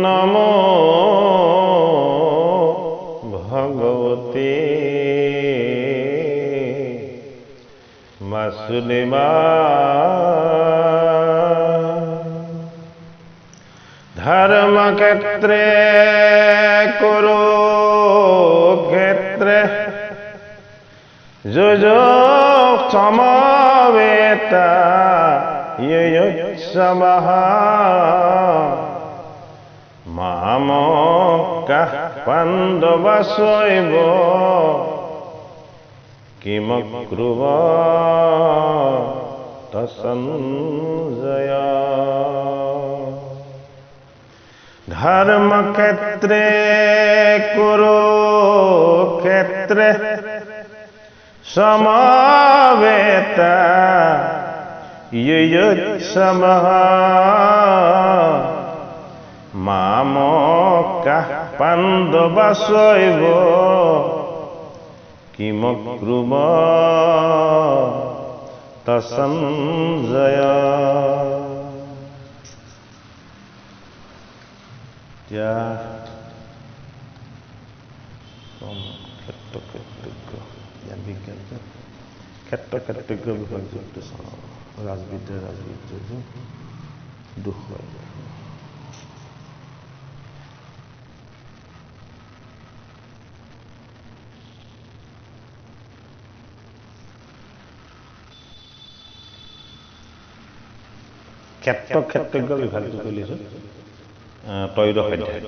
নমো ভগবতে বাসুদেবায়। ধর্মক্ষেত্রে কুরুক্ষেত্রে যুযুৎসু সমবেতা ইয়ুৎসবঃ মামকাঃ পাণ্ডবাস্সৈব কিমকুর্বত সঞ্জয়। ধর্মক্ষেত্রে কুরুক্ষেত্রে সমবেতা ইয়ুৎসবঃ মামকাঃ পাণ্ডবাস্সৈব কিমকুর্বত সঞ্জয়। ক্ষেত্ৰজ্ঞ বিষয়যুক্ত ৰাজবিদ্যা দুখ হয়। ক্ষেত্ৰজ্ঞ বিভাগটো চলিছো ত্ৰয়োদশ অধ্যায়।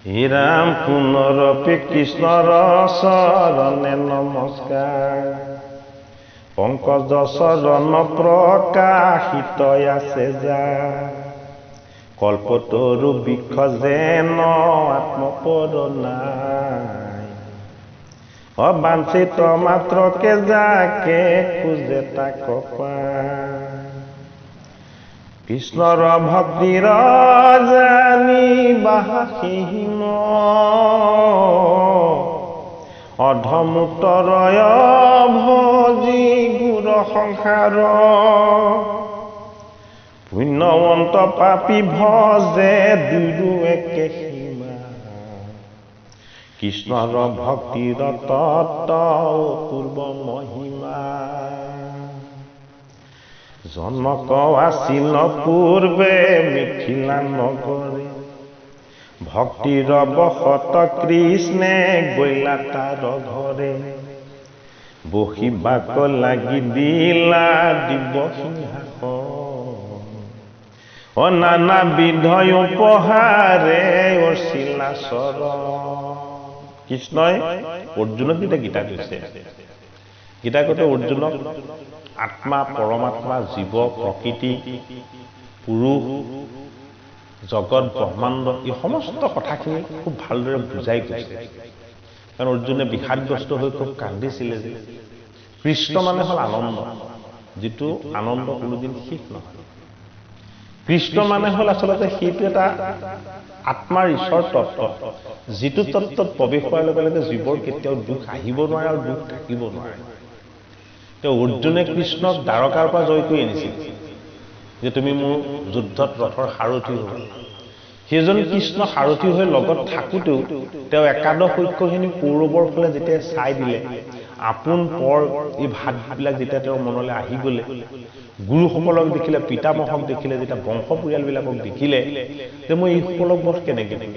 হে ৰাম পুনৰপি কৃষ্ণৰ চৰণে নমস্কাৰ, পংকজ চৰণ প্ৰকাশিত আছে যাৰ, কল্পতৰু বৃক্ষ যেন আত্মপদ নাই, অবাঞ্ছিত মাত্ৰকে যাকে খোজে তাক পায়। কৃষ্ণৰ ভক্তিৰ জানিবাহীন অধমোত্তৰয় ভজি গুৰ সংসাৰ, পুণ্যৱন্ত পাপী ভজে দুয়ো একে সীমা, কৃষ্ণৰ ভক্তিৰ তত্ত্ব অপূৰ্ব মহিমা। জনক আছিল পূৰ্বে মিথিলা নগৰে, ভক্তিৰ বশত কৃষ্ণে গৈলা তাৰ ঘৰে, বহিবাক লাগি দিলা দিব সিংহাসন, নানাবিধ উপহাৰে অৰ্চিলা চৰণ। কৃষ্ণই অৰ্জুনক যেতিয়া গীতা কৈছে, গীতা কৈছে অৰ্জুনক আত্মা, পৰমাত্মা, জীৱ, প্ৰকৃতি, পুৰুষ, জগত, ব্ৰহ্মাণ্ড, এই সমস্ত কথাখিনি খুব ভালদৰে বুজাই গৈছে। কাৰণ অৰ্জুনে বিষাদগ্ৰস্ত হৈ খুব কান্দিছিলে যে কৃষ্ণ মানে হ'ল আনন্দ, যিটো আনন্দ কোনোদিন শেষ নহয়। কৃষ্ণ মানে হ'ল আচলতে সেইটো এটা আত্মাৰ ঈশ্বৰ তত্ত্ব, যিটো তত্ত্বত প্ৰৱেশ হোৱাৰ লগে লগে জীৱৰ কেতিয়াও দুখ আহিব নোৱাৰে আৰু দুখ থাকিব নোৱাৰে। অৰ্জুনে কৃষ্ণক দ্বাৰকাৰ পৰা জয় কৰি আনিছিল যে তুমি মোৰ যুদ্ধত ৰথৰ সাৰথি হ'ব। সেইজন কৃষ্ণ সাৰথি হৈ লগত থাকোঁতেও তেওঁ একাদশ ঐক্যখিনি কৌৰৱৰ ফালে যেতিয়া চাই দিলে, আপোন পৰ এই ভাতবিলাক যেতিয়া তেওঁৰ মনলৈ আহি গ'লে, গুৰুসকলক দেখিলে, পিতামহক দেখিলে, যেতিয়া বংশ পৰিয়ালবিলাকক দেখিলে যে মই এইসকলক বধ কেনেকৈ দিম,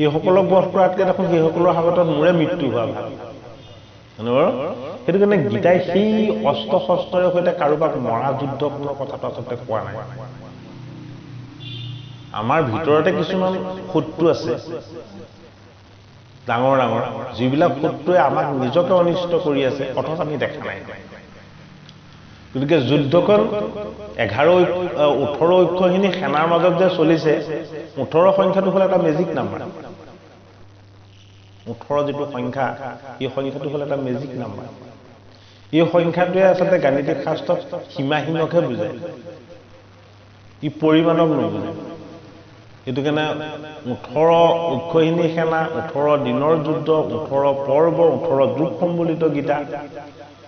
এইসকলক বধ কৰাতকৈ দেখোন সেইসকলৰ হাতত মোৰে মৃত্যু হোৱা ভাল। সেইটো কাৰণে গীতাই সেই অস্ত্ৰ শস্ত্ৰৰ সৈতে কাৰোবাক মৰা যুদ্ধখনৰ কথাটো আচলতে কোৱা নাই। আমাৰ ভিতৰতে কিছুমান শত্ৰু আছে ডাঙৰ ডাঙৰ, যিবিলাক শত্ৰুৱে আমাক নিজকে অনিষ্ট কৰি আছে, অথচ আমি দেখা নাই। গতিকে যুদ্ধখন 18 ঐক্যখিনি সেনাৰ মাজত যে চলিছে, 18 সংখ্যাটো হ'ল এটা মেজিক নাম্বাৰ। 18 যিটো সংখ্যা, এই সংখ্যাটো হ'ল এটা মেজিক নাম্বাৰ। এই সংখ্যাটোৱে আচলতে গাণিতিক শাস্ত্ৰত সীমাহীনকহে বুজায়, ই পৰিমাণক নুবুজায়। সেইটো কাৰণে 18 অক্ষয়িনী সেনা, 18 দিনৰ যুদ্ধ, 18 পৰ্ব, 18 যুগ সম্বলিত গীতা।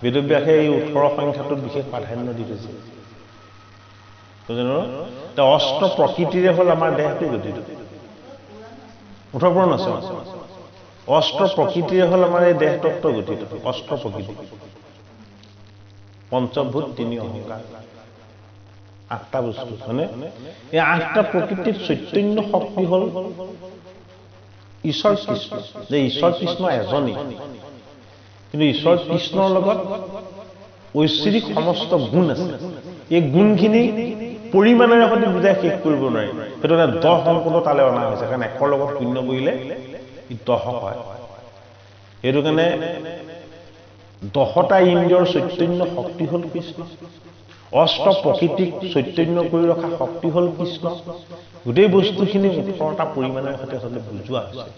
বেদব্যাসে এই 18 সংখ্যাটোত বিশেষ প্ৰাধান্য দি থৈছে। অষ্ট প্ৰকৃতিৰে হ'ল আমাৰ দেহটো গঠিত। 18 পুৰাণ আছে। অষ্ট প্ৰকৃতিৰে হ'ল আমাৰ এই দেহ তত্ত্ব গঠিত। অষ্ট প্ৰকৃতি, পঞ্চভূত, 3 অহংকাৰ, 8টা বস্তু, হয়নে? এই 8টা প্ৰকৃতিৰ চৈতন্য শক্তি হ'ল ঈশ্বৰ কৃষ্ণ। যে ঈশ্বৰ কৃষ্ণ এজনেই, কিন্তু ঈশ্বৰ কৃষ্ণৰ লগত ঐশ্বৰিক সমস্ত গুণ আছে। এই গুণখিনি পৰিমাণেৰে সৈতে বুজাই শেষ কৰিব নোৱাৰি। সেইটো কাৰণে 10 অংকটো তালৈ অনা হৈছে, কাৰণ 1ৰ লগত 0 বহিলে 10 হয়। সেইটো কাৰণে 10টা ইন্দ্ৰিয়ৰ চৈতন্য শক্তি হ'ল কৃষ্ণ। অষ্ট প্ৰকৃতিক চৈতন্য কৰি ৰখা শক্তি হ'ল কৃষ্ণ। গোটেই বস্তুখিনি 18টা পৰিমাণেৰ সৈতে আচলতে বুজোৱা হৈছে।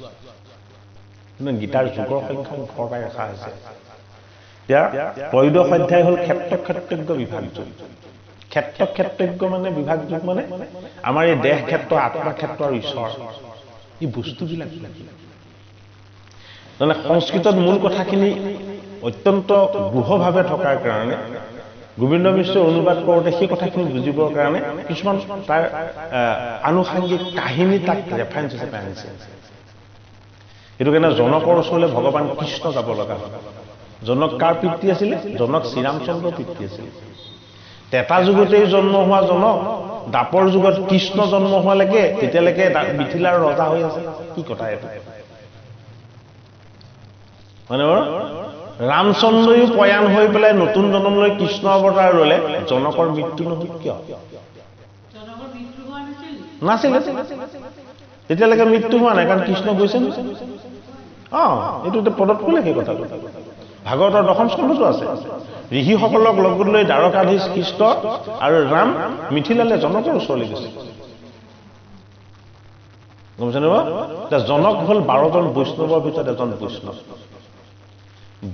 কিন্তু গীতাৰ যুগৰ সংখ্যা 18টাই ৰখা হৈছে। এতিয়া 13 অধ্যায় হ'ল ক্ষেত্ৰ ক্ষেত্ৰজ্ঞ বিভাগযোগ। ক্ষেত্ৰ ক্ষেত্ৰজ্ঞ মানে বিভাগযোগ মানে আমাৰ এই দেহ ক্ষেত্ৰ, আত্মা ক্ষেত্ৰ আৰু ঈশ্বৰ, এই বস্তুবিলাক মানে সংস্কৃতত মূল কথাখিনি অত্যন্ত গূঢ়ভাৱে থকাৰ কাৰণে গোবিন্দ মিশ্ৰই অনুবাদ কৰোঁতে সেই কথাখিনি বুজিবৰ কাৰণে কিছুমান তাৰ আনুষাংগিক কাহিনী তাক ৰেফাৰেঞ্চ হিচাপে আনিছে। সেইটো কাৰণে জনকৰ ওচৰলৈ ভগৱান কৃষ্ণ যাব লগা হ'ল। জনক কাৰ পিতৃ আছিলে? জনক শ্ৰীৰামচন্দ্ৰৰ পিতৃ আছিলে। তেতা যুগতেই জন্ম হোৱা জনক দাপৰ যুগত কৃষ্ণ জন্ম হোৱালৈকে তেতিয়ালৈকে মিথিলাৰ ৰজা হৈ আছে। কি কথা এইটো? মানে ৰামচন্দ্ৰয়ো প্ৰয়াণ হৈ পেলাই নতুন জন্ম লৈ কৃষ্ণ অৱতাৰ ল'লে, জনকৰ মৃত্যু নহল কিয়? নাছিলে, তেতিয়ালৈকে মৃত্যু হোৱা নাই, কাৰণ কৃষ্ণ গৈছে ন। এইটো পদত ক'লে সেই কথাটো। ভাগৱতৰ 10ম স্কন্ধতো আছে। ঋষিসকলক লগত লৈ দ্বাৰকাধীশ কৃষ্ণ আৰু ৰাম মিথিলালে জনকৰ ওচৰলৈ গৈছে। গম পাইছে নে? জনক হ'ল 12জন বৈষ্ণৱৰ ভিতৰত এজন বৈষ্ণৱ।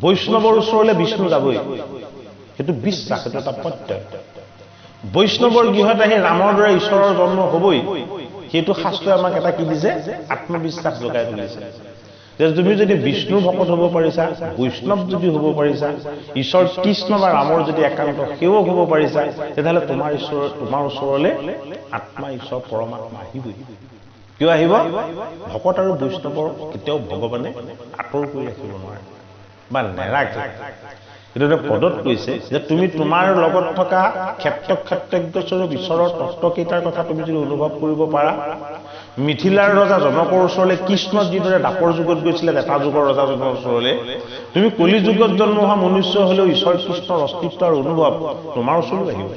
বৈষ্ণৱৰ ওচৰলৈ বিষ্ণু যাবই, সেইটো বিশ্বাস, সেইটো এটা প্ৰত্যয়। বৈষ্ণৱৰ গৃহত আহি ৰামৰ দৰে ঈশ্বৰৰ জন্ম হ'বই, সেইটো শাস্ত্ৰই আমাক এটা কি দিছে? আত্মবিশ্বাস যোগাই তুলিছে। যে তুমি যদি বিষ্ণু ভকত হ'ব পাৰিছা, বৈষ্ণৱ যদি হ'ব পাৰিছা, ঈশ্বৰ কৃষ্ণ বা ৰামৰ যদি একান্ত সেৱক হ'ব পাৰিছা, তেতিয়াহ'লে তোমাৰ ওচৰলৈ আত্মা ঈশ্বৰ পৰমাত্মা আহিবই। কিয় আহিব? ভকত আৰু বৈষ্ণৱৰ কেতিয়াও ভগৱানে আঁতৰ কৰি ৰাখিব নোৱাৰে বা নেৰাখে। এইটো পদত কৈছে যে তুমি তোমাৰ লগত থকা ক্ষেত্ৰ ক্ষেত্ৰজ্ঞ স্বৰূপ ঈশ্বৰৰ তত্ত্বকেইটাৰ কথা তুমি যদি অনুভৱ কৰিব পাৰা, মিথিলাৰ ৰজা জনকৰ ওচৰলৈ কৃষ্ণ যিদৰে দাপৰ যুগত গৈছিলে এটা যুগৰ ৰজাজনৰ ওচৰলৈ, তুমি কলি যুগত জন্ম হোৱা মনুষ্য হ'লেও ঈশ্বৰ কৃষ্ণৰ অস্তিত্ব আৰু অনুভৱ তোমাৰ ওচৰলৈ আহিব।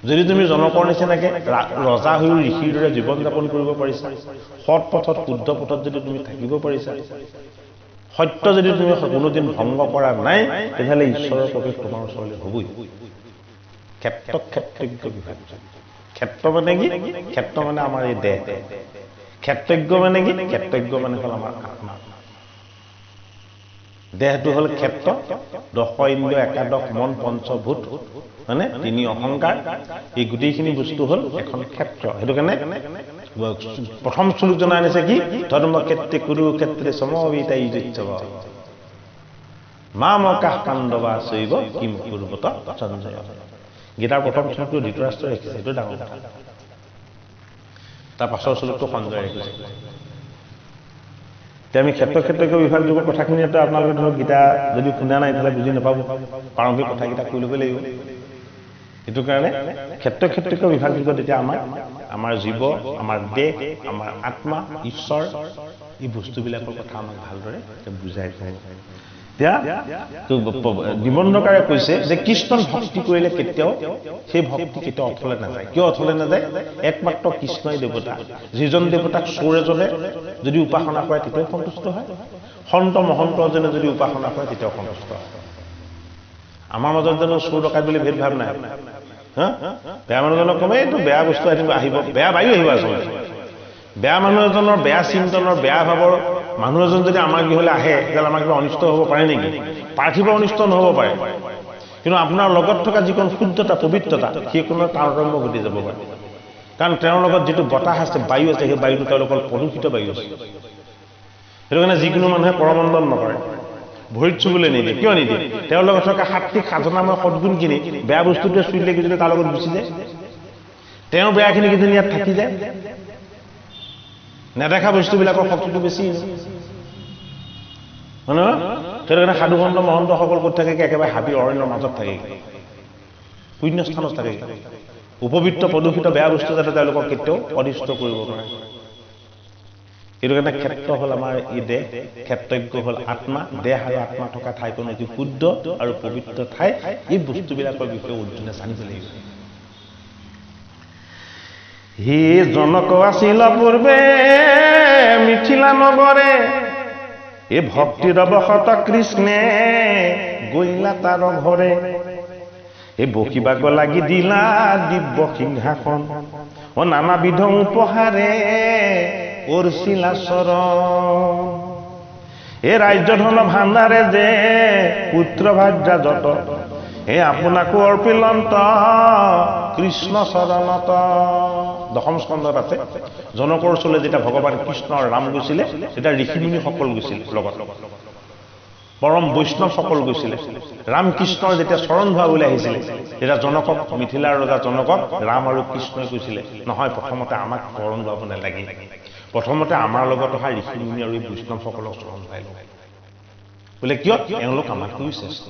যদি তুমি জনকৰ নিচিনাকে ৰজা হৈ ঋষিৰ দৰে জীৱন যাপন কৰিব পাৰিছা, সৎ পথত শুদ্ধ পথত যদি তুমি থাকিব পাৰিছা, সত্য যদি তুমি কোনোদিন ভংগ কৰা নাই, তেতিয়াহ'লে ঈশ্বৰৰ প্ৰৱেশ তোমাৰ ওচৰলৈ হ'বই। ক্ষেত্ৰ ক্ষেত্ৰজ্ঞ বিভাগ। ক্ষেত্ৰ মানে কি? ক্ষেত্ৰ মানে আমাৰ এই দেহ। ক্ষেত্ৰজ্ঞ মানে কি? ক্ষেত্ৰজ্ঞ মানে হ'ল আমাৰ আত্মা। দেহটো হ'ল ক্ষেত্ৰ, 10 ইন্দ্ৰিয়, একাদশ মন, পঞ্চভূত, মানে 3 অহংকাৰ, এই গোটেইখিনি বস্তু হ'ল এখন ক্ষেত্ৰ। সেইটো কাৰণে প্ৰথম শ্লোক জনাই আনিছে কি? ধৰ্ম ক্ষেত্ৰে কুৰুক্ষেত্ৰে সমবেতা ইযুচ্যব মামকাঃ পাণ্ডবা চৈব কিম কুৰুবত সঞ্জয়। গীতাৰ প্ৰথম শ্লোকটো ধৃতৰাষ্ট্ৰই ৰাখিছে, এইটো ডাঙৰ কথা। তাৰ পাছৰ শ্লোকটো সঞ্জয় ৰাখিছে। এতিয়া আমি ক্ষেত্ৰ ক্ষেত্ৰজ্ঞ বিভাগযোগৰ কথাখিনিতো আপোনালোকে ধৰক গীতা যদি শুনা নাই তেতিয়াহ'লে বুজি নাপাব। প্ৰাৰম্ভিক কথাকেইটা কৈ ল'ব লাগিব। সেইটো কাৰণে ক্ষেত্ৰ ক্ষেত্ৰজ্ঞ বিভাগযোগত এতিয়া আমাৰ জীৱ, আমাৰ দেহ, আমাৰ আত্মা, ঈশ্বৰ, এই বস্তুবিলাকৰ কথা আমাক ভালদৰে বুজাই কয়। এতিয়া নিবন্ধকাৰে কৈছে যে কৃষ্ণৰ ভক্তি কৰিলে কেতিয়াও সেই ভক্তি কেতিয়াও অথলে নাযায়। কিয় অথলে নাযায়? একমাত্ৰ কৃষ্ণই দেৱতা। যিজন দেৱতাক চোৰ এজনে যদি উপাসনা কৰে তেতিয়াও সন্তুষ্ট হয়, সন্ত মহন্ত এজনে যদি উপাসনা কৰে তেতিয়াও সন্তুষ্ট হয়। আমাৰ মাজত জানো চোৰ ডকাইত বুলি ভেদভাৱ নাই? বেয়া মানুহজনক কমে এইটো বেয়া বস্তু আহিব, বেয়া বায়ু আহিব। আচলতে বেয়া মানুহ এজনৰ বেয়া চিন্তনৰ, বেয়া ভাৱৰ মানুহ এজন যদি আমাৰ গৃহলৈ আহে, তেতিয়াহ'লে আমাৰ কিবা অনিষ্ট হ'ব পাৰে নেকি? পাৰ্থিৱ অনিষ্ট নহ'ব পাৰে, কিন্তু আপোনাৰ লগত থকা যিকণ শুদ্ধতা, পবিত্ৰতা, সেইকণৰ তাৰতম্য ঘটি যাব পাৰে। কাৰণ তেওঁৰ লগত যিটো বতাহ আছে, বায়ু আছে, সেই বায়ুটো তেওঁলোকৰ প্ৰদূষিত বায়ু আছে। সেইটো কাৰণে যিকোনো মানুহে কৰমণ্ডল নকৰে, ভৰিত চুবলৈ নিদিয়ে। কিয় নিদিয়ে? তেওঁৰ লগত থকা সাত্বিক সাধনাময় সদ্গুণখিনি বেয়া বস্তুটোৱে চুইলে যদি তাৰ লগত গুচি যায়, তেওঁৰ বেয়াখিনি কিজানি ইয়াত থাকি যায়। নেদেখা বস্তুবিলাকৰ শক্তিটো বেছি হয় নহয়? সেইটো কাৰণে সাধুসন্ত মহন্তসকল ক'ত থাকে? একেবাৰে হাবি অৰণ্যৰ মাজত থাকে, পুণ্য স্থানত থাকে। উপবিত্ৰ প্ৰদূষিত বেয়া বস্তু যাতে তেওঁলোকক কেতিয়াও অনিষ্ট কৰিব নোৱাৰে। সেইটো কাৰণে ক্ষেত্ৰ হ'ল আমাৰ ই দেহ, ক্ষেত্ৰজ্ঞ হ'ল আত্মা। দেহ আৰু আত্মা থকা ঠাইখন অতি শুদ্ধ আৰু পবিত্ৰ ঠাই। এই বস্তুবিলাকৰ বিষয়ে অৰ্জুনে জানিব লাগিব। হি জনক আছিল পূৰ্বে মিথিলা নগৰে, এই ভক্তিৰ অৱসত কৃষ্ণে গৈলা তাৰ ঘৰে। এই বকিবাক লাগি দিলা দিব্য সিংহাসন, নানাবিধ উপহাৰে অৰ্চিলা চৰণ। এই ৰাজ্য ধন ভাণ্ডাৰে যে পুত্ৰ ভাৰ্যা যত, হে আপোনাকো অৰ্পিলন্ত কৃষ্ণ চৰণত। দশম স্কন্ধত আছে, জনকৰ ওচৰলৈ যেতিয়া ভগৱান কৃষ্ণ আৰু ৰাম গৈছিলে, তেতিয়া ঋষিমুনিসকল গৈছিল লগত, পৰম বৈষ্ণৱসকল গৈছিলে। ৰাম কৃষ্ণৰ যেতিয়া চৰণ ধোৱাবলৈ আহিছিলে, তেতিয়া জনকক, মিথিলাৰ ৰজা জনকক ৰাম আৰু কৃষ্ণই কৈছিলে, নহয় প্ৰথমতে আমাক চৰণ ধোৱাব নালাগে, প্ৰথমতে আমাৰ লগত অহা ঋষিমুনি আৰু বৈষ্ণৱসকলক চৰণ ধোৱাই লওক বোলে। কিয়? এওঁলোক আমাতকৈ শ্ৰেষ্ঠ।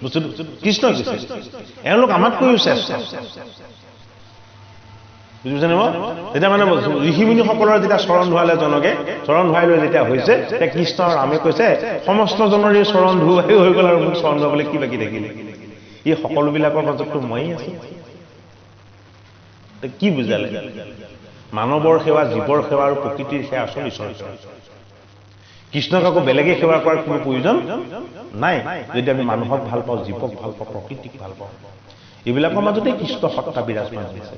বস্তুটো কৃষ্ণই কৈছে, এওঁলোক আমাতকৈও শ্ৰেষ্ঠ। বুজিছেনে? তেতিয়া মানে ঋষিমুনিসকলৰ যেতিয়া চৰণ ধোৱালে জনকে, চৰণ ধোৱাই লৈ যেতিয়া হৈছে, তেতিয়া কৃষ্ণ আৰু ৰামে কৈছে, সমস্ত জনৰে চৰণ ধোৱাই হৈ গ'ল আৰু মোক চৰণ ধোৱাবলৈ কি বাকী থাকিলে? এই সকলোবিলাকৰ মাজততো ময়েই আছো। কি বুজালে? মানৱৰ সেৱা, জীৱৰ সেৱা আৰু প্ৰকৃতিৰ সেৱা আচল ঈশ্বৰ। কৃষ্ণক আকৌ বেলেগে সেৱা কৰাৰ কোনো প্ৰয়োজন নাই। যদি আমি মানুহক ভাল পাওঁ, জীৱক ভাল পাওঁ, প্ৰকৃতিক ভাল পাওঁ, এইবিলাকৰ মাজতে কৃষ্ণ সত্তা বিৰাজমান হৈছে।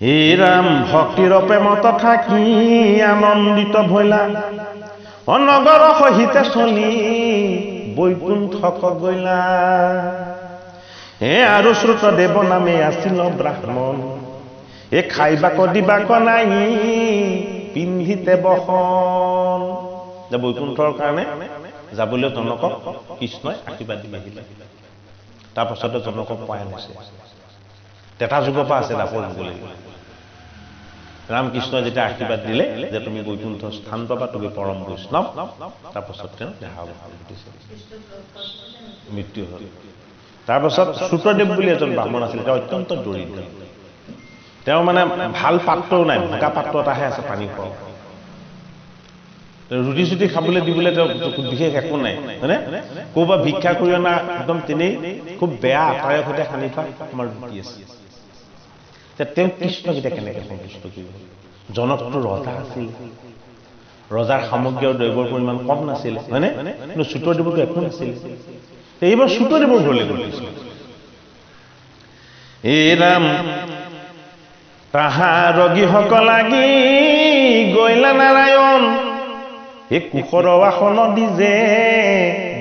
হে ৰাম ভক্তিৰ প্ৰেমত থাকি আনন্দিত ভৈলা, অনগৰ সহিতে চলি বৈকুণ্ঠক গৈলা। হে আৰু শ্ৰুত দেৱ নামে আছিল ব্ৰাহ্মণ, এ খাইবাক দিবাক নাই পিন্ধিতে বসন। যে বৈকুণ্ঠৰ কাৰণে যাবলৈ জনকক কৃষ্ণই আশীৰ্বাদ দি আহিলে। তাৰপাছতে জনকক পাই আনিছে। তেতা যুগৰ পৰা আছে দাপৰ যুগলৈ। ৰামকৃষ্ণই যেতিয়া আশীৰ্বাদ দিলে যে তুমি বৈকুণ্ঠ স্থান পাবা, তুমি পৰম বৈষ্ণৱ, তাৰপাছত তেওঁ দেহাৱসান ঘটিছে, মৃত্যু হ'ল। তাৰপাছত শ্ৰুতদেৱ বুলি এজন ব্ৰাহ্মণ আছিল, তেওঁ অত্যন্ত দৰিদ্ৰ। তেওঁ মানে ভাল পাত্ৰও নাই, ভগা পাত্ৰ এটাহে আছে পানী খোৱা। ৰুটি চুটি খাবলৈ দিবলৈ তেওঁ বিশেষ একো নাই, হয়নে? ক'ৰবাত ভিক্ষা কৰি অনা একদম তেনেই খুব বেয়া আটাৰে সৈতে সানি থোৱা আমাৰ ৰুটি আছে। তেওঁ কৃষ্ণক এতিয়া কেনেকৈ সন্তুষ্ট কৰিব? জনকটো ৰজা আছিল, ৰজাৰ সামগ্ৰী আৰু দ্ৰব্যৰ পৰিমাণ কম নাছিল, হয়নে? কিন্তু শ্ৰুতদেৱতো একো নাছিল। এইবাৰ শ্ৰুতদেৱৰ ঘৰলৈ গ'ল কৃষ্ণ। এই ৰাম তাহাৰ গৃহক লাগি গৈলা নাৰায়ণ, এই কুশৰ আসন দি যে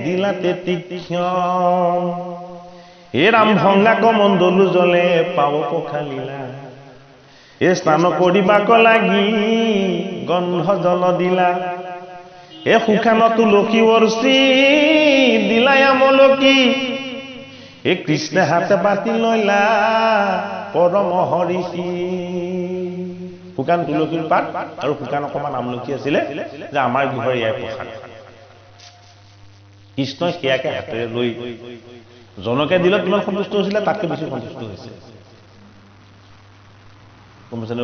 দিলাতে তীক্ষ্ণ। এই ৰাম ভংগা কমণ্ডলু জলে পাৱ পখালিলা, এই স্নান কৰিবাক লাগি গন্ধ জল দিলা। এই সুখান তুলসী অৰ্চি দিলা আমলকি, এই কৃষ্ণে হাতে পাতি লৈলা পৰম হৰিষি। শুকান তুলসীৰ পাত আৰু শুকান অকমান আমলখি আছিলে যে আমাৰ গৃহৰ ইয়াৰ প্ৰসাদ। কৃষ্ণই সেয়াকে হাতেৰে লৈ জনকে দিলত কিমান সন্তুষ্ট হৈছিলে, তাতকৈ বেছি সন্তুষ্ট হৈছে। গম পাইছেনে?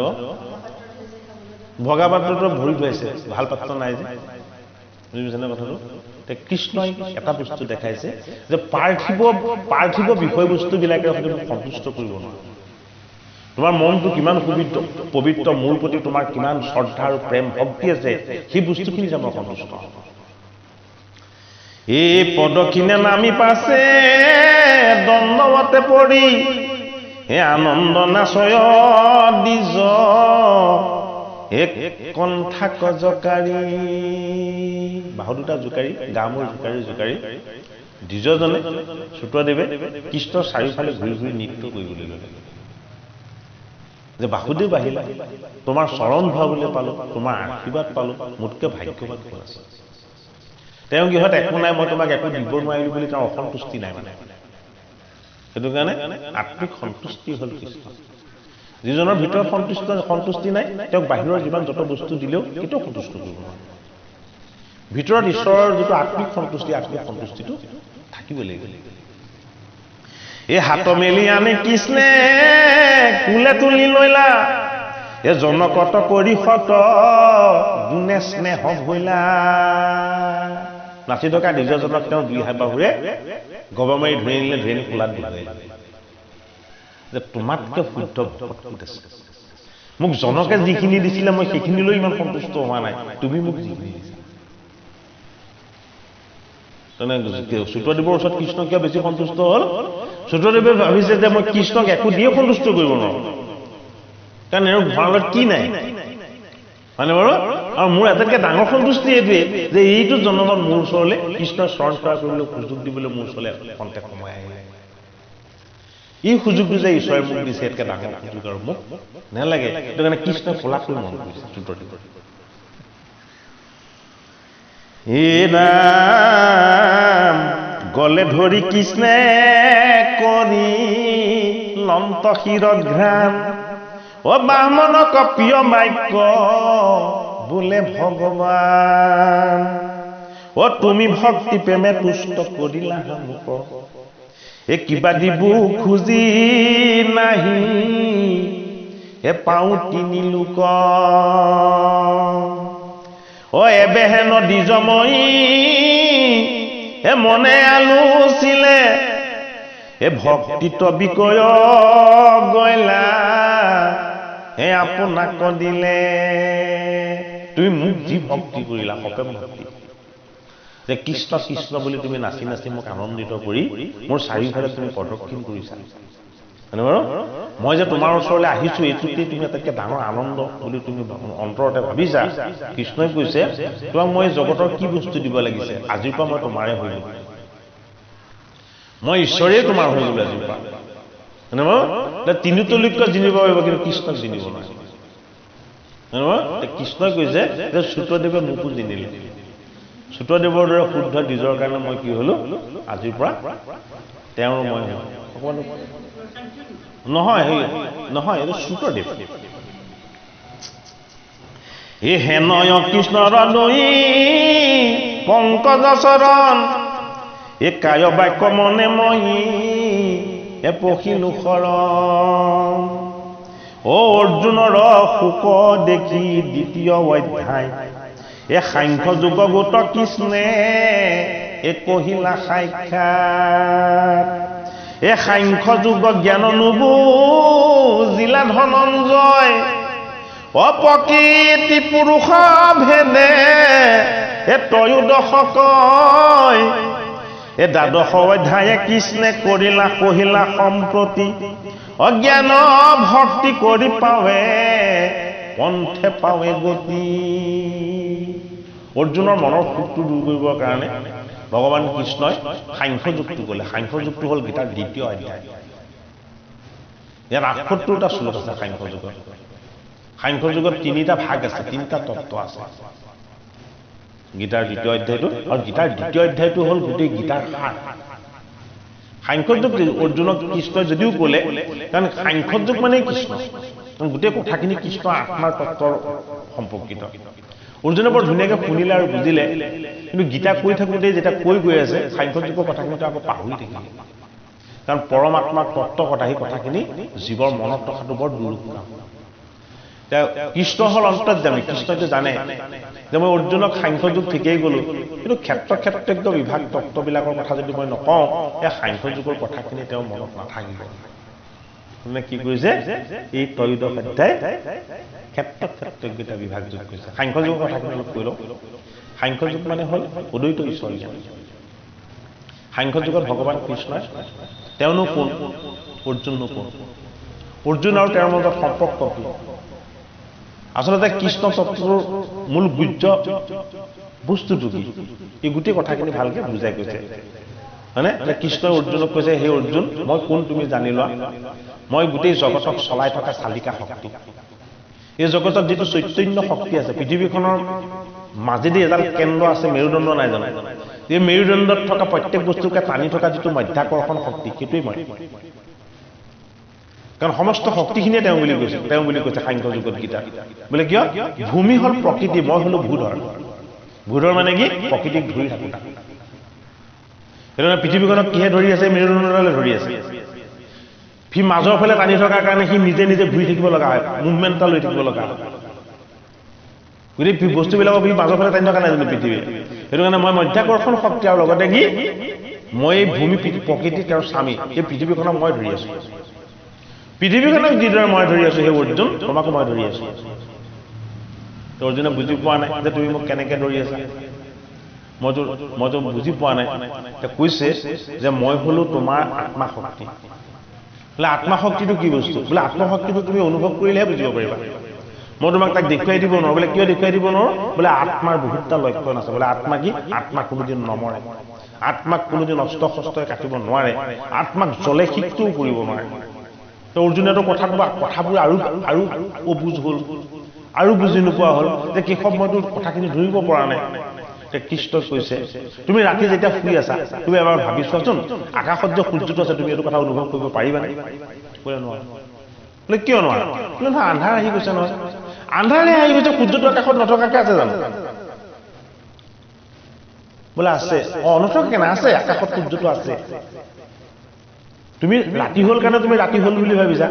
ভগা পাত্ৰটো ভৰি ধুৱাইছে, ভাল পাত্ৰ নাই যে। বুজি পাইছেনে কথাটো? কৃষ্ণই এটা বস্তু দেখাইছে যে পাৰ্থিৱ বিষয়বস্তুবিলাকে সন্তুষ্ট কৰিব নোৱাৰে। তোমাৰ মনটো কিমান পবিত্ৰ, মোৰ প্ৰতি তোমাৰ কিমান শ্ৰদ্ধা আৰু প্ৰেম ভক্তি আছে, সেই বস্তুখিনি যে মই সন্তুষ্ট। এই পদখিনে নামি পাছে দণ্ডৱতে পৰি, হে আনন্দ নাচয় দিজ এক কণ্ঠাক জোকাৰি। বাহু দুটা জোকাৰি, গা মূৰ জোকাৰি জোকাৰি দ্বিজজনে চতুৰাদেৱে কৃষ্ণৰ চাৰিওফালে ঘূৰি ঘূৰি নৃত্য কৰিবলৈ ল'লে যে বাসুদেৱ আহিলা তোমাৰ চৰণ ধোৱাবলৈ পালো তোমাৰ আশীৰ্বাদ পালো মোতকৈ ভাগ্যৱান কোন আছে তেওঁ কিহত একো নাই মই তোমাক একো দিব নোৱাৰিলো বুলি তেওঁৰ অসন্তুষ্টি নাই মানে সেইটো কাৰণে আত্মিক সন্তুষ্টি হ'ল কৃষ্ণ যিজনৰ ভিতৰত সন্তুষ্টি নাই তেওঁক বাহিৰৰ যিমান যত বস্তু দিলেও কেতিয়াও সন্তুষ্ট কৰিব নোৱাৰে ভিতৰত ঈশ্বৰৰ যিটো আত্মিক সন্তুষ্টিটো থাকিব লাগিব এই হাত মেলি আনি কৃষ্ণে কুলে তুলি লৈলা এ জনকত কৰি সত গুণে স্নেহ ভৈলা নাচি থকা নিজৰজনক তেওঁ দুই হাত বাহুৰে গবা মাৰি ধৰি আনিলে ধৰি আনি কোলাত দিলে যে তোমাতকৈ শুদ্ধ ভকত ক'ত আছে মোক জনকে যিখিনি দিছিলে মই সেইখিনিলৈ ইমান সন্তুষ্ট হোৱা নাই তুমি মোক যিখিনি দিছা চতুৰাদেৱৰ ওচৰত কৃষ্ণ কিয় বেছি সন্তুষ্ট হ'ল চতুৰাদেৱে ভাবিছে যে মই কৃষ্ণক একো দিয়ে সন্তুষ্ট কৰিব নোৱাৰো কাৰণ এওঁৰ ভঁৰালত কি নাই মানে বাৰু আৰু মোৰ আটাইতকৈ ডাঙৰ সন্তুষ্টি এইটোৱে যে এইটো জন্মত মোৰ ওচৰলৈ কৃষ্ণৰ চৰণ সেৱা কৰিবলৈ সুযোগ দিবলৈ মোৰ ওচৰলৈ খন্তেক সময় আহিলে এই সুযোগটো যে ঈশ্বৰে মোক দিছে ইয়াতকৈ ডাঙৰ সুযোগ আৰু মোক নালাগে সেইটো কাৰণে কৃষ্ণই পলাকৈ মন কৰিছে চতুৰাদেৱৰ নাম গলে ধৰি কৃষ্ণে কৰি লন্ত শিৰঘ্ৰাণ ও বামনক প্ৰিয় বাক্য বোলে ভগৱান ও তুমি ভক্তি প্ৰেমে তুষ্ট কৰিলা মোক এ কিবা দিব খুজি নাহি এ পাওঁ তিনি লোক ও এবেহেন দ্বিজময়ী এ মনে আলোচিলে এ ভক্তিত বিকয় গয়লা হে আপোনাক দিলে তুমি মোক যি ভক্তি কৰিলা সপেম ভক্তি যে কৃষ্ণ কৃষ্ণ বুলি তুমি নাচি নাচি মোক আনন্দিত কৰি মোৰ চাৰিওফালে তুমি প্ৰদক্ষিণ কৰিছা মানে বাৰু মই যে তোমাৰ ওচৰলৈ আহিছো এইটোতেই তুমি আটাইতকৈ ডাঙৰ আনন্দ বুলি তুমি অন্তৰতে ভাবিছা কৃষ্ণই কৈছে তোমাক মই জগতৰ কি বস্তু দিব লাগিছে আজিৰ পৰা মই তোমাৰে হৈ গলো মই ঈশ্বৰেই তোমাৰ হৈ গলো আজিৰ পৰা মানে বাৰু তিনিতলৈকে জিনিব পাৰিব কিন্তু কৃষ্ণক জিনিব নোৱাৰে কৃষ্ণই কৈছে যে চতুৰাদেৱে মোকো জিনিলে চতুৰাদেৱৰ দৰে শুদ্ধ দ্বিজৰ কাৰণে মই কি হলো আজিৰ পৰা তেওঁৰ মই নহয় নহয় এইটো চতুৰাদেৱ এই হেনয় কৃষ্ণৰ দৈ পংকজ চৰণ এই কায় বাক্য মনে মই এ পখিলো শৰণ অ অৰ্জুনৰ শোক দেখি দ্বিতীয় অধ্যায় এ সাংখ্য যোগ গোট কৃষ্ণে এ কহিলা সাক্ষাৎ এ সাংখ্য যুগ জ্ঞান নুবুজিলা ধনঞ্জয় অপ্ৰকৃতি পুৰুষ ভেদে এ ত্ৰয়োদশক এ দ্বাদশ অধ্যায়ে কৃষ্ণে কৰিলা কহিলা সম্প্ৰতি অজ্ঞান ভক্তি কৰি পাৱে পন্থে পাৱে গতি অৰ্জুনৰ মনৰ সুখটো দূৰ কৰিবৰ কাৰণে ভগৱান কৃষ্ণই সাংখ্য যুগটো ক'লে সাংখ্য যুগটো হ'ল গীতাৰ দ্বিতীয় অধ্যায় ইয়াত ৭৮টা শ্লোক আছে সাংখ্য যুগত তিনিটা ভাগ আছে তিনিটা তত্ত্ব আছে গীতাৰ দ্বিতীয় অধ্যায়টো আৰু গীতাৰ দ্বিতীয় অধ্যায়টো হ'ল গোটেই গীতাৰ সাৰ সাংখ্য যুগ অৰ্জুনক কৃষ্ণই যদিও ক'লে কাৰণ সাংখ্য যুগ মানে কৃষ্ণ গোটেই কথাখিনি কৃষ্ণ আত্মাৰ তত্ত্বৰ সম্পৰ্কিত অৰ্জুনে বৰ ধুনীয়াকৈ শুনিলে আৰু বুজিলে কিন্তু গীতা কৈ থাকোঁতেই যেতিয়া কৈ গৈ আছে সাংখ্য যুগৰ কথাখিনি আকৌ পাহৰি থাকিলে কাৰণ পৰমাত্মাৰ তত্ত্ব কথা সেই কথাখিনি জীৱৰ মনত ৰখাটো বৰ দুৰূহ কাম কৃষ্ণ হ'ল অন্তৰ্যামী কৃষ্ণইতো জানে যে মই অৰ্জুনক সাংখ্য যুগ ঠিকেই গ'লো কিন্তু ক্ষেত্ৰজ্ঞ বিভাগ তত্ত্ববিলাকৰ কথা যদি মই নকওঁ এই সাংখ্য যুগৰ কথাখিনি তেওঁৰ মনত নাথাকিব মানে কি কৰিছে এই ত্ৰয়োদশ অধ্যায় ক্ষেত্ৰজ্ঞতা বিভাগ যোগ কৰিছে সাংখ্য যুগৰ কথাখিনি অলপ কৈ লওঁ সাংখ্য যুগ মানে হ'ল অদ্বৈত ঈশ্বৰ জ্ঞান সাংখ্য যুগত ভগৱান কৃষ্ণই তেওঁনো কোন অৰ্জুননো কোন অৰ্জুন আৰু তেওঁৰ মাজত সম্পৰ্ক কি আচলতে কৃষ্ণ তত্ত্বৰ মূল গুহ্য বস্তুটো কি এই গোটেই কথাখিনি ভালকৈ বুজাই কৈছে হয়নে কৃষ্ণই অৰ্জুনক কৈছে হে অৰ্জুন মই কোন তুমি জানি লোৱা মই গোটেই জগতক চলাই থকা চালিকা শক্তি এই জগতত যেটো চৈতন্য শক্তি আছে পৃথিৱীখনৰ মাজেদি এডাল কেন্দ্ৰ আছে মেৰুদণ্ড নাই জানো এই মেৰুদণ্ডত থকা প্ৰত্যেক বস্তুকে টানি থকা যেটো মধ্যাকৰ্ষণ শক্তি সেইটোই মই কাৰণ সমস্ত শক্তিখিনিয়ে তেওঁ বুলি কৈছে সাংখ্য যুগত গীতা বোলে কিয় ভূমি হল প্ৰকৃতি মই হলো ভূধৰ মানে কি প্ৰকৃতিক ধৰি থাকোতা এনে পৃথিৱীখনক কিহে ধৰি আছে মেৰুদণ্ডলে ধৰি আছে ফি মাজৰ ফালে টানি থকাৰ কাৰণে সি নিজে ঘূৰি থাকিব লগা হয় মুভমেন্ট এটা লৈ থাকিব লগা হয় গোটেই বস্তুবিলাকক সি মাজৰ ফালে টানি থকা নাই পৃথিৱী সেইটো কাৰণে মই মধ্যাকৰ্ষণ শক্তি আৰু লগতে কি মই ভূমি প্ৰকৃতি তেওঁৰ স্বামী এই পৃথিৱীখনক মই ধৰি আছো পৃথিৱীখনক যিদৰে মই ধৰি আছো সেই অৰ্জুন তোমাকো মই ধৰি আছো তো অৰ্জুনে বুজি পোৱা নাই যে তুমি মোক কেনেকৈ ধৰি আছা মইতো বুজি পোৱা নাই কৈছে যে মই হলো তোমাৰ আত্মা শক্তি বোলে আত্মা শক্তিটো কি বস্তু বোলে আত্মা শক্তিটো তুমি অনুভৱ কৰিলেহে বুজিব পাৰিবা মই তোমাক তাক দেখুৱাই দিব নোৱাৰো বোলে কিয় দেখুৱাই দিব নোৱাৰো বোলে আত্মাৰ বহুতটা লক্ষণ আছে বোলে আত্মা কি আত্মা কোনোদিন নমৰে আত্মাক কোনোদিন অস্ত্ৰ শস্ত্ৰই কাটিব নোৱাৰে আত্মাক জলে শিকটোও কৰিব নোৱাৰে তো অৰ্জুনেতো কথাবোৰ আৰু অবুজ হ'ল আৰু বুজি নোপোৱা হ'ল যে কি সময়তো কথাখিনি ধৰিব পৰা নাই কৃষ্ণই কৈছে তুমি ৰাতি যেতিয়া শুই আছা তুমি এবাৰ ভাবি চোৱাচোন আকাশত যে সূৰ্যটো আছে তুমি এইটো কথা অনুভৱ কৰিব পাৰিবানে বোলে নোৱাৰা বোলে কিয় নোৱাৰা বোলে নহয় আন্ধাৰ আহি গৈছে নহয় আন্ধাৰে আহি গৈছে সূৰ্যটো আকাশত নথকাকে আছে জানো বোলে আছে নথকাকে না আছে আকাশত সূৰ্যটো আছে তুমি ৰাতি হ'ল কাৰণে তুমি ৰাতি হ'ল বুলি ভাবিছা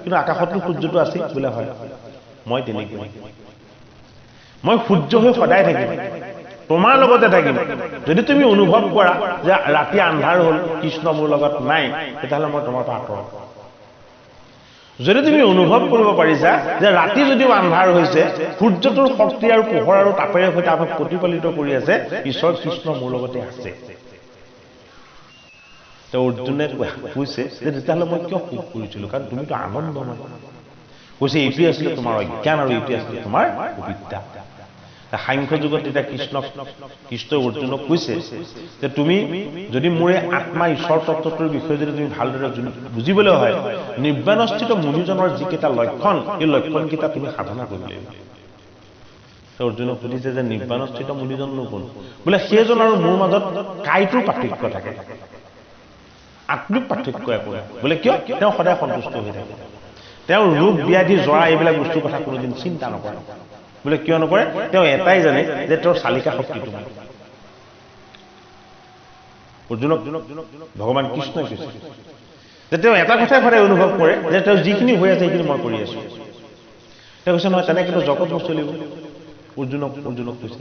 কিন্তু আকাশতটো সূৰ্যটো আছে বোলে হয় মই তেনেকৈ মই সূৰ্য হৈ সদায় থাকিম তোমাৰ লগতে থাকিম যদি তুমি অনুভৱ কৰা যে ৰাতি আন্ধাৰ হ'ল কৃষ্ণ মোৰ লগত নাই তেতিয়াহ'লে মই তোমাৰ পৰা আঁতৰত যদি তুমি অনুভৱ কৰিব পাৰিছা যে ৰাতি যদিও আন্ধাৰ হৈছে সূৰ্যটোৰ শক্তি আৰু পোহৰ আৰু তাপেৰে সৈতে আমাক প্ৰতিপালিত কৰি আছে ঈশ্বৰ কৃষ্ণ মোৰ লগতে আছে তো অৰ্জুনে কৈছে যে তেতিয়াহ'লে মই কিয় সুখ কৰিছিলো কাৰণ তুমিতো আনন্দময় কৈছে এইটোৱে আছিলে তোমাৰ অজ্ঞান আৰু এইটোৱে আছিলে তোমাৰ অবিদ্যা সাংখ্য যুগত তেতিয়া কৃষ্ণই অৰ্জুনক কৈছে যে তুমি যদি মোৰ আত্মা ঈশ্বৰ তত্ত্বটোৰ বিষয়ে যদি তুমি ভালদৰে বুজিবলৈ হয় নিৰ্বাণস্থিত মুনিজনৰ যিকেইটা লক্ষণ এই লক্ষণকেইটা তুমি সাধনা কৰিব লাগিব অৰ্জুনক সুধিছে যে নিৰ্বাণস্থিত মুনিজননো কোন বোলে সেইজন আৰু মোৰ মাজত কাইটোৰ পাৰ্থক্য থাকে আত্মিক পাৰ্থক্য একো নাই বোলে কিয় তেওঁ সদায় সন্তুষ্ট হৈ থাকে তেওঁ ৰোগ ব্যাধি জৰা এইবিলাক বস্তুৰ কথা কোনোদিন চিন্তা নকৰে বোলে কিয় নকৰে তেওঁ এটাই জানে যে তেওঁৰ চালিকা শক্তিটো অৰ্জুনক ভগৱান কৃষ্ণই কৈছে যে তেওঁ এটা কথাই সদায় অনুভৱ কৰে যে তেওঁ যিখিনি হৈ আছে সেইখিনি মই কৰি আছো তেওঁ কৈছে নহয় তেনেকৈ জগত নচলিব অৰ্জুনক কৈছে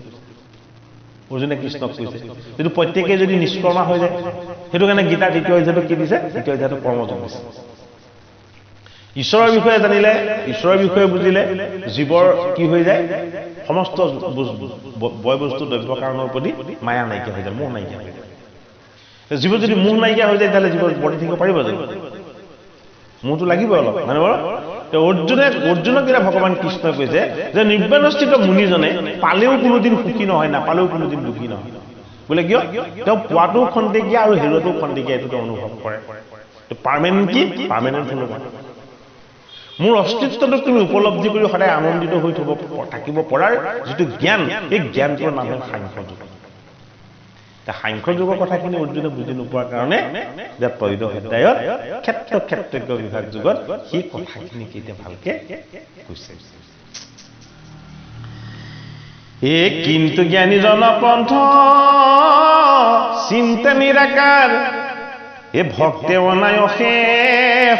অৰ্জুনে কৃষ্ণক কৈছে কিন্তু প্ৰত্যেকেই যদি নিষ্কৰ্মা হৈ যায় সেইটো কাৰণে গীতাৰ দ্বিতীয় অধ্যায়টো কি দিছে দ্বিতীয় অধ্যায়টো কৰ্মযোগ দিছে ঈশ্বৰৰ বিষয়ে জানিলে ঈশ্বৰৰ বিষয়ে বুজিলে জীৱৰ কি হৈ যায় সমস্ত বয় বস্তু দ্ৰব্য কাৰণৰ প্ৰতি মায়া নাইকিয়া হৈ যায় মোহ নাইকিয়া হৈ যায় জীৱ যদি মোহ নাইকিয়া হৈ যায় তেতিয়াহ'লে জীৱ বৰ্তি থাকিব পাৰিব জানো মোহটো লাগিবই অলপ মানে বাৰু অৰ্জুনক এতিয়া ভগৱান কৃষ্ণই কৈছে যে নিৰ্বাণস্থিত মুনিজনে পালেও কোনোদিন সুখী নহয় নাপালেও কোনোদিন দুখী নহয় বোলে কিয় তেওঁ পোৱাটোও খন্তেকীয়া আৰু হেৰুৱাটোও খন্তেকীয়া এইটো তেওঁ অনুভৱ কৰে পাৰ্মানেণ্ট কি পাৰ্মানেণ্ট হলো মোৰ অস্তিত্বটোক তুমি উপলব্ধি কৰি সদায় আনন্দিত হৈ থাকিব পৰাৰ যিটো জ্ঞান এই জ্ঞানটোৰ নাম হ'ল সাংখ্য যুগ সাংখ্য যুগৰ কথাখিনি অৰ্জুনে বুজি নোপোৱাৰ কাৰণে যে ত্ৰয়োদশ অধ্যায়ত ক্ষেত্ৰজ্ঞ বিভাগ যুগত সেই কথাখিনি কেতিয়া ভালকে কৈছে কিন্তু জ্ঞানীজন পন্থ চিন্তা নিৰাকাৰ ভক্তে অনায়সে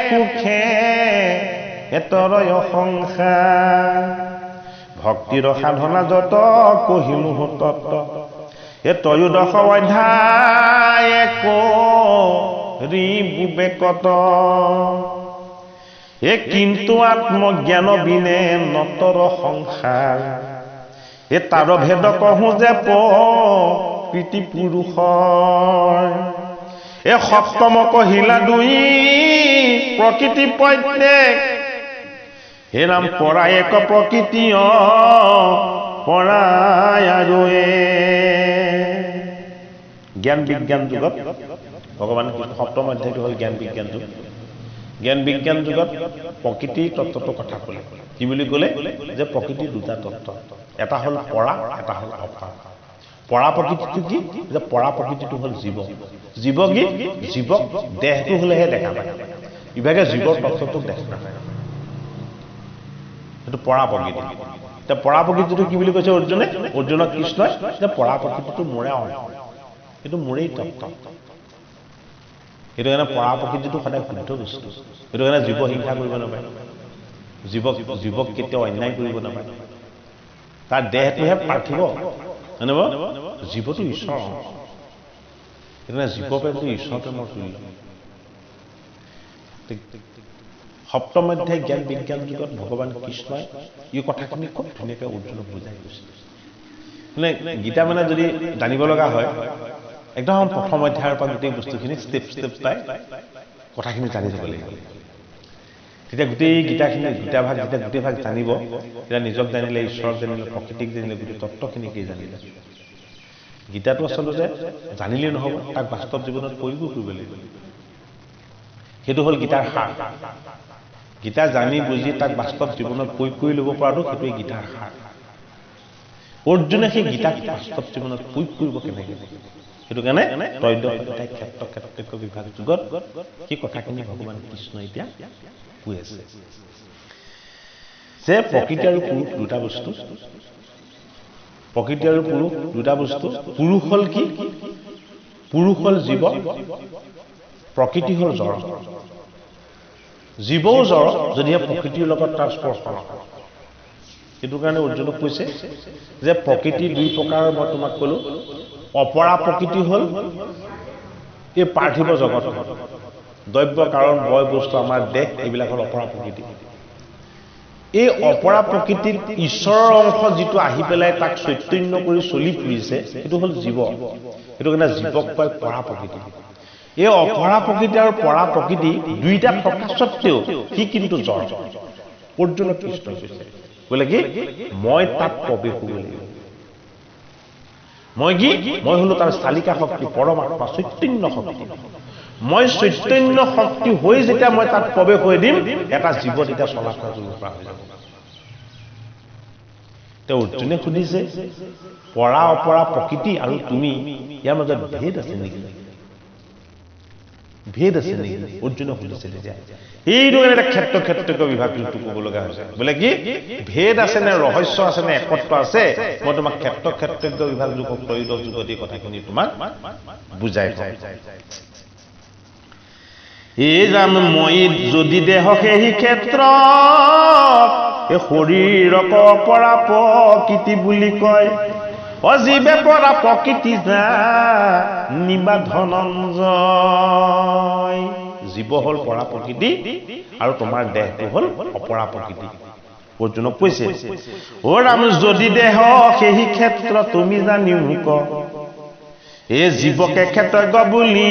সুখে এতৰয় সংসাৰ ভক্তিৰ সাধনা যত কহিমু তত্ত্ব ত্ৰয়োদশ অধ্যায় বিবেকত কিন্তু আত্মজ্ঞান বিনে নতৰ সংসাৰ তাৰ ভেদ কহো যে প্ৰীতি পুৰুষৰ সপ্তম কহিলা দুই প্ৰকৃতি প্ৰত্যেক নাম পৰাই এক প্ৰকৃতি পৰাই আৰু জ্ঞান বিজ্ঞান যুগত ভগৱান কৃষ্ণ সপ্তম অধ্যায়টো হ'ল জ্ঞান বিজ্ঞান যুগ জ্ঞান বিজ্ঞান যুগত প্ৰকৃতিৰ তত্ত্বটো কথা ক'লে কি বুলি ক'লে যে প্ৰকৃতিৰ দুটা তত্ত্ব এটা হ'ল পৰা এটা হ'ল অপৰা পৰা প্ৰকৃতিটো কি যে পৰা প্ৰকৃতিটো হ'ল জীৱ জীৱ কি জীৱক দেহটো হ'লেহে দেখা পায় ইভাগে জীৱৰ তত্ত্বটোক দেখা নাপায় সেইটো পৰা প্ৰকৃতি এতিয়া পৰা প্ৰকৃতিটো কি বুলি কৈছে অৰ্জুনক কৃষ্ণই যে পৰা প্ৰকৃতিটো মোৰে অংশ এইটো মোৰেই তত্ত্ব সেইটো কাৰণে পৰা প্ৰকৃতিটো সদায় শুদ্ধ বস্তু সেইটো কাৰণে জীৱ হিংসা কৰিব নাপায় জীৱক কেতিয়াও অন্যায় কৰিব নাপায় তাৰ দেহটোহে পাৰ্থিব জানিব জীৱটো ঈশ্বৰ সেইটো কাৰণে জীৱ প্ৰেমটো ঈশ্বৰ প্ৰেমৰ তুল্য সপ্তম অধ্যায় জ্ঞান বিজ্ঞান যুগত ভগৱান কৃষ্ণই এই কথাখিনি খুব ধুনীয়াকৈ অৰ্জুনক বুজাই গৈছে মানে গীতা মানে যদি জানিব লগা হয় একদম প্ৰথম অধ্যায়ৰ পৰা গোটেই বস্তুখিনি ষ্টেপ পাই কথাখিনি জানি যাব লাগিব তেতিয়া গোটেই গীতা ভাগ যেতিয়া গোটেই ভাগ জানিব তেতিয়া নিজক জানিলে ঈশ্বৰক জানিলে প্ৰকৃতিক জানিলে গোটেই তত্ত্বখিনিকেই জানিলে গীতাটো আচলতে জানিলেই নহ'ব তাক বাস্তৱ জীৱনত প্ৰয়োগো কৰিব লাগিব সেইটো হ'ল গীতাৰ সাৰ গীতা জানি বুজি তাক বাস্তৱ জীৱনত প্ৰয়োগ কৰি ল'ব পৰাটো সেইটোৱে গীতাৰ সাৰ অৰ্জুনে সেই গীতাক বাস্তৱ জীৱনত প্ৰয়োগ কৰিব কেনেকৈ সেইটো কাৰণে ত্ৰৈদশিতাই ক্ষেত্ৰ বিভাগ যুগত সেই কথাখিনি ভগৱান কৃষ্ণ এতিয়া কৈ আছে যে প্ৰকৃতি আৰু পুৰুষ দুটা বস্তু প্ৰকৃতি আৰু পুৰুষ দুটা বস্তু পুৰুষ হ'ল কি পুৰুষ হ'ল জীৱ প্ৰকৃতি হ'ল জড় জীৱও জড় যদিহে প্ৰকৃতিৰ লগত তাৰ স্পৰ্শ নহয় সেইটো কাৰণে অৰ্জুনক কৈছে যে প্ৰকৃতি দুই প্ৰকাৰৰ মই তোমাক ক'লো অপৰা প্ৰকৃতি হ'ল এই পাৰ্থিৱ জগত দ্ৰব্য কাৰণ বয় বস্তু আমাৰ দেহ এইবিলাক হ'ল অপৰা প্ৰকৃতি এই অপৰা প্ৰকৃতিত ঈশ্বৰৰ অংশ যিটো আহি পেলাই তাক চৈতন্য কৰি চলি ফুৰিছে সেইটো হ'ল জীৱ সেইটো কাৰণে জীৱক কয় পৰা প্ৰকৃতি এই অপৰা প্ৰকৃতি আৰু পৰা প্ৰকৃতি দুইটা থকা স্বত্বেও সি কিন্তু জড় অৰ্জুনক কৃষ্ণ কৈছে বোলে কি মই তাত প্ৰৱেশ কৰিব লাগিব মই হলো তাৰ চালিকা শক্তি পৰমাত্মা চৈতন্য শক্তি মই চৈতন্য শক্তি হৈ যেতিয়া মই তাত প্ৰৱেশ হৈ দিম এটা জীৱ তেতিয়া চলাচল কৰিব পৰা হৈ যাব তেওঁ অৰ্জুনে সুধিছে পৰা অপৰা প্ৰকৃতি আৰু তুমি ইয়াৰ মাজত ভেদ আছে নেকি ভেদ আছে নেকি অৰ্জুনে সুধিছে তেতিয়া এইটো এটা ক্ষেত্ৰ বিভাগটো ক'ব লগা হৈছে বোলে কি ভেদ আছে নে ৰহস্য আছে নে একত্ব আছে মই তোমাক ক্ষেত্ৰ বিভাগ যুগক ত্ৰয়োদশ যুগত এই কথাখিনি তোমাক বুজাই কওঁ এই জানো মই যদি দেহ সেই ক্ষেত্ৰ এই শৰীৰক পৰা প্ৰকৃতি বুলি কয় অজীৱে পৰা প্ৰকৃতি নিবা ধনঞ্জয় জীৱ হ'ল পৰা প্ৰকৃতি আৰু তোমাৰ দেহটো হ'ল অপৰা প্ৰকৃতি অৰ্জুনক কৈছে অ ৰাম যদি দেহ সেই ক্ষেত্ৰ তুমি জানি মোক এই জীৱকে ক্ষেত্ৰজ্ঞ বুলি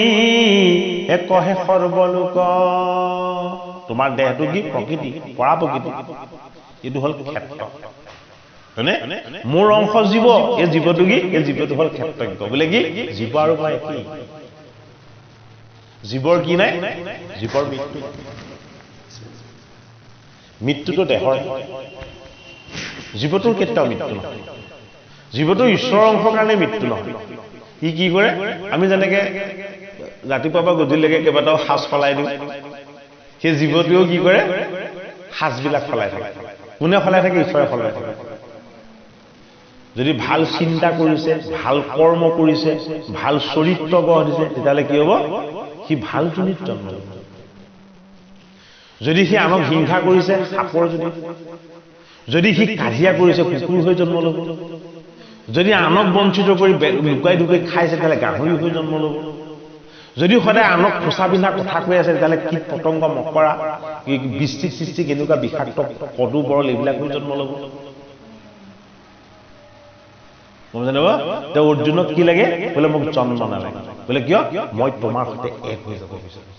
কহে সৰ্বলোক তোমাৰ দেহটো কি প্ৰকৃতি পৰা প্ৰকৃতি এইটো হ'ল ক্ষেত্ৰ হয়নে মোৰ অংশ জীৱ এই জীৱটো কি এই জীৱটো হ'ল ক্ষেত্ৰজ্ঞ বোলে কি জীৱ আৰু মই কি জীৱৰ কি নাই জীৱৰ মৃত্যুটো দেহৰ জীৱটোৰ কেতিয়াও মৃত্যু নহয় জীৱটো ঈশ্বৰৰ অংশৰ কাৰণে মৃত্যু নহয় ই কি কৰে আমি যেনেকে ৰাতিপুৱা পৰা গধূলিলৈকে কেইবাটাও সাজ সলাই দিওঁ সেই জীৱটোৱেও কি কৰে সাজবিলাক সলাই থাকে কোনে সলাই থাকে ঈশ্বৰে সলাই থাকে যদি ভাল চিন্তা কৰিছে ভাল কৰ্ম কৰিছে ভাল চৰিত্ৰ গঢ় দিছে তেতিয়াহ'লে কি হ'ব সি ভাল জনীত জন্ম ল'ব যদি সি আনক হিংসা কৰিছে সাপৰ যদি সি কাজিয়া কৰিছে কুকুৰ হৈ জন্ম ল'ব যদি আনক বঞ্চিত কৰি লুকাই ধুকাই খাইছে তেতিয়াহ'লে গাহৰি হৈ জন্ম ল'ব যদি সদায় আনক খোচা পিন্ধা কথা কৈ আছে তেতিয়াহ'লে কীট পতংগ মকৰা বৃষ্টি কেনেকুৱা বিষাক্ত পদু বৰল এইবিলাক হৈ জন্ম ল'ব জানিব তেওঁ অৰ্জুনক কি লাগে বোলে মোক জন্ম নালাগে বোলে কিয় মই তোমাৰ সৈতে এক হৈ যাব বিচাৰো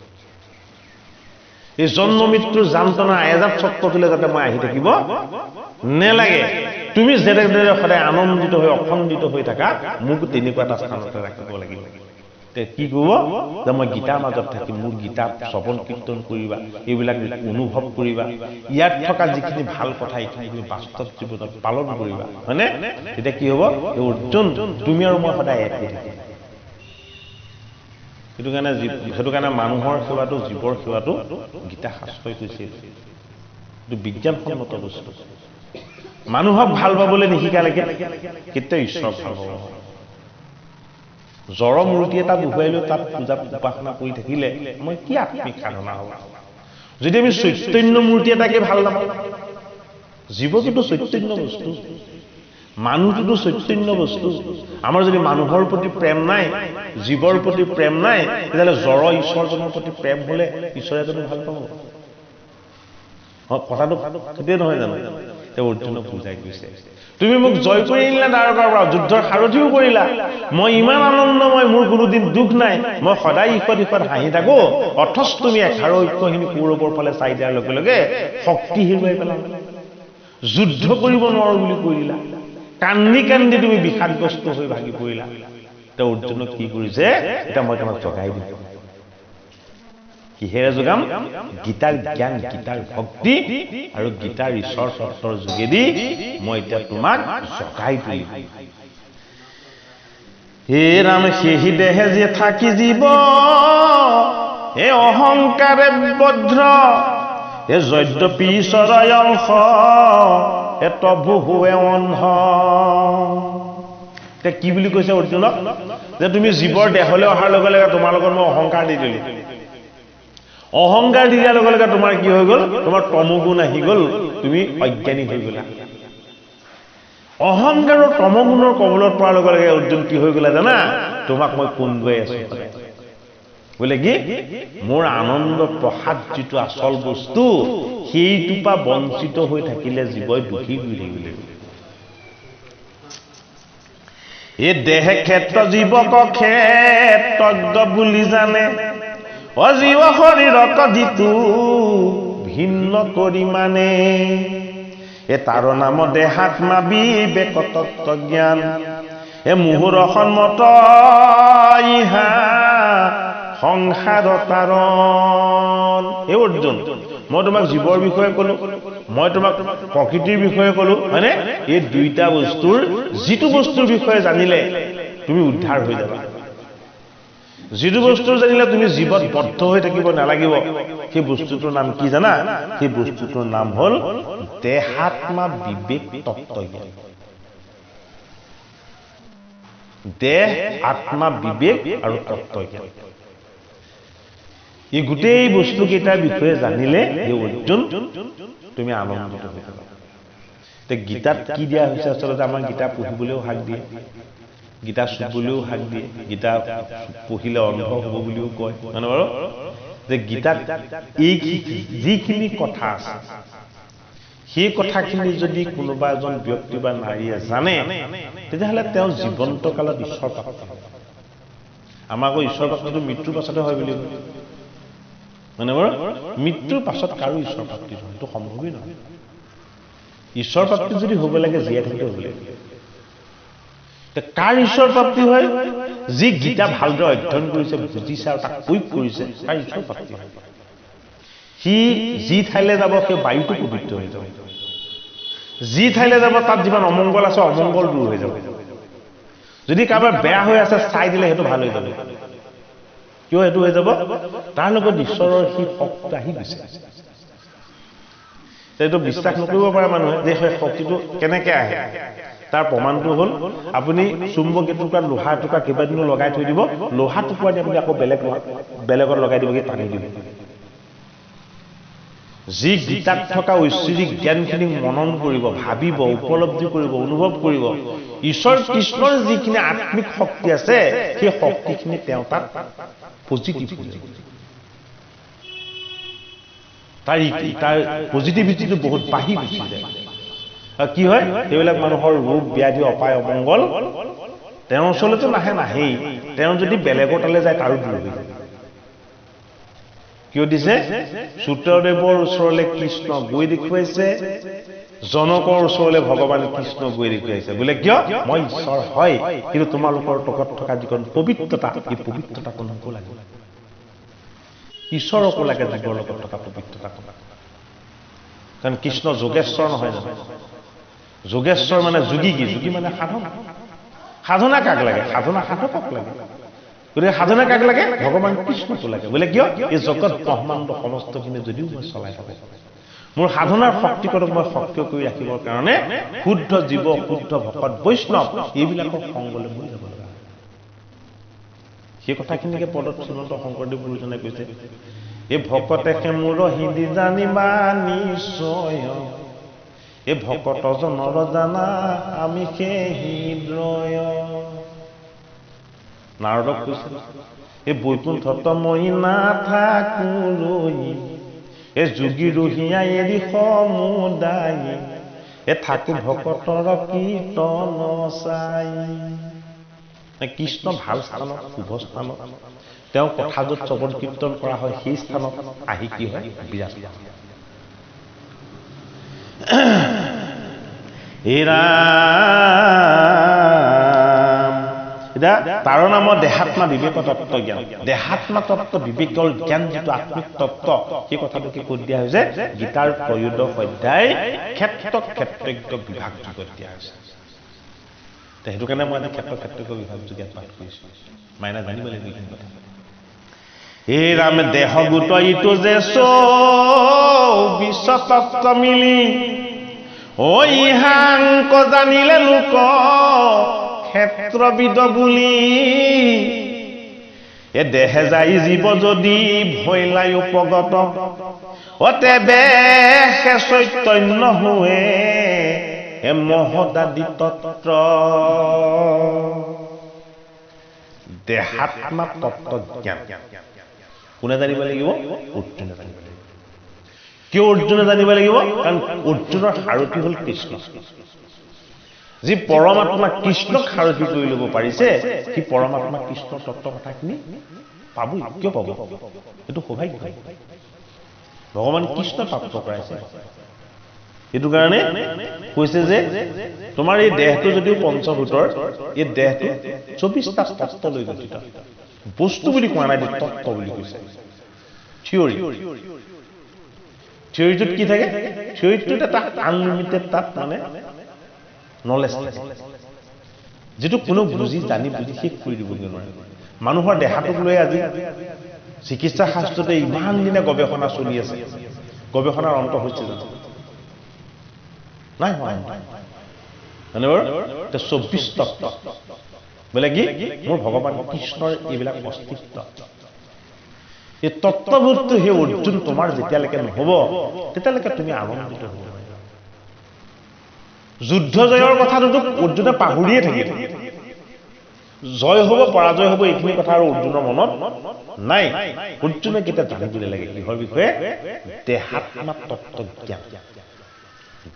এই জন্ম মৃত্যুৰ যান্ত্ৰণা এজাত চক্ৰটোলৈ যাতে মই আহি থাকিব নেলাগে তুমি যেনে সদায় আনন্দিত হৈ অখণ্ডিত হৈ থাকা মোক তেনেকুৱা এটা স্থানতে ৰাখিব লাগিব কি কৰিব যে মই গীতাৰ মাজত থাকিম, মোৰ গীতা শ্ৰৱণ কীৰ্তন কৰিবা, এইবিলাক অনুভৱ কৰিবা, ইয়াত থকা যিখিনি ভাল কথা এইখিনি তুমি বাস্তৱ জীৱনত পালন কৰিবা, হয়নে? তেতিয়া কি হ'ব? অৰ্জুন, তুমি আৰু মই সদায় এক হৈ থাকিম। সেইটো কাৰণে মানুহৰ সেৱাটো, জীৱৰ সেৱাটো গীতা শাস্ত্ৰই কৈছিল, এইটো বিজ্ঞানসন্মত বস্তু। মানুহক ভাল পাবলৈ নিশিকালৈকে কেতিয়াও ঈশ্বৰ ভাল পাব। জড় মূৰ্তি এটা বহুৱাই লৈ তাত পূজা উপাসনা কৰি থাকিলে মই কি আত্মিক সাধনা হ'ব? যদি আমি চৈতন্য মূৰ্তি এটাকে ভাল নাপাওঁ, জীৱটোতো চৈতন্য বস্তু, মানুহটোতো চৈতন্য বস্তু। আমাৰ যদি মানুহৰ প্ৰতি প্ৰেম নাই, জীৱৰ প্ৰতি প্ৰেম নাই, তেতিয়াহ'লে জড় ঈশ্বৰজনৰ প্ৰতি প্ৰেম হ'লে ঈশ্বৰে জানো ভাল পাব? কথাটো সেইটোৱে নহয় জানো? তেওঁ অৰ্জুনক বুজাই কৈছে, তুমি মোক জয় কৰি আনিলা দ্বাৰকাৰ পৰা, যুদ্ধৰ সাৰথিও কৰিলা, মই ইমান আনন্দময়, মোৰ কোনোদিন দুখ নাই, মই সদায় ইফত ইফত হাঁহি থাকো, অথচ তুমি এঘাৰ ঐক্যখিনি কৌৰৱৰ ফালে চাই দিয়াৰ লগে লগে শক্তি হেৰুৱাই পেলালা, যুদ্ধ কৰিব নোৱাৰো বুলি কৈ দিলা, কান্দি কান্দি তুমি বিষাদগ্ৰস্ত হৈ ভাগি পৰিলা। তেওঁ অৰ্জুনক কি কৰিছে? এতিয়া মই তোমাক জগাই দিম। কিহেৰে যোগাম? গীতাৰ জ্ঞান, গীতাৰ ভক্তি আৰু গীতাৰ ঈশ্বৰ তত্বৰ যোগেদি মই এতিয়া তোমাক জগাই তুলিম। হে ৰাম, সেহি দেহে যে থাকি জীৱ, হে অহংকাৰে বজ্ৰ, হে যদ্যপি ঈশ্বৰয় অংশ, হে তভু হুৱে অন্ধ। এতিয়া কি বুলি কৈছে অৰ্জুনক? যে তুমি জীৱৰ দেহলৈ অহাৰ লগে লগে তোমাৰ লগত মই অহংকাৰ দি দিলো। অহংকাৰ দি দিয়াৰ লগে লগে তোমাৰ কি হৈ গ'ল? তোমাৰ তমগুণ আহি গ'ল, তুমি অজ্ঞানী হৈ গ'লা। অহংকাৰৰ তমগুণৰ কবলত পৰাৰ লগে লগে অৰ্জুন কি হৈ গ'লা জানা? তোমাক মই কন্দুৱাই আছো বোলে কি? মোৰ আনন্দ প্ৰসাদ যিটো আচল বস্তু, সেইটোৰ পৰা বঞ্চিত হৈ থাকিলে জীৱই দুখী হৈ থাকিব। এই দেহে ক্ষেত্ৰ জীৱক ক্ষেত্ৰজ্ঞ বুলি জানে, অজীৱ শৰীৰক যিটো ভিন্ন কৰি মানে, এ তাৰ নাম দেহাত্মা বিবেক তত্ত্ব জ্ঞান, এ মুহুৰ সন্মত ইহা সংসাৰ তাৰণ। এই অৰ্জুন, মই তোমাক জীৱৰ বিষয়ে কলো, মই তোমাক প্ৰকৃতিৰ বিষয়ে কলো, হয়নে? এই দুইটা বস্তুৰ যিটো বস্তুৰ বিষয়ে জানিলে তুমি উদ্ধাৰ হৈ যাবা, যিটো বস্তু জানিলে তুমি জীৱত বদ্ধ হৈ থাকিব নালাগিব, সেই বস্তুটোৰ নাম কি জানা? সেই বস্তুটোৰ নাম হ'ল দেহাত্মা বিবেক তত্ত্ব জ্ঞান। দেহ, আত্মা, বিবেক আৰু তত্ত্ব জ্ঞান, এই গোটেই বস্তু কেইটাৰ বিষয়ে জানিলে এই অৰ্জুন তুমি আনন্দিত হৈ যাবা। গীতাত কি দিয়া হৈছে? আচলতে আমাৰ গীতা পঢ়িবলৈও হাক দিয়ে, গীতা চুবলৈও হাক দিয়ে, গীতা পঢ়িলে অন্ধ হ'ব বুলিও কয়, মানে বাৰু যে গীতাত এই যিখিনি কথা আছে, সেই কথাখিনি যদি কোনোবা এজন ব্যক্তি বা নাৰীয়ে জানে, তেতিয়াহ'লে তেওঁ জীৱন্ত কালত ঈশ্বৰ প্ৰাপ্ত হয়। আমাৰ আকৌ ঈশ্বৰ প্ৰাপ্তিটো মৃত্যুৰ পাছতে হয় বুলি কয়, মানে বাৰু মৃত্যুৰ পাছত কাৰো ঈশ্বৰ প্ৰাপ্তি নহয়, এইটো সম্ভৱেই নহয়। ঈশ্বৰ প্ৰাপ্তি যদি হ'ব লাগে জীয়াই থাকিলে হ'ব লাগে। কাৰ ঈশ্বৰ প্ৰাপ্তি হয়? যি গীতা ভালদৰে অধ্যয়ন কৰিছে, বুজিছে আৰু তাক প্ৰয়োগ কৰিছে, তাৰ ঈশ্বৰ প্ৰাপ্তি হয়। সি যি ঠাইলৈ যাব সেই বায়ুটো পবিত্ৰ হৈ যাব, যি ঠাইলৈ যাব তাত যিমান অমংগল আছে অমংগল দূৰ হৈ যাব, যদি কাৰোবাৰ বেয়া হৈ আছে চাই দিলে সেইটো ভাল হৈ যাব। কিয় সেইটো হৈ যাব? তাৰ লগত ঈশ্বৰৰ সি শক্তি আহি গৈছে। এইটো বিশ্বাস নকৰিব পাৰে মানুহে যে সেই শক্তিটো কেনেকে আহে। তাৰ প্ৰমাণটো হ'ল আপুনি চুম্বক এটুকুৰা, লোহা এটুকুৰা কেইবাদিনো লগাই থৈ দিব, লোহা টুকুৰা দি আপুনি আকৌ বেলেগত লগাই দিবগৈ, টানি দিব। যি গীতাত থকা ঐশ্বৰিক জ্ঞানখিনি মনন কৰিব, ভাবিব, উপলব্ধি কৰিব, অনুভৱ কৰিব, ঈশ্বৰ কৃষ্ণৰ যিখিনি আত্মিক শক্তি আছে সেই শক্তিখিনি তেওঁ তাত পজিটিভ হৈ যাব। তাৰ পজিটিভিটিটো বহুত বাঢ়ি গুচি যায়। আৰু কি হয়? সেইবিলাক মানুহৰ ৰোগ ব্যাধি অপায় অমংগল তেওঁৰ ওচৰলৈতো নাহেই, তেওঁ যদি বেলেগৰ তালৈ যায় তাৰো দূৰ হৈ যায়। কিয় দিছে সূত্ৰদেৱৰ ওচৰলৈ কৃষ্ণ গৈ দেখুৱাইছে জনকৰ ওচৰলৈ ভগৱান কৃষ্ণ গৈ দেখুৱাইছে বোলে কিয় মই ঈশ্বৰ হয় কিন্তু তোমালোকৰ তকত থকা যিখন পবিত্ৰতা এই পবিত্ৰতা কোনকো লাগে ঈশ্বৰকো লাগে জীৱৰ লগত থকা পবিত্ৰতা কাৰণ কৃষ্ণ যোগেশ্বৰ নহয় জানো যোগেশ্বৰ মানে যোগী কি যোগী মানে সাধনা সাধনা কাক লাগে সাধনা সাধকক লাগে গতিকে সাধনা কাক লাগে ভগৱান কৃষ্ণকো লাগে বোলে কিয় এই জগত ব্ৰহ্মাণ্ড সমস্তখিনি যদিও মই চলাই থাকো মোৰ সাধনাৰ শক্তিকতক মই সক্ৰিয় কৰি ৰাখিবৰ কাৰণে শুদ্ধ জীৱ শুদ্ধ ভকত বৈষ্ণৱ এইবিলাকৰ সংগলৈ মই যাব লগা সেই কথাখিনিকে পদত শ্ৰীমন্ত শংকৰদেৱ গুৰুজনে কৈছে এই ভকতে মোৰ হিন্দি জানিবা নিশ্চয় এই ভকত জনৰ জানা আমি সেই হৃদয় নাৰদক কৈছে এই বৈকুণ্ঠত মই নাথাকো ৰৈ এই যোগী ৰহিয়া এৰি সমুদায় এ থাকো ভকতৰ কীৰ্তন চাই কৃষ্ণ ভাল স্থানত শুভ স্থানত তেওঁ কথা য'ত শ্ৰৱণ কীৰ্তন কৰা হয় সেই স্থানত আহি কি হয় বিৰাজ এতিয়া তাৰ নামৰ দেহাত্মা বিবেক তত্ত্ব জ্ঞান দেহাত্মা তত্ত্ব বিবেকৰ জ্ঞান যিটো আত্মিক তত্ত্ব সেই কথাটোকে কৈ দিয়া হৈছে গীতাৰ 'ত্ৰয়োদশ অধ্যায় ক্ষেত্ৰ ক্ষেত্ৰজ্ঞ বিভাগ যোগত দিয়া হৈছে সেইটো কাৰণে মই ক্ষেত্ৰ ক্ষেত্ৰজ্ঞ বিভাগ যোগে পাঠ কৰিছোঁ মাইনা জানিব লাগিব এইখিনি কথা এই ৰাম দেহ গোট ইটো যে বিশ্বতত্ত্ব মিলি ঐ হাংক জানিলে লোক ক্ষেত্ৰবিদ বুলি এ দেহে যাই জীৱ যদি ভৈলাই উপগত অতেবে চৈতন্য হোৱে এ মহদাদি তত্ত্ব দেহাত্মা তত্ত্ব জ্ঞান কোনে জানিব লাগিব অৰ্জুনে জানিব লাগিব কিয় অৰ্জুনে জানিব লাগিব কাৰণ অৰ্জুনৰ সাৰথি হ'ল কৃষ্ণ যি পৰমাত্মা কৃষ্ণক সাৰথি কৰি ল'ব পাৰিছে সি পৰমাত্মা কৃষ্ণৰ তত্ত্ব কথাখিনি পাবই কিয় পাব এইটো সৌভাগ্য ভগৱান কৃষ্ণ প্ৰাপ্ত কৰাইছে এইটো কাৰণে কৈছে যে তোমাৰ এই দেহটো যদিও পঞ্চভূতৰ এই দেহটো 24টা তত্ত্ব লৈ গঠিত বস্তু বুলি কোৱা নাই তত্ত্ব বুলি কৈছে থিয়ৰিটোত কি থাকে থিয়ৰিটোত এটা আনলিমিটেড তাত মানে নলেজ যিটো কোনো বুজি জানি বুজি শেষ কৰি দিবগৈ নোৱাৰে মানুহৰ দেহাটোক লৈ আজি চিকিৎসা শাস্ত্ৰতে ইমান দিনে গৱেষণা চলি আছে গৱেষণাৰ অন্ত হৈছে জানো নাই হয় মানে 24 তত্ত্ব বোলে কি মোৰ ভগৱান কৃষ্ণৰ এইবিলাক অস্তিত্ব এই তত্ত্ববোধটো সেই অৰ্জুন তোমাৰ যেতিয়ালৈকে নহ'ব তেতিয়ালৈকে তুমি আনন্দিত হ'ব যুদ্ধ জয়ৰ কথাটোতো অৰ্জুনে পাহৰিয়ে থাকিব জয় হ'ব পৰাজয় হ'ব এইখিনি কথা আৰু অৰ্জুনৰ মনত নাই অৰ্জুনে কেতিয়া জানিবলৈ লাগে কিহৰ বিষয়ে দেহাত্মা তত্ত্ব জ্ঞান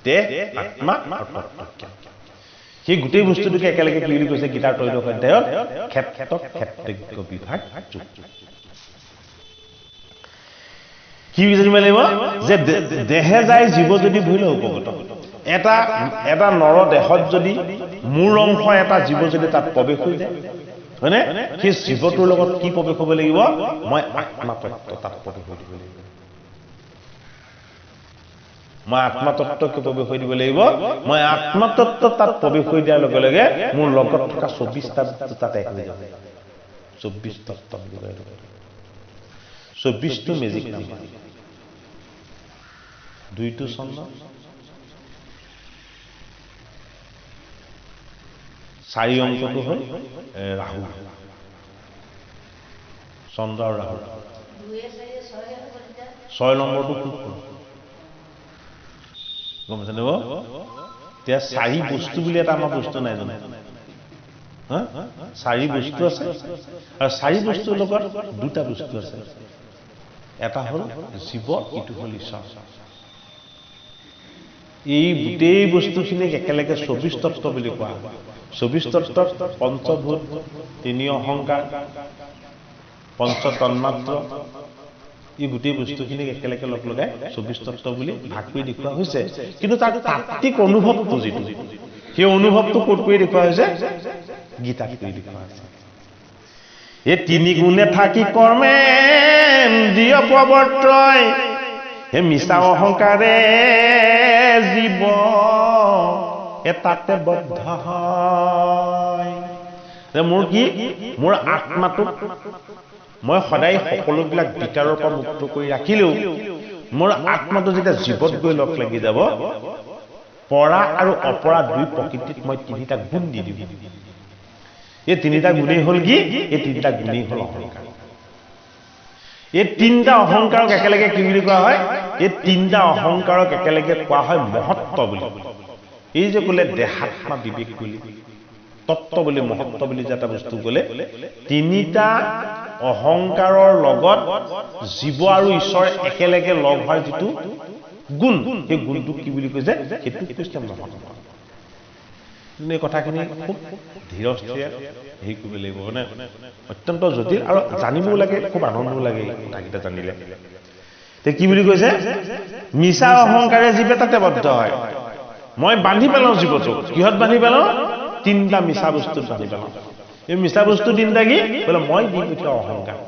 দেহ আত্মা আৰু তত্ত্ব জ্ঞান সেই গোটেই বস্তুটোকে একেলগে কি বুলি কৈছে গীতাৰ 'ত্ৰয়োদশ অধ্যায়ত ক্ষেত্ৰ ক্ষেত্ৰজ্ঞ বিভাগ কি জানিব লাগিব যে দেহে যায় জীৱ যদি ভুলে উপগত এটা নৰ দেহত যদি মূৰ অংশ এটা জীৱ যদি তাত প্ৰৱেশ হৈ যায় হয়নে সেই জীৱটোৰ লগত কি প্ৰৱেশ হ'ব লাগিব মই আত্মা তত্ত্ব তাত প্ৰৱেশ হৈ দিব লাগিব মই আত্মা তত্ত্বকে প্ৰৱেশ হৈ দিব লাগিব মই আত্মা তত্ত্ব তাত প্ৰৱেশ হৈ দিয়াৰ লগে লগে মোৰ লগত থকা 24টা তাত এক হৈ যাব 24 তত্ত্ব 24টো মেজিক নাম্বাৰ 2টো ছন্দ 4 অংকটো হ'ল ৰাহু চন্দ্ৰ আৰু ৰাহু 6 নম্বৰটো শুক্ৰ গম পাইছে নে এতিয়া 4 বস্তু বুলি এটা আমাৰ বস্তু নাই জানো 4 বস্তু আছে আৰু 4 বস্তুৰ লগত 2টা বস্তু আছে এটা হ'ল জীৱ ইটো হ'ল ঈশ্বৰ এই গোটেই বস্তুখিনিক একেলগে 24 তত্ত্ব বুলি কোৱা হয় 24 তত্ত্বত পঞ্চভূত 3 অহংকাৰ পঞ্চ তন্মাত্ৰ এই গোটেই বস্তুখিনিক একেলগে লগ লগাই 24 তত্ত্ব বুলি ভাগ কৰি দেখুওৱা হৈছে কিন্তু তাৰ তাত্ত্বিক অনুভৱটো যিটো সেই অনুভৱটো ক'ত কৰি দেখুওৱা হৈছে গীতাত কৰি দেখুওৱা হৈছে এই তিনি গুণে থাকি কৰ্মে দিয় প্ৰৱৰ্তয় হে মিছা অহংকাৰে জীৱ এটাতে বদ্ধ হয় মোৰ কি মোৰ আত্মাটোক মই সদায় সকলোবিলাক বিকাৰৰ পৰা মুক্ত কৰি ৰাখিলেও মোৰ আত্মাটো যেতিয়া জীৱত গৈ লগ লাগি যাব পৰা আৰু অপৰা দুই প্ৰকৃতিত মই তিনিটা গুণ দি দিম এই তিনিটা গুণেই হ'ল কি এই তিনিটা গুণেই হ'ল অহংকাৰ এই তিনিটা অহংকাৰক একেলগে কি বুলি কোৱা হয় এই তিনিটা অহংকাৰক একেলগে কোৱা হয় মহত্ব বুলি এই যে ক'লে দেহাত্মা বিবেক বুলি তত্ত্ব বুলি মহত্ব বুলি যে এটা বস্তু ক'লে তিনিটা অহংকাৰৰ লগত জীৱ আৰু ঈশ্বৰ একেলগে লগ হোৱাৰ যিটো গুণ সেই গুণটোক কি বুলি কৈছে সেইটো কৈছে মহত্ব এই কথাখিনি খুব ধীৰ স্থিৰে হেৰি কৰিব লাগিব মানে অত্যন্ত জটিল আৰু জানিবও লাগে খুব আনন্দও লাগে কথাকেইটা জানিলে তে কি বুলি কৈছে মিছা অহংকাৰে জীৱে তাতে বদ্ধ হয় মই বান্ধি পেলাওঁ জীৱটোক কিহত বান্ধি পেলাওঁ তিনিটা মিছা বস্তুত বান্ধি পেলাওঁ এই মিছা বস্তু তিনিটা কি বোলে মই দি পঠিওৱা অহংকাৰ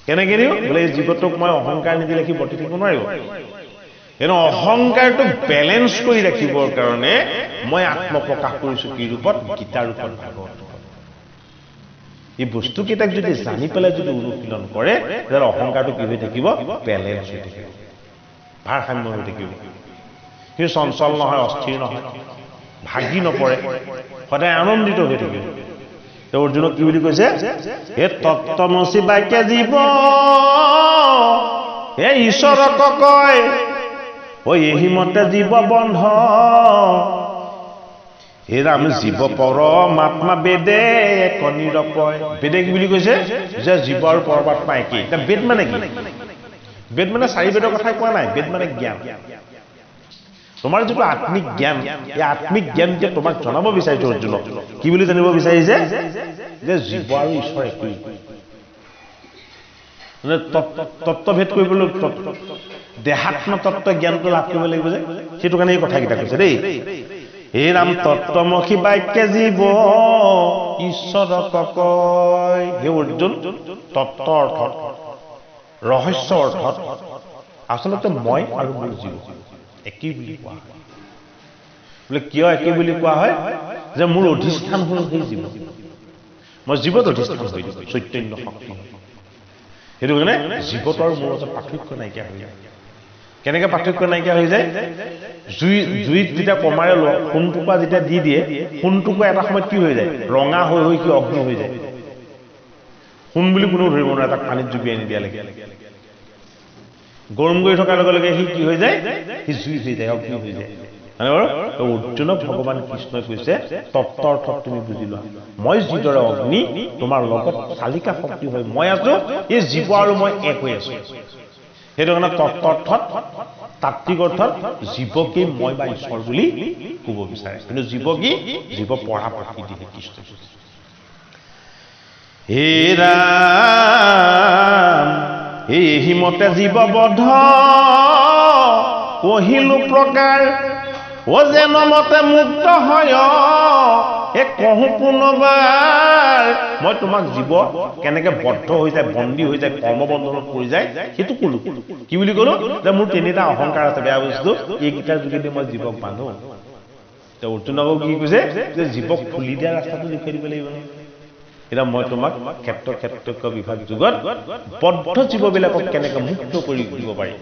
কেনেকে দিওঁ বোলে এই জীৱটোক মই অহংকাৰ নিদিলে সি বৰ্তি থাকিব নোৱাৰিব কিন্তু অহংকাৰটোক বেলেঞ্চ কৰি ৰাখিবৰ কাৰণে মই আত্মপ্ৰকাশ কৰিছোঁ কি ৰূপত গীতা ৰূপত ভাগৱত এই বস্তুকেইটাক যদি জানি পেলাই যদি অনুশীলন কৰে তেতিয়া অহংকাৰটো কি হৈ থাকিব বেলেঞ্চ হৈ থাকিব ভাৰসাম্য হৈ থাকিব সি চঞ্চল নহয় অস্থিৰ নহয় ভাগি নপৰে সদায় আনন্দিত হৈ থাকিব অৰ্জুনক কি বুলি কৈছে হে তত্ত্বমসি বাক্য জীৱ হে ঈশ্বৰক কয় ঐ এহিমতে জীৱ বন্ধ হে ৰাম জীৱ পৰমাত্মা বেদে এক নিৰপয় বেদে কি বুলি কৈছে যে জীৱ আৰু পৰমাত্মা একেই এতিয়া বেদ মানে কি বেদ মানে চাৰি বেদৰ কথা কোৱা নাই বেদ মানে জ্ঞান তোমাৰ যিটো আত্মিক জ্ঞান এই আত্মিক জ্ঞান যে তোমাক জনাব বিচাৰিছে অৰ্জুনক কি বুলি জানিব বিচাৰিছে যে জীৱ আৰু ঈশ্বৰ একেই মানে তত্ত্বভেদ কৰিবলৈ দেহাত্ম তত্ত্ব জ্ঞানটো লাভ কৰিব লাগিব যে সেইটো কাৰণে এই কথাকেইটা কৈছে দেই হে ৰাম তত্ত্বমসি বাক্য জীৱ ঈশ্বৰক কয় হে অৰ্জুন তত্ত্ব অৰ্থত ৰহস্য অৰ্থত আচলতে মই আৰু মোৰ জীৱ একেই বুলি কোৱা হয় বোলে কিয় একেই বুলি কোৱা হয় যে মোৰ অধিষ্ঠান হ'ল সেই জীৱ মই জীৱত অধিষ্ঠান হৈ দিওঁ চৈতন্য শক্তি সেইটো কাৰণে জীৱত আৰু মোৰ মাজত পাৰ্থক্য নাইকিয়া হৈ যায় কেনেকে পাৰ্থক্য নাইকিয়া হৈ যায় জুইত যেতিয়া কমাৰে সোণটুকুৰা যেতিয়া দি দিয়ে সোণটুকুৰা এটা সময়ত কি হৈ যায় ৰঙা হৈ হৈ কি অগ্নি হৈ যায় সোণ বুলি কোনো ধৰিব নোৱাৰে তাক পানীত জুবিয়াই নিদিয়ালৈকে গৰম কৰি থকাৰ লগে লগে সি কি হৈ যায় সি জুই হৈ যায় অগ্নি হৈ যায় অৰ্জুনক ভগৱান কৃষ্ণই কৈছে তত্ত্ব অৰ্থত তুমি বুজি লোৱা মই যিদৰে অগ্নি তোমাৰ লগত চালিকা শক্তি হৈ মই আছো এই জীৱ আৰু মই এক হৈ আছো সেইটো কাৰণে তত্ত্ব অৰ্থত তাত্ত্বিক অৰ্থত জীৱকেই মই বা ঈশ্বৰ বুলি ক'ব বিচাৰে কিন্তু জীৱ কি জীৱ পঢ়া প্ৰকৃতি কৃষ্ণ হে ৰাম এহিমতে জীৱ বদ্ধ কহিলো প্ৰকাৰ ও যেন মতে মুক্ত হয় কহো পুনবাৰ মই তোমাক জীৱ কেনেকে বদ্ধ হৈ যায় বন্দী হৈ যায় কৰ্মবন্ধনত পৰি যায় সেইটো কলো কি বুলি কলো যে মোৰ তিনিটা অহংকাৰ আছে বেয়া বস্তু এইকেইটাৰ যোগেদি মই জীৱক বান্ধো অৰ্জুনকো কি কৈছে যে জীৱক খুলি দিয়া ৰাস্তাটো দেখুৱাই দিব লাগিব এতিয়া মই তোমাক ক্ষেত্ৰজ্ঞ বিভাগ যুগত বদ্ধ জীৱবিলাকক কেনেকে মুক্ত কৰি দিব পাৰি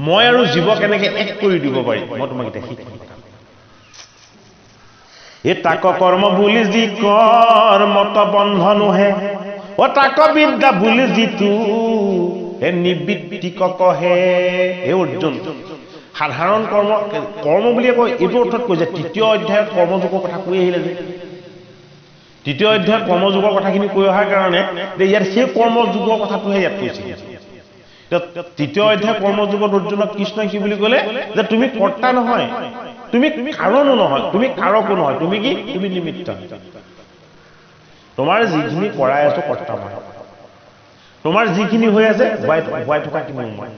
মই আৰু জীৱ কেনেকে এক কৰি দিব পাৰি মই তোমাক এতিয়া শিকাম এই তাক কৰ্ম বুলি যি কৰ্মত বন্ধনোহে ও তাক বিদ্যা বুলি যিটো হে নিবৃত্তিক কহে হে অৰ্জুন সাধাৰণ কৰ্ম বুলিয়ে কয় এইটো অৰ্থত কৈ যে তৃতীয় অধ্যায়ত কৰ্মযোগৰ কথা কৈ আহিলে যে তৃতীয় অধ্যায়ত কৰ্মযোগৰ কথাখিনি কৈ অহাৰ কাৰণে ইয়াত সেই কৰ্মযোগৰ কথাটোহে ইয়াত কৈছে তৃতীয় অধ্যায় কৰ্মযোগত অৰ্জুনক কৃষ্ণই কি বুলি ক'লে যে তুমি কৰ্তা নহয় তুমি কাৰণো নহয় তুমি কাৰকো নহয় তুমি কি তুমি নিমিত্ত তোমাৰ যিখিনি কৰাই আছো কৰ্তা মই তোমাৰ যিখিনি হৈ আছে হোৱাই থকা কিনি মই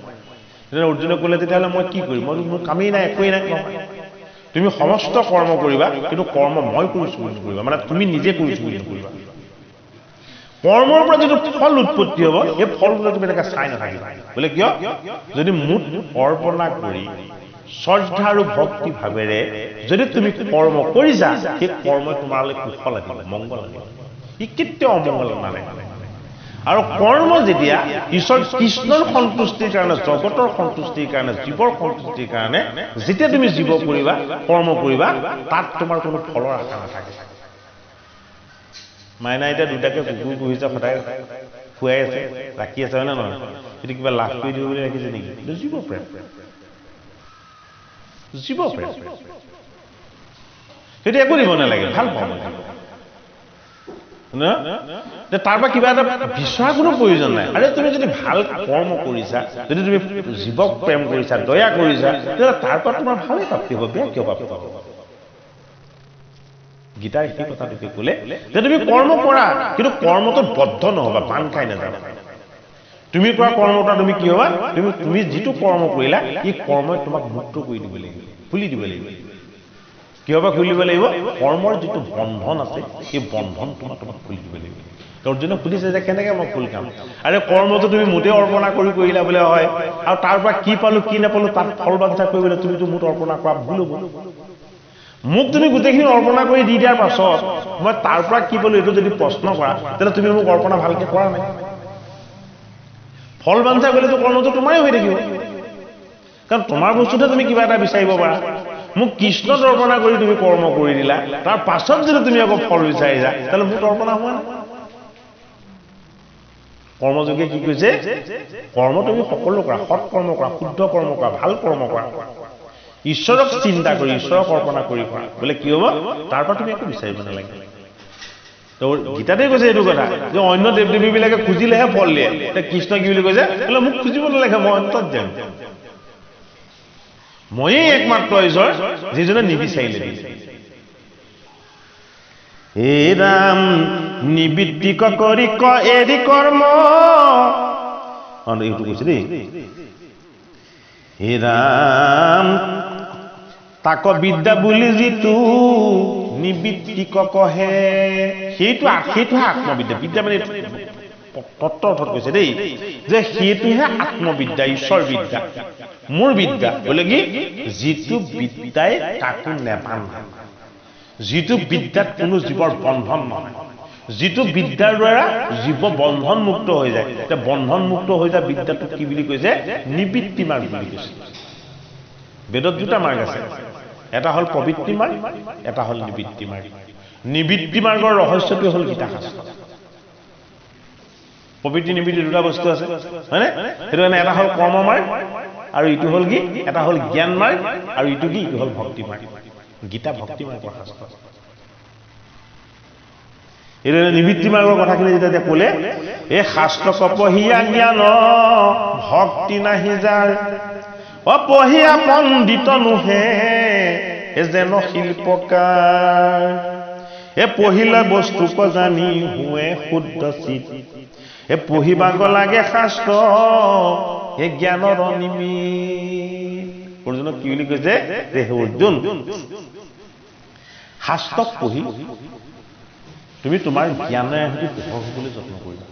অৰ্জুনে ক'লে তেতিয়াহ'লে মই কি কৰিম মোৰ কামেই নাই একোৱেই নাই তুমি সমস্ত কৰ্ম কৰিবা কিন্তু কৰ্ম মই কৰিছো বুলি নকৰিবা মানে তুমি নিজে কৰিছো বুলি নকৰিবা কৰ্মৰ পৰা যিটো ফল উৎপত্তি হ'ব এই ফলটো তুমি এনেকৈ চাই নাথাকিবা বোলে কিয় যদি মুঠ অৰ্পণা কৰি শ্ৰদ্ধা আৰু ভক্তি ভাৱেৰে যদি তুমি কৰ্ম কৰিছা সেই কৰ্মই তোমালৈ কুশল আহিব মংগল আহিব ই কেতিয়াও অমংগল নানে আৰু কৰ্ম যেতিয়া ঈশ্বৰ কৃষ্ণৰ সন্তুষ্টিৰ কাৰণে জগতৰ সন্তুষ্টিৰ কাৰণে জীৱৰ সন্তুষ্টিৰ কাৰণে যেতিয়া তুমি জীৱ কৰিবা কৰ্ম কৰিবা তাত তোমাৰ কোনো ফলৰ আশা নাথাকে মাইনা এতিয়া দুটাকে কুকুৰ পুহিছে সদায় খুৱাই আছে ৰাখি আছে হয় নে নহয় সেইটো কিবা লাভ কৰি দিব বুলি ৰাখিছে নেকি জীৱ প্ৰেম সেইটো একো দিব নালাগে ভাল পাওঁ তাৰ পৰা কিবা এটা বিচৰা কোনো প্ৰয়োজন নাই আৰু তুমি যদি ভাল কৰ্ম কৰিছা যদি তুমি জীৱক প্ৰেম কৰিছা দয়া কৰিছা তেতিয়াহ'লে তাৰ পৰা তোমাৰ ভালেই প্ৰাপ্তি হ'ব বেয়া কিয় প্ৰাপ্তি হ'ব গীতাৰ সেই কথাটোকে ক'লে যে তুমি কৰ্ম কৰা কিন্তু কৰ্মটোত বদ্ধ নহবা বান খাই নাযাবা তুমি কৰা কৰ্মটা তুমি কি হ'বা তুমি যিটো কৰ্ম কৰিলা এই কৰ্মই তোমাক মুক্ত কৰি দিব লাগিব খুলি দিব লাগিব কিয় বা খুলি দিব লাগিব কৰ্মৰ যিটো বন্ধন আছে এই বন্ধন তোমাক খুলি দিব লাগিব অৰ্জুনে সুধিছে যে কেনেকৈ মই ফুল কাম আৰে কৰ্মটো তুমি মোটেই অৰ্পণা কৰিলা বোলে হয় আৰু তাৰ পৰা কি পালো কি নাপালো তাত ফল বাঞ্ছা কৰিবলৈ তুমিতো মোট অৰ্পণা কৰা ভুল হ'ব মোক তুমি গোটেইখিনি অৰ্পণা কৰি দি দিয়াৰ পাছত মই তাৰ পৰা কি পালো এইটো যদি প্ৰশ্ন কৰা তেতিয়াহ'লে তুমি মোক অৰ্পণা ভালকে কৰা নাই ফল বাঞ্ছা কৰিলেতো কৰ্মটো তোমাৰে হৈ থাকিব কাৰণ তোমাৰ বস্তুতে তুমি কিবা এটা বিচাৰিব পাৰা মোক কৃষ্ণ অৰ্পণা কৰি তুমি কৰ্ম কৰি দিলা তাৰ পাছত যদি তুমি আকৌ ফল বিচাৰিছা তাহলে মোক অৰ্পণা হোৱা নাই কৰ্মযোগে কি কৈছে কৰ্ম তুমি সকলো কৰা সৎ কৰ্ম কৰা শুদ্ধ কৰ্ম কৰা ভাল কৰ্ম কৰা ঈশ্বৰক চিন্তা কৰি ঈশ্বৰক অৰ্পণা কৰি কৰা বোলে কি হ'ব তাৰ পৰা তুমি একো বিচাৰিব নালাগে তো গীতাতে কৈছে এইটো কথা যে অন্য দেৱ দেৱীবিলাকে খুজিলেহে ফল দিয়ে কৃষ্ণ কি বুলি কৈছে বোলে মোক খুজিব নালাগে মই অন্তত যাম ময়েই একমাত্ৰ ঈশ্বৰ যিজনে নিবিচাৰিলে দিছে হে ৰাম নিবৃত্তিক কৰি এৰি কৰ্ম এইটো কৈছে দেই হে ৰাম তাক বিদ্যা বুলি যিটো নিবৃত্তিক কহে সেইটোহে আত্মবিদ্যা বিদ্যা মানে তত্ত্ব অৰ্থত কৈছে দেই যে সেইটোহে আত্মবিদ্যা ঈশ্বৰ বিদ্যা মোৰ বিদ্যা বোলে কি যিটো বিদ্যাই কাকো নেবান্ধে যিটো বিদ্যাত কোনো জীৱৰ বন্ধন নহয় যিটো বিদ্যাৰ দ্বাৰা জীৱ বন্ধন মুক্ত হৈ যায় এতিয়া বন্ধন মুক্ত হৈ যায় বিদ্যাটো কি বুলি কৈছে নিবৃত্তি মাৰ্গ বুলি কৈছে বেদত দুটা মাৰ্গ আছে এটা হ'ল প্ৰবৃত্তি মাৰ্গ এটা হ'ল নিবৃত্তি মাৰ্গ নিবৃত্তি মাৰ্গৰ ৰহস্যটো হ'ল গীতা শাস্ত্ৰ প্ৰবৃত্তি নিবৃত্তি দুটা বস্তু আছে হয়নে সেইটো কাৰণে এটা হ'ল কৰ্ম মাৰ্গ আৰু ইটো হ'ল কি এটা হ'ল জ্ঞান মাৰ্গ আৰু ইটো কি ইটো হ'ল ভক্তি মাৰ্গ গীতা ভক্তি মাৰ্গৰ শাস্ত্ৰ এইটো নিবৃত্তি মাৰ্গৰ কথাখিনি যেতিয়া ক'লে এই শাস্ত্ৰক পঢ়িয়া জ্ঞান ভক্তি নাহি যাৰ অপঢ়িয়া পণ্ডিত নোহে এ যেন শিল্পকাৰ এ পঢ়িলে বস্তুক জানি হুৱে শুদ্ধ চিত এ পঢ়িবাগ লাগে শাস্ত্ৰ এ জ্ঞানৰ নিমিত অৰ্জুনক কি বুলি কৈছে যে হে অৰ্জুন শাস্ত্ৰক পঢ়ি তুমি তোমাৰ জ্ঞানেৰে সৈতে পোহৰ হ'বলৈ যত্ন কৰিবা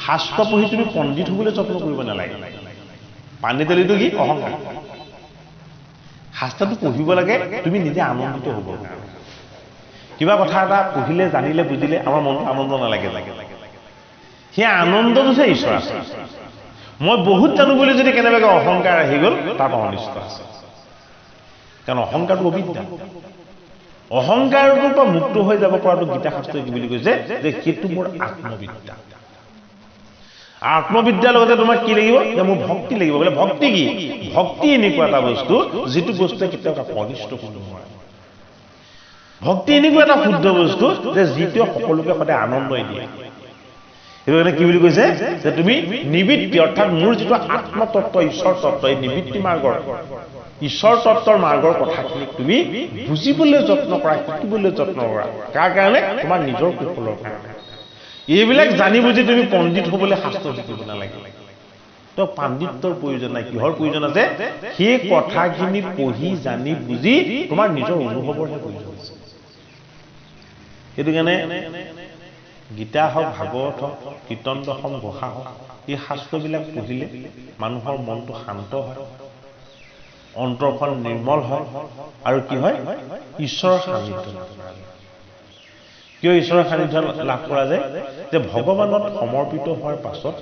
শাস্ত্ৰ পঢ়ি তুমি পণ্ডিত হ'বলৈ যত্ন কৰিব নালাগে পাণ্ডিতালিটো কি অহংকাৰ শাস্ত্ৰটো পঢ়িব লাগে তুমি নিজে আনন্দিত হ'ব কিবা কথা এটা পঢ়িলে জানিলে বুজিলে আমাৰ মনত আনন্দ নালাগে সেই আনন্দটোহে ঈশ্বৰ আছে মই বহুত জানো বুলি যদি কেনেবাকৈ অহংকাৰ আহি গ'ল তাৰ অনিষ্ট আছে কাৰণ অহংকাৰটো অবিদ্যা অহংকাৰৰ পৰা মুক্ত হৈ যাব পৰাটো গীতা শাস্ত্ৰই কি বুলি কৈছে যে সেইটো মোৰ আত্মবিদ্যা আত্মবিদ্যাৰ লগতে তোমাক কি লাগিব যে মোৰ ভক্তি লাগিব বোলে ভক্তি কি ভক্তি এনেকুৱা এটা বস্তু যিটো বস্তুৱে কেতিয়াও কাকো অনিষ্ট কৰিব নোৱাৰে ভক্তি এনেকুৱা এটা শুদ্ধ বস্তু যে যিটোৱে সকলোকে সদায় আনন্দই দিয়ে সেইটো কাৰণে কি বুলি কৈছে যে তুমি নিবৃত্তি অৰ্থাৎ মোৰ যিটো আত্মতত্ত্ব ঈশ্বৰ তত্ত্ব এই নিবৃত্তি মাৰ্গৰ ঈশ্বৰ তত্ত্বৰ মাৰ্গৰ কথাখিনি তুমি বুজিবলৈ যত্ন কৰা শিকিবলৈ যত্ন কৰা কাৰ কাৰণে তোমাৰ নিজৰ কুশলৰ কাৰণে এইবিলাক জানি বুজি তুমি পণ্ডিত হ'বলৈ শাস্ত্ৰ শিকিব নালাগে তো পাণ্ডিত্যৰ প্ৰয়োজন নাই কিহৰ প্ৰয়োজন আছে সেই কথাখিনি পঢ়ি জানি বুজি তোমাৰ নিজৰ অনুভৱৰহে প্ৰয়োজন আছে সেইটো কাৰণে গীতা হওক ভাগৱত হওক কীৰ্তন দশম ঘোষা হওক এই শাস্ত্ৰবিলাক পঢ়িলে মানুহৰ মনটো শান্ত হয় অন্তৰখন নিৰ্মল হয় আৰু কি হয় ঈশ্বৰৰ সান্নিধ্য লাভ কৰা যায় কিয় ঈশ্বৰৰ সান্নিধ্য লাভ কৰা যায় যে ভগৱানত সমৰ্পিত হোৱাৰ পাছত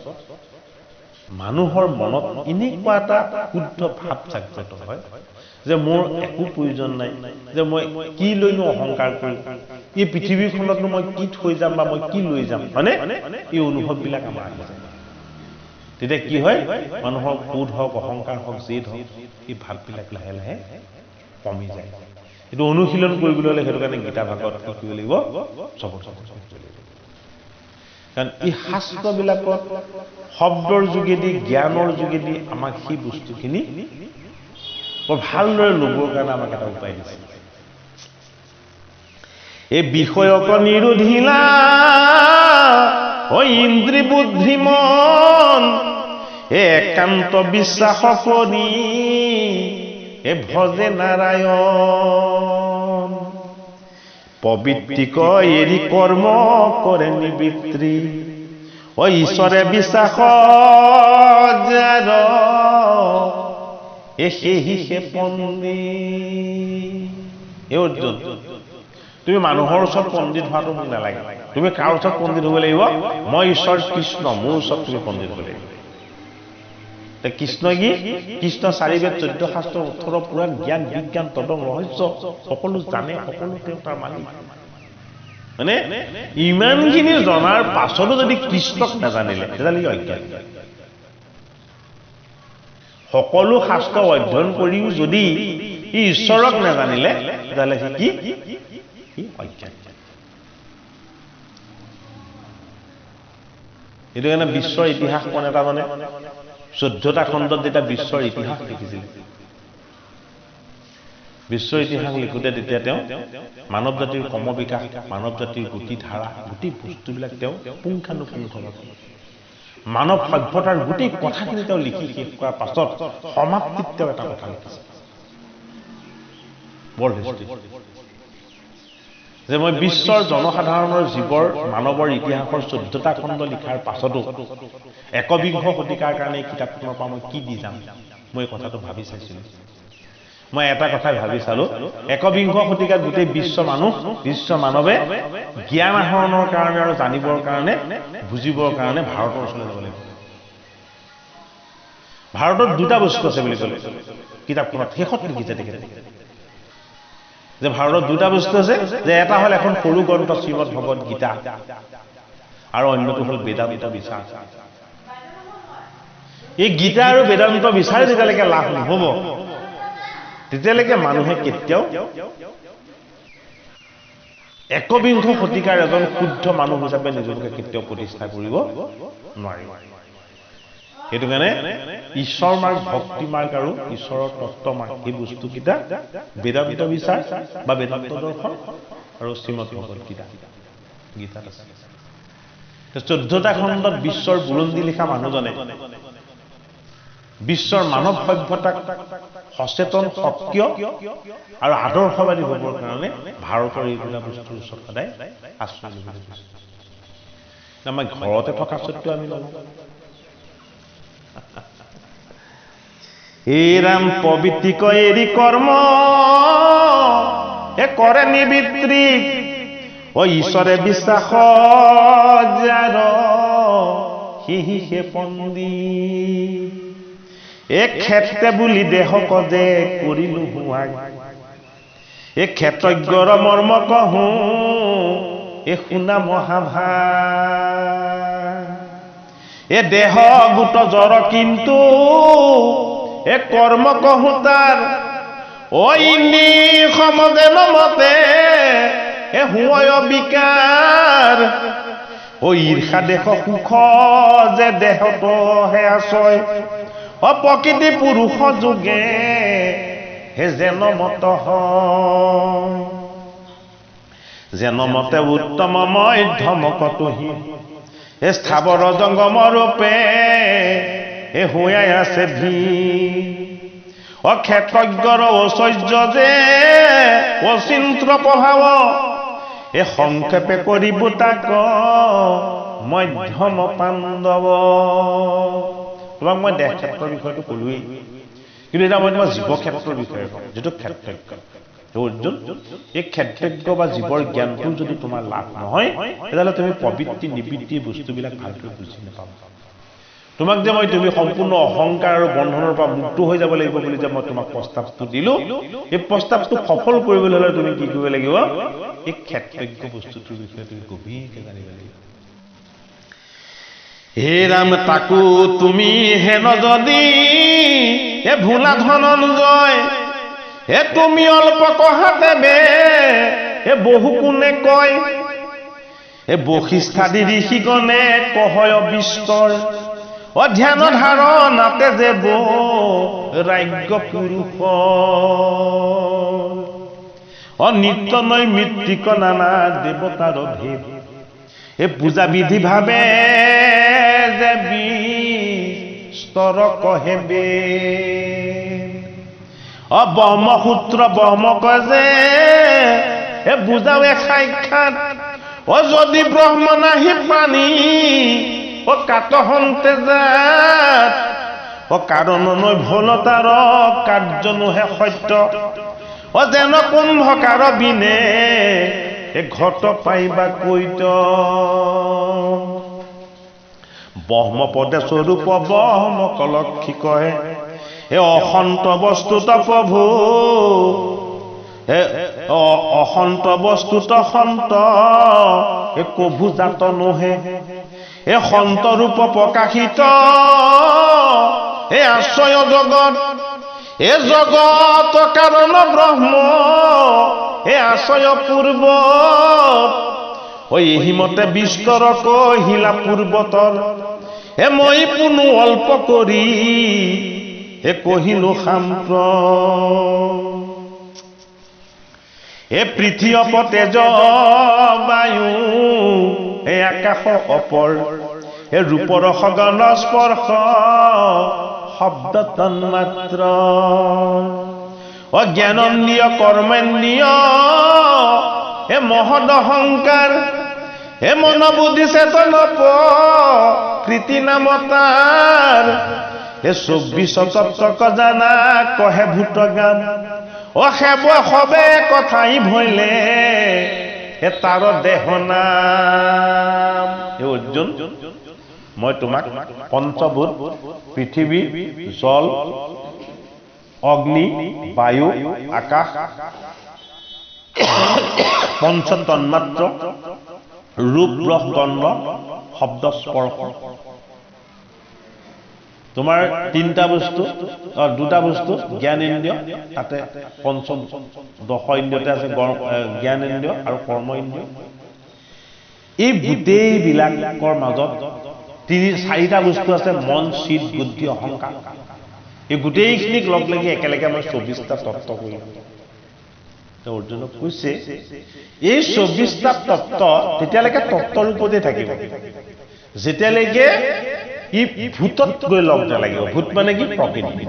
মানুহৰ মনত এনেকুৱা এটা শুদ্ধ ভাৱ জাগ্ৰত হয় যে মোৰ একো প্ৰয়োজন নাই যে মই কি লৈনো অহংকাৰ কৰিম এই পৃথিৱীখনতনো মই কি থৈ যাম বা মই কি লৈ যাম হয়নে এই অনুভৱবিলাক আমাৰ আহি যায় তেতিয়া কি হয় মানুহৰ ক্ৰোধ হওক অহংকাৰ হওক জেদ হওক এই ভাৱবিলাক লাহে লাহে কমি যায় এইটো অনুশীলন কৰিবলৈ হ'লে সেইটো কাৰণে গীতা ভাগৱত কি কৰিব লাগিব চবক কাৰণ এই শাস্ত্ৰবিলাকত শব্দৰ যোগেদি জ্ঞানৰ যোগেদি আমাক সেই বস্তুখিনি বৰ ভালদৰে ল'বৰ কাৰণে আমাক এটা উপায় দিছে এই বিষয়ক নিৰোধিলা ঐ ইন্দ্ৰী বুদ্ধিমন একান্ত বিশ্বাস কৰি ভজে নাৰায়ণ পবিত্ৰিক এৰি কৰ্ম কৰে নিবৃত্তি ঐ ঈশ্বৰে বিশ্বাস যাৰ সেহি পণ্ডিত এই অৰ্জুন তুমি মানুহৰ ওচৰত পণ্ডিত হোৱাটো মোক নালাগে তুমি কাৰ ওচৰত পণ্ডিত হ'ব লাগিব মই ঈশ্বৰ কৃষ্ণ মোৰ ওচৰত তুমি পণ্ডিত হ'ব লাগিব কৃষ্ণ কি কৃষ্ণ 4 বেদ 14 শাস্ত্ৰ 18 পুৰাণ জ্ঞান বিজ্ঞান তদং ৰহস্য সকলো জানে সকলো তেওঁ তাৰ মালিক মানে ইমানখিনি জনাৰ পাছতো যদি কৃষ্ণক নাজানিলে তেতিয়াহ'লে অজ্ঞান সকলো শাস্ত্ৰ অধ্যয়ন কৰিও যদি ঈশ্বৰক নাজানিলে তেতিয়াহ'লে কি অজ্ঞান এইটো কাৰণে বিশ্বৰ ইতিহাস কোন এটা মানে 14টা খণ্ডত যেতিয়া বিশ্বৰ ইতিহাস লিখিছিল বিশ্বৰ ইতিহাস লিখোতে তেতিয়া তেওঁ মানৱ জাতিৰ ক্ৰম বিকাশ মানৱ জাতিৰ গতি ধাৰা গোটেই বস্তুবিলাক তেওঁ পুংখানুপুংখভাৱে মানৱ সভ্যতাৰ গোটেই কথাখিনি তেওঁ লিখি শেষ কৰাৰ পাছত সমাপ্তিত তেওঁ এটা কথা লিখিছে বৰ হিষ্ট্ৰী যে মই বিশ্বৰ জনসাধাৰণৰ জীৱৰ মানৱৰ ইতিহাসৰ 14টা খণ্ড লিখাৰ পাছতো একবিংশ শতিকাৰ কাৰণে এই কিতাপখনৰ পৰা মই কি দি যাম মই এই কথাটো ভাবি চাইছিলোঁ মই এটা কথাই ভাবি চালো একবিংশ শতিকাত গোটেই বিশ্ব মানৱে জ্ঞান আহৰণৰ কাৰণে আৰু জানিবৰ কাৰণে বুজিবৰ কাৰণে ভাৰতৰ ওচৰলৈ যাব লাগিব ভাৰতত দুটা বস্তু আছে বুলি ক'লে কিতাপখনত শেষত লিখিছে তেখেতে যে ভাৰতত দুটা বস্তু আছে যে এটা হ'ল এখন সৰু গ্ৰন্থ শ্ৰীমদ ভগৱত গীতা আৰু অন্যটো হ'ল বেদান্ত বিচাৰ এই গীতা আৰু বেদান্ত বিচাৰ যেতিয়ালৈকে লাভ নহ'ব তেতিয়ালৈকে মানুহে কেতিয়াও একবিংশ শতিকাৰ এজন শুদ্ধ মানুহ হিচাপে নিজকে কেতিয়াও প্ৰতিষ্ঠা কৰিব নোৱাৰিব সেইটো কাৰণে ঈশ্বৰ মাৰ্গ ভক্তি মাৰ্গ আৰু ঈশ্বৰৰ তত্ত্ব মাৰ্গ এই বস্তুকেইটা বেদান্ত বিচাৰ বা বেদান্ত দৰ্শন আৰু শ্ৰীমদ ভগৱত গীতাত আছে 14টা খণ্ডত বিশ্বৰ বুৰঞ্জী লিখা মানুহজনে বিশ্বৰ মানৱ সভ্যতাক সচেতন সক্ৰিয় আৰু আদৰ্শবাদী হ'বৰ কাৰণে ভাৰতৰ এইবিলাক বস্তুৰ ওচৰত সদায় আশ্ৰয় ল'ব লাগিব আমাৰ ঘৰতে থকা স্বত্বেও আমি নলওঁ হে ৰাম পবিত্ৰিক এৰি কৰ্ম কৰে নিবৃত্তি ঐ ঈশ্বৰে বিশ্বাস যাৰ সেহি পণ্ডিত এক ক্ষেত্ৰে বুলি দেহক যে কৰিলো হোৱাক এক ক্ষেত্ৰজ্ঞৰ মৰ্ম কহো এ শুনা মহাভা এ দেহ গোট জ্বৰ কিন্তু এ কৰ্ম কহো তাৰ ঐনি সমজে নমতে এ হুঁয় বিকাৰ ঐ ঈৰ্ষা দেহ সুখ যে দেহত হে আছয় অপ্ৰকৃতি পুৰুষ যোগে হে যেন মত যেনমতে উত্তম মধ্যমকতহি এ স্থাৱৰ জংগম ৰূপে এ হৈয়াই আছে ভি অক্ষেত্ৰজ্ঞৰ ঐশ্বৰ্য যে অচিন্ত্ৰ প্ৰভাৱ এ সংক্ষেপে কৰিব তাক মধ্যম পাণ্ডৱ। তোমাক মই দেশ ক্ষেত্ৰৰ বিষয়টো ক'লোৱেই, কিন্তু এতিয়া মই তোমাৰ জীৱ ক্ষেত্ৰৰ বিষয়ে কওঁ, যিটো ক্ষেত্ৰজ্ঞ। অৰ্জুন, এই ক্ষেত্ৰজ্ঞ বা জীৱৰ জ্ঞানটো যদি তোমাৰ লাভ নহয়, তেতিয়াহ'লে তুমি প্ৰবৃত্তি নিবৃত্তি বস্তুবিলাক ভালকৈ বুজি নাপাবা। তোমাক যে তুমি সম্পূৰ্ণ অহংকাৰ আৰু বন্ধনৰ পৰা মুক্ত হৈ যাব লাগিব বুলি যে মই তোমাক প্ৰস্তাৱটো দিলো, এই প্ৰস্তাৱটো সফল কৰিবলৈ হ'লে তুমি কি কৰিব লাগিব? এই ক্ষেত্ৰজ্ঞ বস্তুটোৰ বিষয়ে তুমি গভীৰকৈ জানিব লাগিব। হে ৰাম, তাকো তুমি হেন যদি এ ভোলা ধনঞ্জয়, এ তুমি অল্প কহাতে বে এ বহু কোনে কয়, এ বশিষ্ঠাদি ঋষিগণে কহয় বিস্তৰ, অধ্যান ধাৰণাতে যে ৰাজ্য পুৰুষ, অনিত্য নৈমিত্তিক নানা দেৱতাৰ ভেদ, এ পূজা বিধি ভাৱে যে বিস্তৰ কহেবে, ব্ৰহ্মসূত্ৰ ব্ৰহ্ম কয় যে এ বুজাৱে সাক্ষাৎ, যদি ব্ৰহ্ম নাহি প্ৰাণী কাতহন্তে যাত, কাৰণ নৈ ভুলতাৰ কাৰ্যনোহে সত্য, যেন কুম্ভকাৰ বিনে এ ঘট পাইবা কৈত, ব্ৰহ্মপদে স্বৰূপ ব্ৰহ্ম কলক্ষী কয়, এ অসন্ত বস্তুত প্ৰভু অসন্ত বস্তুত সন্ত এ কভু জাত নোহে, এ সন্ত ৰূপ প্ৰকাশিত এ আশ্ৰয় জগত, এ জগত কাৰণ ব্ৰহ্ম এ আশ্ৰয় পূৰ্ব, এহিমতে বিস্তৰ কহিলা পূৰ্বতৰ, এ মই পুনু অল্প কৰি এ কহিলো সাম্প্ৰ, এ পৃথিৱী তেজ বায়ু এ আকাশ অপৰ, এ ৰূপৰ সগন স্পৰ্শ শব্দ তন্মাত্ৰ, জ্ঞানন্দিয় কৰ্মেন্দ্ৰিয় এ মহদ অহংকাৰ, এ মন বুদ্ধি চেতন কৃতি নামতাৰ, এ 24 তত্ত্বক জানা কহে ভূত গান, সেব সবে কথাই ভৈলে এ তাৰ দেহ নাম। অৰ্জুন, মই তোমাক পঞ্চভূত পৃথিৱী, জল, অগ্নি, বায়ু, আকাশ, পঞ্চ তন্মাত্ৰ, ৰূপ ৰস গন্ধ শব্দ স্পৰ্শ, তোমাৰ তিনিটা বস্তু, দুটা বস্তু জ্ঞানেন্দ্ৰিয়, তাতে পঞ্চম দশ ইন্দ্ৰিয়তে আছে জ্ঞানেন্দ্ৰিয় আৰু কৰ্ম ইন্দ্ৰিয়, এই গোটেইবিলাকৰ মাজত চাৰিটা বস্তু আছে, মন, চিত, বুদ্ধি, অহংকাৰ। এই গোটেইখিনিক লগ লাগি একেলগে মই 24টা তত্ত্ব কৰিম। অৰ্জুনক কৈছে এই 24টা তত্ত্ব তেতিয়ালৈকে তত্ত্বৰ ৰূপতে থাকিব, যেতিয়ালৈকে ই ভূতত গৈ লগ নালাগিব। ভূত মানে কি? প্ৰকৃতি।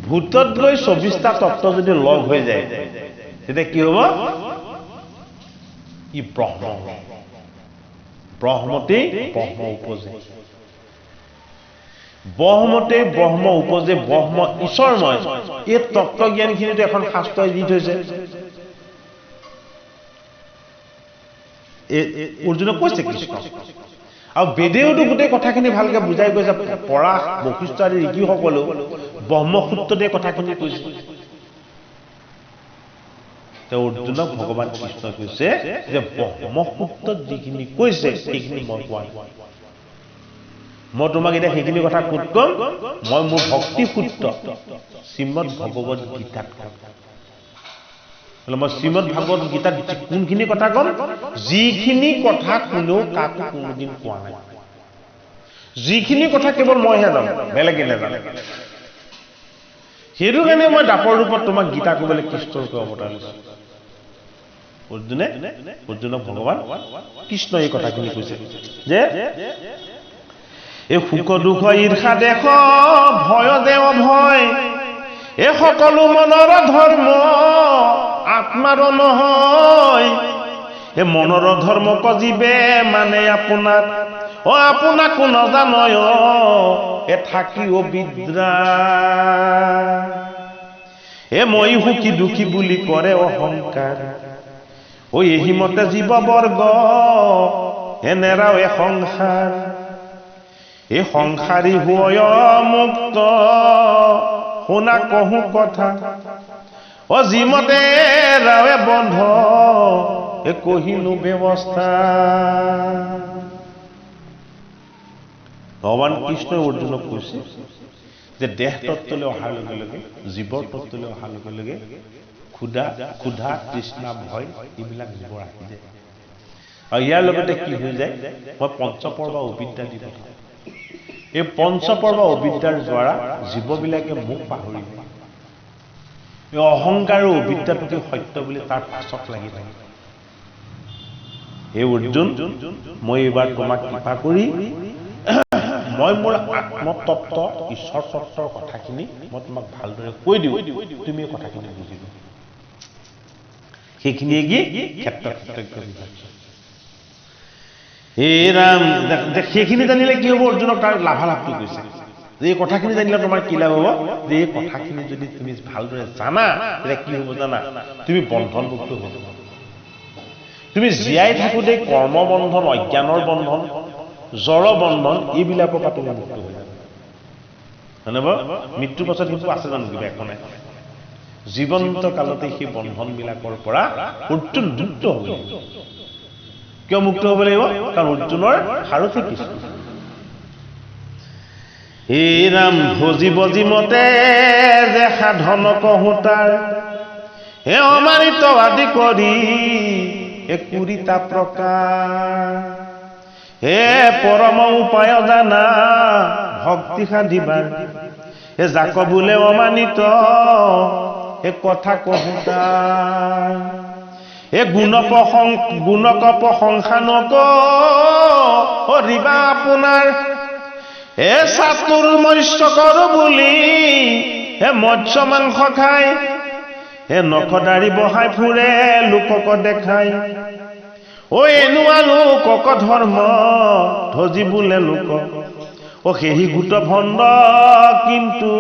ভূতত গৈ 24টা তত্ত্ব যদি লগ হৈ যায়, তেতিয়া কি হ'ব? ই ব্ৰহ্ম। ব্ৰহ্মতেই ব্ৰহ্ম উপজে, ব্ৰহ্মতেই ব্ৰহ্ম উপজে, ব্ৰহ্ম ঈশ্বৰময়। এই তত্ত্ব জ্ঞানখিনিতো এখন শাস্ত্ৰই দি থৈছে। অৰ্জুনক কৈছে কৃষ্ণ, আৰু বেদেওতো গোটেই কথাখিনি ভালকে বুজাই কৈছে। পৰাশ, বশিষ্ঠ আদি ঋষিসকলেও ব্ৰহ্মসূত্ৰতে কথাখিনি কৈছে। অৰ্জুনক ভগৱান কৃষ্ণই কৈছে যে ব্ৰহ্মসূত্ৰত যিখিনি কৈছে সেইখিনি মই কোৱা নাই। মই তোমাক এতিয়া সেইখিনি কথা ক'ত ক'ম? মই মোৰ ভক্তি সূত্ৰ শ্ৰীমদ ভগৱত গীতাত ক'ম। মই শ্ৰীমদ ভাগৱত গীতাত কোনখিনি কথা ক'ম? যিখিনি কথা কোনেও কাকো কোনোদিন কোৱা নাই, যিখিনি কথা কেৱল মইহে জানো, বেলেগে নাজানে। সেইটো কাৰণে মই দাপৰ ৰূপত তোমাক গীতা ক'বলৈ কৃষ্ণৰূপে অৱতাৰ লৈছো। অৰ্জুনক ভগৱান কৃষ্ণ এই কথাখিনি কৈছে যে এই সুখ দুখ ঈৰ্ষা দেশ ভয় দেৱ ভয় এই সকলো মনৰ ধৰ্ম আত্মাৰ নহয় এই মনৰ ধৰ্ম কজিবে মানে আপোনাক আপোনাকো নজানয় এ থাকি অবিদ্ৰা এ মই সুখী দুখী বুলি কৰে অহংকাৰ এহিমতে জীৱ বৰ্গ এনেৰাও এ সংসাৰ এই সংসাৰী হয় মুক্ত শুনা কহো কথা যিমতে ৰাৱে বন্ধ এ কহিনো ব্যৱস্থা ভগৱান কৃষ্ণই অৰ্জুনক কৈছে যে দেহ তত্ত্বলৈ অহাৰ লগে লগে জীৱৰ তত্ত্বলৈ অহাৰ লগে লগে ক্ষুধা তৃষ্ণা ভয় এইবিলাক জীৱৰ আহি যায় আৰু ইয়াৰ লগতে কি হৈ যায় মই পঞ্চপৰ্ব অবিদ্যা দি পঠাওঁ এই পঞ্চপৰ্ব অবিদ্যাৰ দ্বাৰা জীৱবিলাকে মোক পাহৰি যায় এই অহংকাৰ আৰু অবিদ্যাটোকে সত্য বুলি তাৰ পাছত লাগি থাকে এই অৰ্জুন মই এইবাৰ তোমাক কৃপা কৰি মই মোৰ আত্মতত্ত্ব ঈশ্বৰ তত্ত্বৰ কথাখিনি মই তোমাক ভালদৰে কৈ দিওঁ তুমি এই কথাখিনি বুজিবা সেইখিনিয়ে কি ক্ষেত্ৰ এই ৰাম সেইখিনি জানিলে কি হ'ব অৰ্জুনক তাৰ লাভালাভটো কৈছে যে এই কথাখিনি জানিলে তোমাৰ কি লাভ হ'ব যে এই কথাখিনি যদি তুমি ভালদৰে জানা তেতিয়া কি হ'ব জানা তুমি বন্ধনমুক্ত হ'ব তুমি জীয়াই থাকোঁতে কৰ্মবন্ধন অজ্ঞানৰ বন্ধন জড় বন্ধন এইবিলাকৰ পৰা তুমি মুক্ত হৈ যাবা হয়নে বাৰু মৃত্যুৰ পাছত কিন্তু আছে জানো কিবা একো নাই জীৱন্ত কালতে সেই বন্ধনবিলাকৰ পৰা অৰ্জুন মুক্ত হ'ব লাগিব কিয় মুক্ত হ'ব লাগিব কাৰণ অৰ্জুনৰ সাৰথি কৃষ্ণ হে ৰাম ভজি বজি মতে যে সাধন কহুতাৰ হে অমানিত আদি কৰি এ কুৰিতা প্ৰকাৰ হে পৰম উপায় জানা ভক্তি সাধিবাৰ হে যাক বোলে অমানিত হে কথা কহুতাৰ হে গুণক প্ৰশংসা নকৰিবা আপোনাৰ হে চাতুৰ মৎস্য কৰো বুলি হে মৎস্য মাংস খাই হে নখ দাড়ি বহাই ফুৰে লোকক দেখাই এনেকুৱা লোকক ধৰ্ম ধজি বোলে লোক সেহি গোট ভণ্ড কিন্তু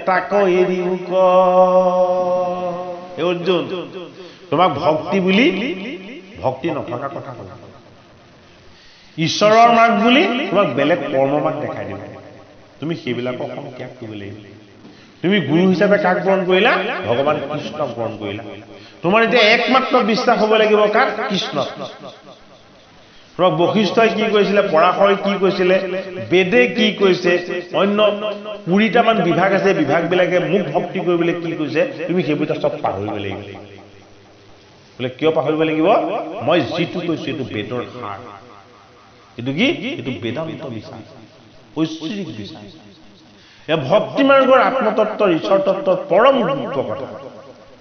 তাক এৰি ক অৰ্জুন তোমাক ভক্তি বুলি ভক্তি নথকা কথা ক'ব ঈশ্বৰৰ মাৰ্গ বুলি তোমাক বেলেগ কৰ্ম মাৰ্গ দেখাই দিব তুমি সেইবিলাকক ত্যাগ কৰিব লাগিব তুমি গুৰু হিচাপে কাক গ্ৰহণ কৰিলা ভগৱান কৃষ্ণক গ্ৰহণ কৰিলা তোমাৰ এতিয়া একমাত্ৰ বিশ্বাস হ'ব লাগিব কাক কৃষ্ণ তোমাক বশিষ্ঠই কি কৈছিলে পৰাশৰে কি কৈছিলে বেদে কি কৈছে অন্য 20টামান বিভাগ আছে বিভাগবিলাকে মোক ভক্তি কৰিবলৈ কি কৈছে তুমি সেইবোৰ চব পাহৰিব লাগিব বোলে কিয় পাহৰিব লাগিব মই যিটো কৈছো এইটো বেদৰ সাৰ এইটো কি এইটো বেদান্ত বিশ্বাস ঐশ্বৰিক বিশ্বাস এই ভক্তি মাৰ্গৰ আত্মতত্ত্বৰ ঈশ্বৰ তত্ত্বৰ পৰম গুৰুত্ব কথা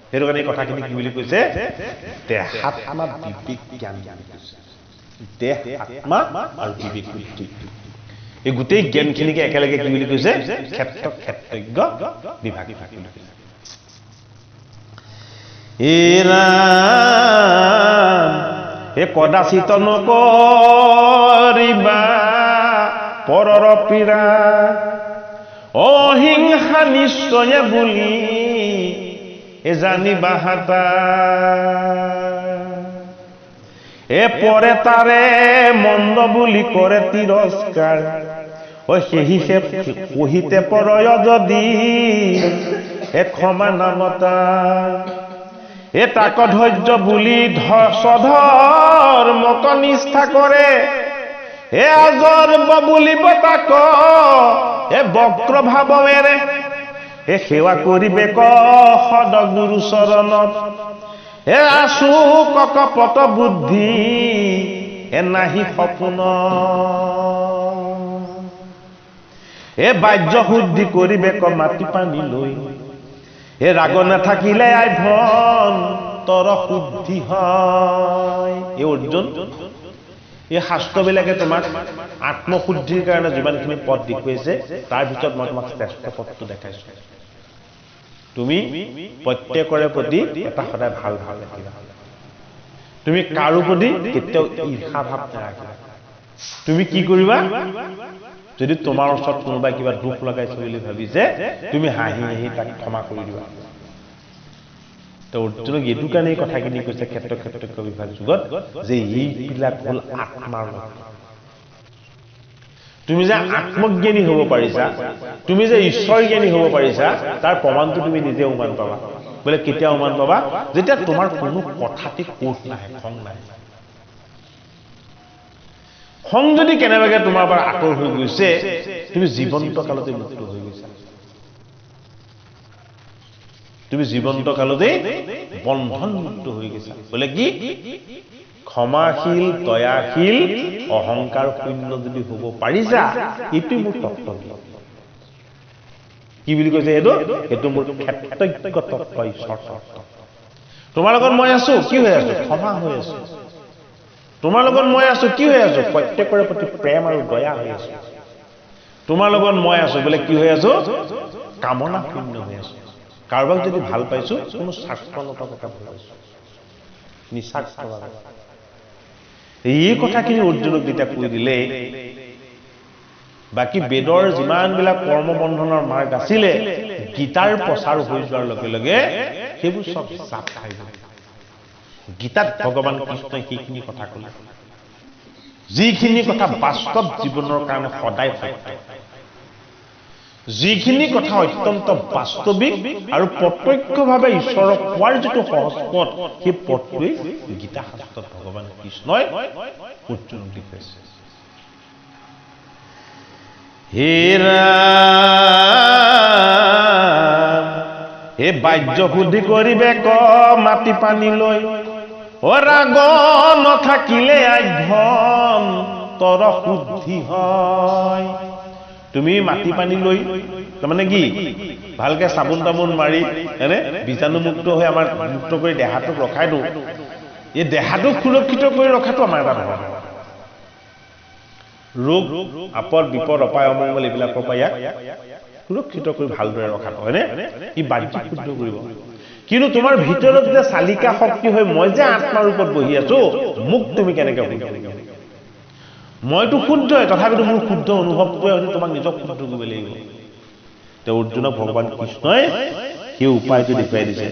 সেইটো কাৰণে এই কথাখিনি কি বুলি কৈছে দেহাত্মা বিবেক জ্ঞান দেহ আত্মা আৰু বিবেক বুদ্ধি এই গোটেই জ্ঞানখিনিকে একেলগে কি বুলি কৈছে ক্ষেত্ৰ ক্ষেত্ৰজ্ঞ বিভাগ বিভাগ বুলি কৈছে এ কদাচিত নকৰিবা পৰৰ পীড়া অহিংসা নিশ্চয় বুলি জানিবা হাতা পৰে তাৰে মন্দ বুলি কৰে তিৰস্কাৰ সেহি কহিতে পৰয় যদি ক্ষমা নামতা তাক ধৈৰ্য বুলি স্বধৰ্মক নিষ্ঠা কৰে আজৰ্ব বুলিব তাক বক্ৰ ভাৱেৰে সেৱা কৰিবে সদ গুৰু চৰণত আছু কপট বুদ্ধি নাহি সপোন বাহ্য শুদ্ধি কৰিবে মাটি পানী লৈ ৰাগ নাথাকিলে আইভন তৰ শুদ্ধি হয়। এই অৰ্জুন, এই শাস্ত্ৰবিলাকে তোমাক আত্মশুদ্ধিৰ কাৰণে যিমানখিনি পথ দেখুৱাইছে তাৰ ভিতৰত মই তোমাক শ্ৰেষ্ঠ পথটো দেখাইছো। তুমি প্ৰত্যেকৰে প্ৰতি এটা সদায় ভাল ভাৱ ৰাখিবা। তুমি কাৰো প্ৰতি কেতিয়াও ঈৰ্ষা ভাৱ নাৰাখিবা। তুমি কি কৰিবা, যদি তোমাৰ ওচৰত কোনোবাই কিবা দুখ লগাইছে বুলি ভাবিছে, তুমি হাঁহি হাঁহি তাক ক্ষমা কৰি দিবা। তো অৰ্জুনক এইটো কাৰণে এই কথাখিনি কৈছে ক্ষেত্ৰ বিভাগ যুগত, যে এইবিলাক হ'ল আত্মাৰ লক্ষণ। তুমি যে আত্মজ্ঞানী হ'ব পাৰিছা, তুমি যে ঈশ্বৰ জ্ঞানী হ'ব পাৰিছা, তাৰ প্ৰমাণটো তুমি নিজে উমান পাবা। বোলে কেতিয়া উমান পাবা, যেতিয়া তোমাৰ কোনো কথাতে কোষ নাহে, খং নাহে। খং যদি কেনেবাকে তোমাৰ পৰা আঁতৰ হৈ গৈছে, তুমি জীৱন্ত কালতে মুক্ত হৈ গৈছা। তুমি জীৱন্ত কালতে বন্ধন মুক্ত হৈ গৈছা। বোলে কি, ক্ষমাশীল, দয়াশীল, অহংকাৰ শূন্য যদি হ'ব পাৰিছা, এইটো মোৰ তত্ত্ব। কি বুলি কৈছে এইটো মোৰ ক্ষেত্ৰজ্ঞ তত্ত্ব, ঈশ্বৰ তত্ত্ব। তোমাৰ লগত মই আছো, কি হৈ আছো, ক্ষমা হৈ আছো। তোমাৰ লগত মই আছো, কি হৈ আছো, প্ৰত্যেকৰে প্ৰতি প্ৰেম আৰু দয়া হৈ আছো। তোমাৰ লগত মই আছো বোলে কি হৈ আছো, কামনা শূন্য হৈ আছো। কাৰোবাক যদি ভাল পাইছো, কোনো স্বাৰ্থ নথকাকে ভাল পাইছো, নিস্বাৰ্থভাৱে। এই কথাখিনি অৰ্জুনক যেতিয়া কৈ দিলে, বাকী বেদৰ যিমানবিলাক কৰ্মবন্ধনৰ মাৰ্গ আছিলে, গীতাৰ প্ৰচাৰ হৈ যোৱাৰ লগে লগে সেইবোৰ চব চাপ খাই গ'ল। গীতাত ভগৱান কৃষ্ণই সেইখিনি কথা ক'লে, যিখিনি কথা বাস্তৱ জীৱনৰ কাৰণে সদায় সত্য, যিখিনি কথা অত্যন্ত বাস্তৱিক আৰু প্ৰত্যক্ষভাৱে ঈশ্বৰক পোৱাৰ যিটো সহজ পথ, সেই পথটোৱে গীতা শাস্ত্ৰত ভগৱান কৃষ্ণই অৰ্জুনক দেখুৱাইছে। হে ৰাম, হে বাহ্য শুদ্ধি কৰিবে ক মাটি পানী লৈ, অ ৰাগ নাথাকিলে আধ্যম তৰ শুদ্ধি হয়। তুমি মাটি পানী লৈ, তাৰমানে কি, ভালকে চাবোন তাবোন মাৰি এনে বীজাণুমুক্ত হৈ আমাৰ মুক্ত কৰি দেহাটোক ৰখাই দিওঁ। এই দেহাটোক সুৰক্ষিত কৰি ৰখাটো আমাৰ এটা ধৰ্ম। ৰোগ আপদ বিপদ অপায় অমংগল এইবিলাকৰ পৰা ইয়াক সুৰক্ষিত কৰি ভালদৰে ৰখাটো, হয়নে? ই বাহ্যিক শুদ্ধ কৰিব। কিন্তু তোমাৰ ভিতৰত যে চালিকা শক্তি হৈ মই যে আত্মাৰ ৰূপত বহি আছো, মোক তুমি কেনেকে শুদ্ধ কৰিবা? মইতো শুদ্ধই, তথাপিতো মোৰ শুদ্ধ অনুভৱটোৱে হয়তো তোমাক নিজক শুদ্ধ কৰিব লাগিব। তেওঁ অৰ্জুনক ভগৱান কৃষ্ণই সেই উপায়টো দেখুৱাই দিছে।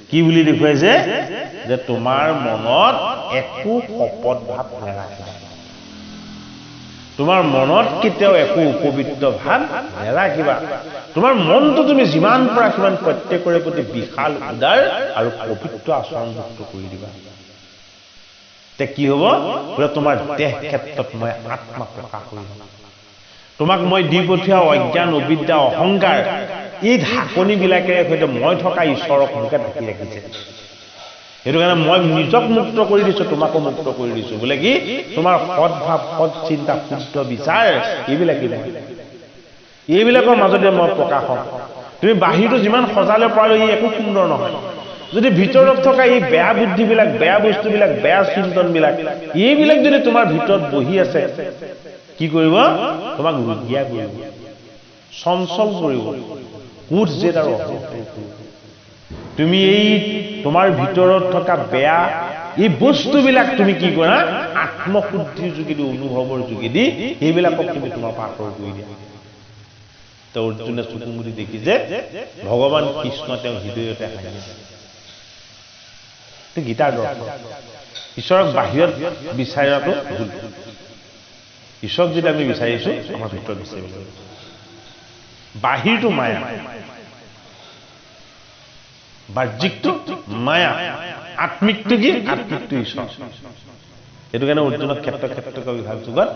কি বুলি দেখুৱাইছে, যে তোমাৰ মনত একো শপত ভাৱ নেৰাখিবা। তোমাৰ মনত কেতিয়াও একো উপবিত্ৰ ভাৱ নেৰাখিবা। তোমাৰ মনটো তুমি যিমান পৰা সিমান প্ৰত্যেকৰে প্ৰতি বিশাল, উদাৰ আৰু পবিত্ৰ আচৰণযুক্ত কৰি দিবা। তে কি হ'ব, বোলে তোমাৰ দেহ ক্ষেত্ৰত মই আত্মা প্ৰকাশ কৰিম। তোমাক মই দি পঠিওৱা অজ্ঞান, অবিদ্যা, অহংকাৰ, এই ঢাকনিবিলাকেৰে সৈতে মই থকা ঈশ্বৰক মোকে ঢাকি ৰাখিছে। সেইটো কাৰণে মই নিজক মুক্ত কৰি দিছো, তোমাকো মুক্ত কৰি দিছো। বোলে কি, তোমাৰ সদ্ভাৱ, সৎ চিন্তা, শুদ্ধ বিচাৰ, এইবিলাকৰ মাজতে মই প্ৰকাশ হম। তুমি বাহিৰটো যিমান সজালে পাৰো ই একো সুন্দৰ নহয়। যদি ভিতৰত থকা এই বেয়া বুদ্ধিবিলাক, বেয়া বস্তুবিলাক, বেয়া চিন্তনবিলাক, এইবিলাক যদি তোমাৰ ভিতৰত বহি আছে, কি কৰিব, তোমাক ৰুগীয়া কৰিব, চঞ্চল কৰিব, কোঠ জেদ আৰু অহংকাৰ কৰিব। তুমি এই তোমাৰ ভিতৰত থকা বেয়া এই বস্তুবিলাক তুমি কি কৰা, আত্মশুদ্ধিৰ যোগেদি, অনুভৱৰ যোগেদি এইবিলাকক তুমি তোমাৰ পৰা আঁতৰ কৰি দিয়া। তো অৰ্জুনে চকু মুদি দেখি যে ভগৱান কৃষ্ণ তেওঁ হৃদয়তে হাঁহিছে। গীতাৰ দৰ্শন, ঈশ্বৰক বাহিৰত বিচাৰাটো ভুল। ঈশ্বৰক যদি আমি বিচাৰিছো, আমাৰ ভিতৰত বিচাৰিব লাগিব। বাহিৰটো মায়া, বাহ্যিকটো মায়া, আত্মিকটো কি, আত্মিকটো ঈশ্বৰ। সেইটো কাৰণে অৰ্জুনক ক্ষেত্ৰ বিভাগ যুগত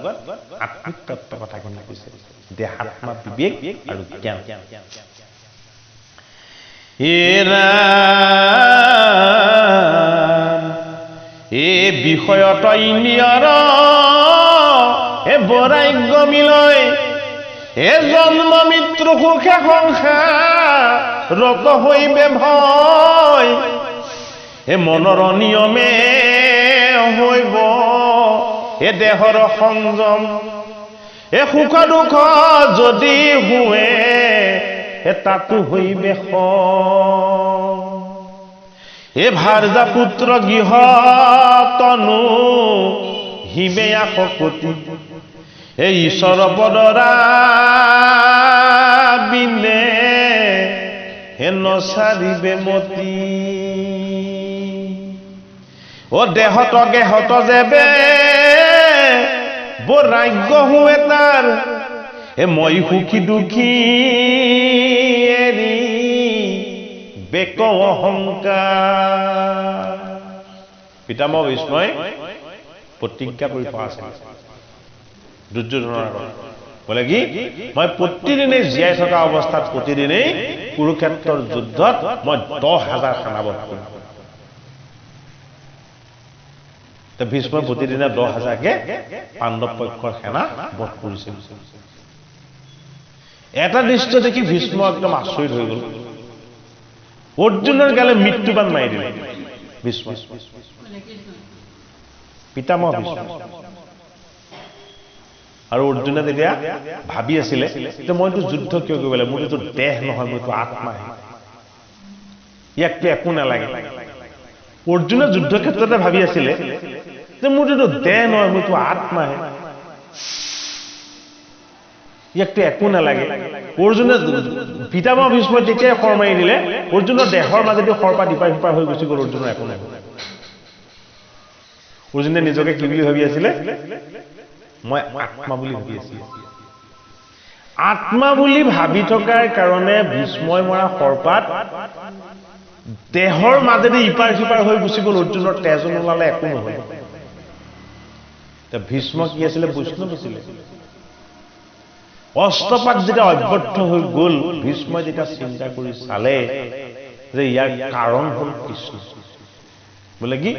আত্মিক তত্ত্ব কথাখিনি কৈছে, দেহাত্মা, বিবেক আৰু জ্ঞান। এ বিষয়ত ইন্দ্ৰিয়ৰ এ বৈৰাগ্য মিলয়, এ জন্ম মৃত্যু সুখে সংসাৰ ৰত হইবে ভয়, এ মনৰ নিয়মে হইব এ দেহৰ সংযম এ সুখ দুখ যদি হুৱে এ তাতো হইবে এ ভাৰ্যা পুত্ৰ গৃহ তনু হিবে শকতি এ ঈশ্বৰ পদৰা বিনে হে নচাৰিবে মতি ও দেহত গেহত যেবে বৈৰাগ্য হুৱে তাৰ এ মই সুখী দুখী এৰি বেক অহংকাৰ পিতামহ ভীষ্মই প্ৰতিজ্ঞা কৰি থোৱা আছিল দুৰ্যোধনৰ আগত বলে কি মই প্ৰতিদিনে জীয়াই থকা অৱস্থাত প্ৰতিদিনে কুৰুক্ষেত্ৰৰ যুদ্ধত মই 10,000 সেনা বধ কৰিম তে ভীষ্মই প্ৰতিদিনে 10,000কে পাণ্ডৱ পক্ষৰ সেনা বধ কৰিছিল এটা দৃশ্য দেখি ভীষ্ম একদম আচৰিত হৈ গ'ল অৰ্জুনৰ গালে মৃত্যুবাণ মাৰি দিলে ভীষ্ম পিতামহ ভীষ্ম আৰু অৰ্জুনে তেতিয়া ভাবি আছিলে যে মইতো যুদ্ধ কিয় কৰিব লাগে মোৰতো দেহ নহয় মইতো আত্মাহে ইয়াকতো একো নালাগে অৰ্জুনে যুদ্ধ ক্ষেত্ৰতে ভাবি আছিলে যে মোৰতো দেহ নহয় মইতো আত্মাহে ইয়াকতো একো নালাগে অৰ্জুনে পিতামহ ভীষ্মই তেতিয়াই খৰ মাৰি দিলে অৰ্জুনৰ দেহৰ মাজেদি খৰপা দিপাৰ সিপাৰ হৈ গুচি গ'ল অৰ্জুনৰ একো নাই অৰ্জুনে নিজকে কি বুলি ভাবি আছিলে মই আত্মা বুলি ভাবি আছিলোঁ আত্মা বুলি ভাবি থকাৰ কাৰণে ভীষ্মই মৰা খৰপাত দেহৰ মাজেদি ইপাৰ সিপাৰ হৈ গুচি গ'ল অৰ্জুনৰ তেজ নোলালে একো নহ'ল ভীষ্ম কি আছিলে বৈষ্ণৱ আছিলে অস্ত্ৰপাত যেতিয়া অব্যৰ্থ হৈ গ'ল ভীষ্মই যেতিয়া চিন্তা কৰি চালে যে ইয়াৰ কাৰণ হ'ল কৃষ্ণ বোলে কি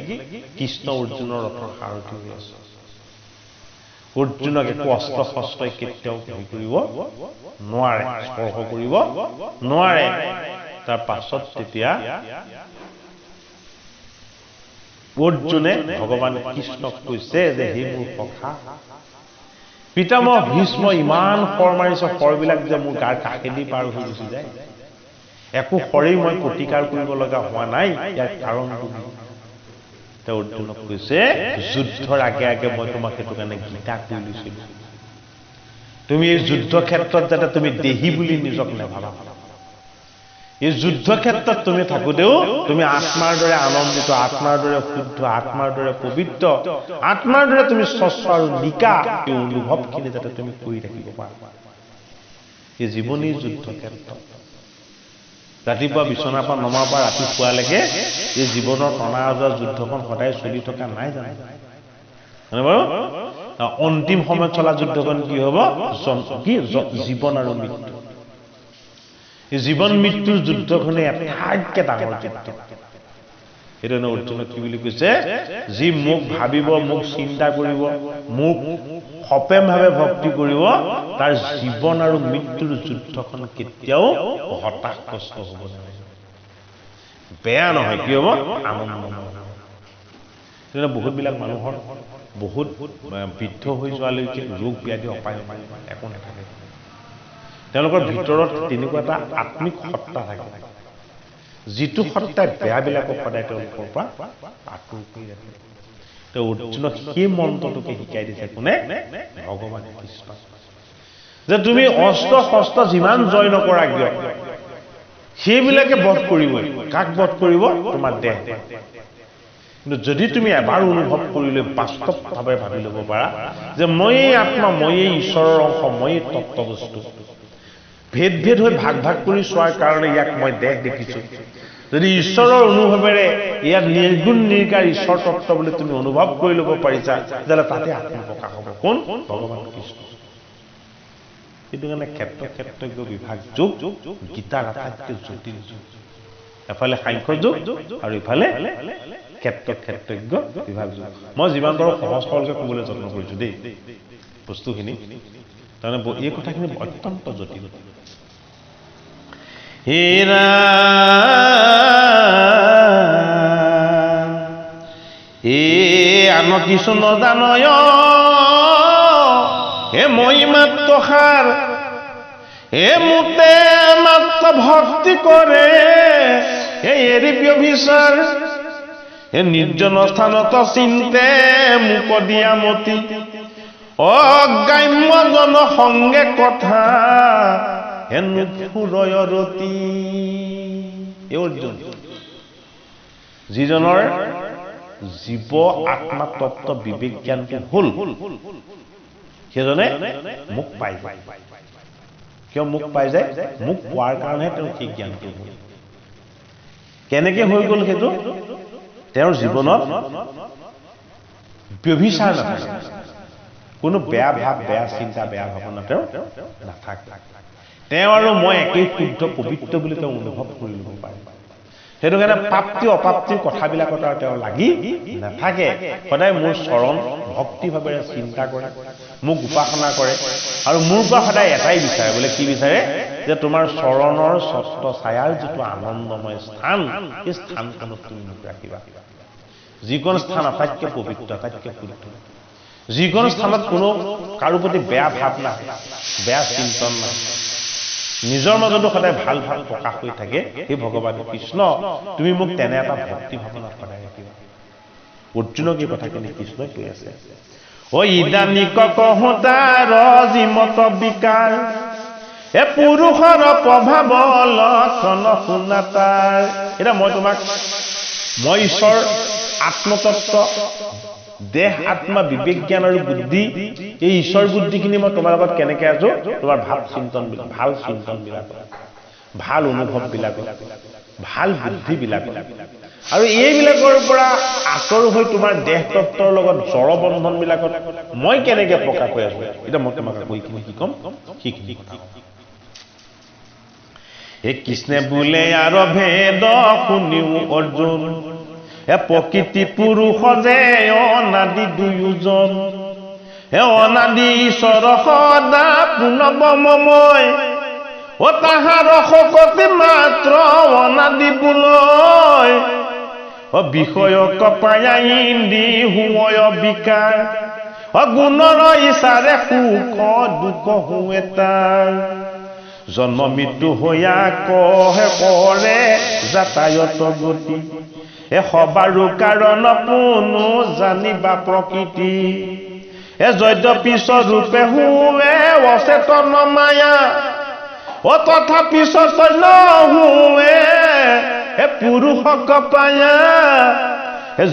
কৃষ্ণ অৰ্জুনৰ ৰথৰ সাৰথি হৈ আছে অৰ্জুনক একো অস্ত্ৰ শস্ত্ৰই কেতিয়াও হেৰি কৰিব নোৱাৰে স্পৰ্শ কৰিব নোৱাৰে তাৰ পাছত তেতিয়া অৰ্জুনে ভগৱান কৃষ্ণক কৈছে যে হে মোৰ সখা পিতামহ ভীষ্ম ইমান খৰ মাৰিছে খৰবিলাক যে মোৰ গাৰ কাষেদি পাৰ হৈ গুচি যায় একো খৰেই মই প্ৰতিকাৰ কৰিব লগা হোৱা নাই ইয়াৰ কাৰণটো অৰ্জুনক কৈছে যুদ্ধৰ আগে আগে মই তোমাক সেইটো কাৰণে গীতা কৈ লৈছিলো তুমি এই যুদ্ধ ক্ষেত্ৰত যাতে তুমি দেহী বুলি নিজক নেভাবা এই যুদ্ধ ক্ষেত্ৰত তুমি থাকোতেও তুমি আত্মাৰ দৰে আনন্দিত আত্মাৰ দৰে শুদ্ধ আত্মাৰ দৰে পবিত্ৰ আত্মাৰ দৰে তুমি স্বচ্ছ আৰু নিকা এই অনুভৱখিনি যাতে তুমি কৰি ৰাখিব পাৰা এই জীৱনী যুদ্ধ ক্ষেত্ৰত ৰাতিপুৱা বিচনাৰ পৰা নমাৰ পৰা ৰাতি শুৱালৈকে এই জীৱনৰ টনা আজোৱা যুদ্ধখন সদায় চলি থকা নাই জানো মানে বাৰু অন্তিম সময়ত চলা যুদ্ধখন কি হ'ব কি জীৱন আৰু মৃত্যু এই জীৱন মৃত্যুৰ যুদ্ধখনে আটাইতকৈ ডাঙৰ যুদ্ধ সেইটো অৰ্জুনক কি বুলি কৈছে যি মোক ভাবিব মোক চিন্তা কৰিব মোক সপেমভাৱে ভক্তি কৰিব তাৰ জীৱন আৰু মৃত্যুৰ যুদ্ধখন কেতিয়াও হতাশগ্ৰস্ত হ'ব নোৱাৰে বেয়া নহয় কি হ'ব আনন্দ বহুতবিলাক মানুহৰ বহুত বৃদ্ধ হৈ যোৱালৈকে ৰোগ ব্যাধি অপায় একো নাথাকে তেওঁলোকৰ ভিতৰত তেনেকুৱা এটা আত্মিক সত্তা থাকে যিটো সত্তাই বেয়াবিলাকক সদায় তেওঁলোকৰ পৰা আঁতৰ কৰি ৰাখে অৰ্জুনক সেই মন্ত্ৰটোকে শিকাই দিছে কোনে ভগৱান কৃষ্ণ যে তুমি অস্ত্ৰ শস্ত্ৰ যিমান জয় নকৰা কিয় সেইবিলাকে বধ কৰিবই কাক বধ কৰিব তোমাৰ দেহ কিন্তু যদি তুমি এবাৰ অনুভৱ কৰিলে বাস্তৱভাৱে ভাবি ল'ব পাৰা যে ময়েই আত্মা ময়েই ঈশ্বৰৰ অংশ ময়েই তত্ত্ববস্তু ভেদ ভেদ হৈ ভাগ ভাগ কৰি চোৱাৰ কাৰণে ইয়াক মই দেহ দেখিছোঁ যদি ঈশ্বৰৰ অনুভৱেৰে ইয়াক নিৰ্গুণ নিৰ্কাৰ ঈশ্বৰ তত্ত্ব বুলি তুমি অনুভৱ কৰি ল'ব পাৰিছা তেতিয়াহ'লে তাতে আত্মপ্ৰকাশ হ'ব কোন ভগৱান কৃষ্ণ সেইটো কাৰণে ক্ষেত্ৰজ্ঞ বিভাগ যোগ গীতাৰ আটাইতকৈ জটিল যুগ এফালে সাংখ্য যোগ আৰু ইফালে ক্ষেত্ৰজ্ঞ বিভাগ যোগ মই যিমান পাৰোঁ সহজ সৰলকৈ ক'বলৈ যত্ন কৰিছোঁ দেই বস্তুখিনি তাৰমানে এই কথাখিনি অত্যন্ত জটিল হেৰা আন কিছু নজানয় মই মাত্ৰ সাৰ মোতে মাত্ৰ ভক্তি কৰে এৰি ব্যভিচাৰ নিৰ্জন স্থানত চিন্তে মোক দিয়া মতি অগ্ৰাম্য জন সংগে কথা নুফুৰয় ৰতি। এই অৰ্জুন যিজনৰ জীৱ আত্মা তত্ত্ব বিবেক জ্ঞানটো হল সেইজনে মোক পাই যায়। কিয় মোক পাই যায়? মোক পোৱাৰ কাৰণেহে তেওঁ সেই জ্ঞানটো হ'ল। কেনেকে হৈ গ'ল সেইটো? তেওঁৰ জীৱনত ব্যভিচাৰ নাথাকে, কোনো বেয়া ভাৱ, বেয়া চিন্তা, বেয়া ভাৱনা তেওঁৰ নাথাকে। তেওঁ আৰু মই একেই শুদ্ধ পবিত্ৰ বুলি তেওঁ অনুভৱ কৰি ল'ব পাৰে। সেইটো কাৰণে প্ৰাপ্তি অপ্ৰাপ্তিৰ কথাবিলাকত আৰু তেওঁ লাগি নাথাকে। সদায় মোৰ চৰণ ভক্তিভাৱেৰে চিন্তা কৰে, মোক উপাসনা কৰে আৰু মোৰ পৰা সদায় এটাই বিচাৰে। বোলে কি বিচাৰে? যে তোমাৰ চৰণৰ ছত্ৰ ছায়াৰ যিটো আনন্দময় স্থান, সেই স্থানখনত তুমি মোক ৰাখিবা। যিকোনো স্থান আটাইতকৈ পবিত্ৰ, আটাইতকৈ শুদ্ধ, যিকোনো স্থানত কোনো কাৰো প্ৰতি বেয়া ভাৱ নাহে, বেয়া চিন্তন নাহে, নিজৰ মাজতো সদায় ভাল ভাৱ প্ৰকাশ হৈ থাকে। সেই ভগৱান কৃষ্ণ তুমি মোক তেনে এটা ভক্তি ভাৱনা সদায় ৰাখিবা। অৰ্জুনক এই কথাখিনি কৃষ্ণই কৈ আছে। ইদানিক কহোতাৰ যিমত বিকাৰ পুৰুষৰ প্ৰভাৱ লক্ষণ শুনা তাৰ। এতিয়া মই ঈশ্বৰ আত্মতত্ত্ব, দেহ আত্মা বিবেক জ্ঞান আৰু বুদ্ধি, এই ঈশ্বৰ বুদ্ধিখিনি মই তোমাৰ লগত কেনেকে আছো? তোমাৰ ভাৱ চিন্তন বিলাক, ভাল চিন্তন বিলাক, ভাল অনুভৱ বিলাক, ভাল বুদ্ধি বিলাক, আৰু এইবিলাকৰ পৰা আঁতৰ হৈ তোমাৰ দেহ তত্ত্বৰ লগত জড় বন্ধন বিলাকত মই কেনেকে প্ৰকাশ হৈ আছো? এতিয়া মই তোমাক কৈখিনি কি কম, সেইখিনি কথা কৃষ্ণে বোলে আৰু ভেদ শুনিও অৰ্জুন প্ৰকৃতি পুৰুষ যে অনাদি দুয়োজন অনাদি ঈশ্বৰ সদা পুনৱময় তাহাৰ শকতি মাত্ৰ অনাদি বোলয় বিষয়ক পায়া ইন্দি হুঁয় বিকাৰ গুণৰ ইচাৰে সুখ দুখ হুৱে তাৰ জন্ম মৃত্যু হৈয়া কহে কৰে যাতায়ত গতি সবাৰো কাৰণ কোনো জানিবা প্ৰকৃতি যদ্যপি স্বৰূপে হুৱে অচেতন মায়া তথাপি চৈতন্য হুৱে পুৰুষক পায়া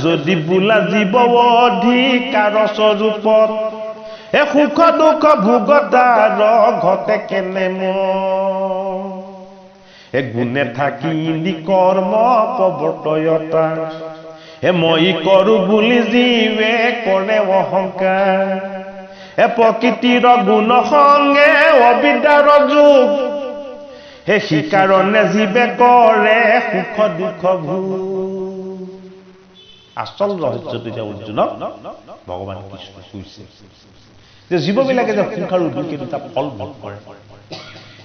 যদি বোলা জীৱ অধিকাৰ স্বৰূপত সুখ দুখ ভোগতাৰ ঘটে কেনে গুণে থাকি কৰ্ম প্ৰৱৰ্তয়তা মই কৰো বুলি জীৱে কৰে অহংকাৰ প্ৰকৃতিৰ গুণ সংগে অবিদ্যাৰ যুগ সেইকাৰণে জীৱে কৰে সুখ দুখ ভোগ। আচল ৰহস্যটো এতিয়া অৰ্জুনক ভগৱান কৃষ্ণ কৈছে যে জীৱবিলাকে যে সুখ আৰু দুখ এই দুটা ফল ভোগ কৰে,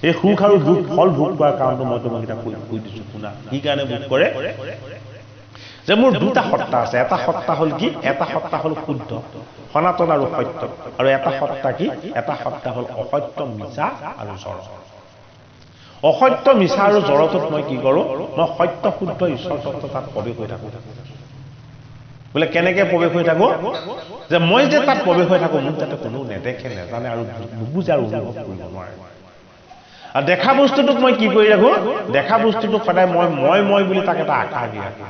এই সুখ আৰু দুখ ফল ভোগ কৰাৰ কাৰণটো মই তোমাক এটা কৈ দিছো শুনা। কি কাৰণে ভোগ কৰে? যে মোৰ দুটা সত্তা আছে। এটা সত্তা হ'ল কি? এটা সত্তা হ'ল শুদ্ধ সনাতন আৰু সত্য, আৰু এটা সত্তা কি? এটা সত্তা হ'ল অসত্য, মিছা আৰু জড়। অসত্য, মিছা আৰু জড়টোত মই কি কৰো? মই সত্য শুদ্ধ ঈশ্বৰ তত্ত্ব তাত প্ৰৱেশ হৈ থাকো। বোলে কেনেকে প্ৰৱেশ হৈ থাকো? যে মই যে তাত প্ৰৱেশ হৈ থাকো, মোক যাতে কোনো নেদেখে, নেজানে আৰু নুবুজে আৰু অনুভৱ কৰিব নোৱাৰে। আৰু দেখা বস্তুটোক মই কি কৰি ৰাখো? দেখা বস্তুটোক সদায় মই বুলি তাক এটা আকাৰ দি ৰাখো।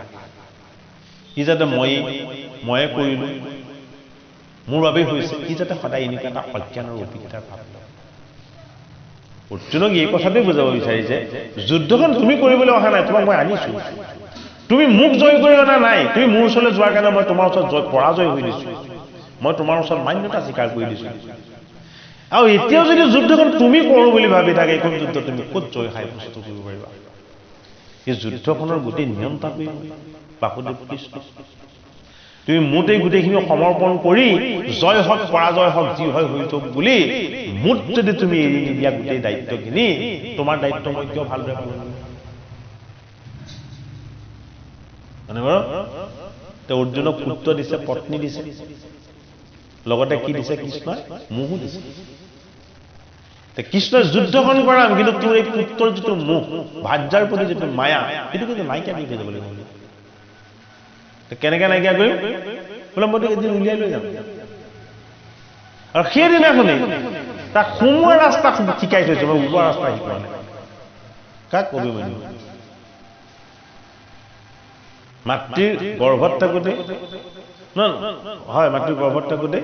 ই যাতে ময়ে কৰিলো, মোৰ বাবেই হৈছে, ই যাতে সদায় এনেকুৱা এটা অজ্ঞান আৰু অভিজ্ঞতাৰ ভাৱ লয়। অৰ্জুনক এই কথাটোৱে বুজাব বিচাৰিছে, যুদ্ধখন তুমি কৰিবলৈ অহা নাই, তোমাক মই আনিছো। তুমি মোক জয় কৰি অনা নাই, তুমি মোৰ ওচৰলৈ যোৱাৰ কাৰণে মই তোমাৰ ওচৰত পৰাজয় হৈ দিছো, মই তোমাৰ ওচৰত মান্যতা স্বীকাৰ কৰি দিছো। আৰু এতিয়াও যদি যুদ্ধখন তুমি কৰো বুলি ভাবি থাকে, এইখন যুদ্ধ তুমি ক'ত জয় খাই প্ৰস্তুত কৰিব পাৰিবা? এই যুদ্ধখনৰ গোটেই নিয়ন্তা কৰি বাসুদেৱ কৃষ্ণ। তুমি মোতেই গোটেইখিনি সমৰ্পণ কৰি জয় হওক পৰাজয় হওক যি হয় হৈ যাওক বুলি মোত যদি তুমি এৰি নিদিয়া গোটেই দায়িত্বখিনি, তোমাৰ দায়িত্ব মই কিয় ভালদৰে পালন কৰিম? তে অৰ্জুনক পুত্ৰ দিছে, পত্নী দিছে, লগতে কি দিছে কৃষ্ণই? মোহো দিছে। কৃষ্ণই যুদ্ধখন কৰাম, কিন্তু তোৰ এই পুত্ৰৰ যিটো মোহ, ভাৰ্যাৰ প্ৰতি যিটো মায়া, সেইটো কিন্তু নাইকিয়া কৰি থৈ যাব লাগিব। কেনেকে নাইকিয়া কৰিম? বোলে মই তোক এদিন উলিয়াই লৈ যাম। আৰু সেইদিনাখনি তাক সোমোৱা ৰাস্তা শিকাই থৈছো, মই ওলোৱা ৰাস্তা শিকোৱা নাই। কাক? অভিমন্যু। মাতৃৰ গৰ্ভত থাকোতে, হয় মাতৃৰ গৰ্ভত থাকোতে,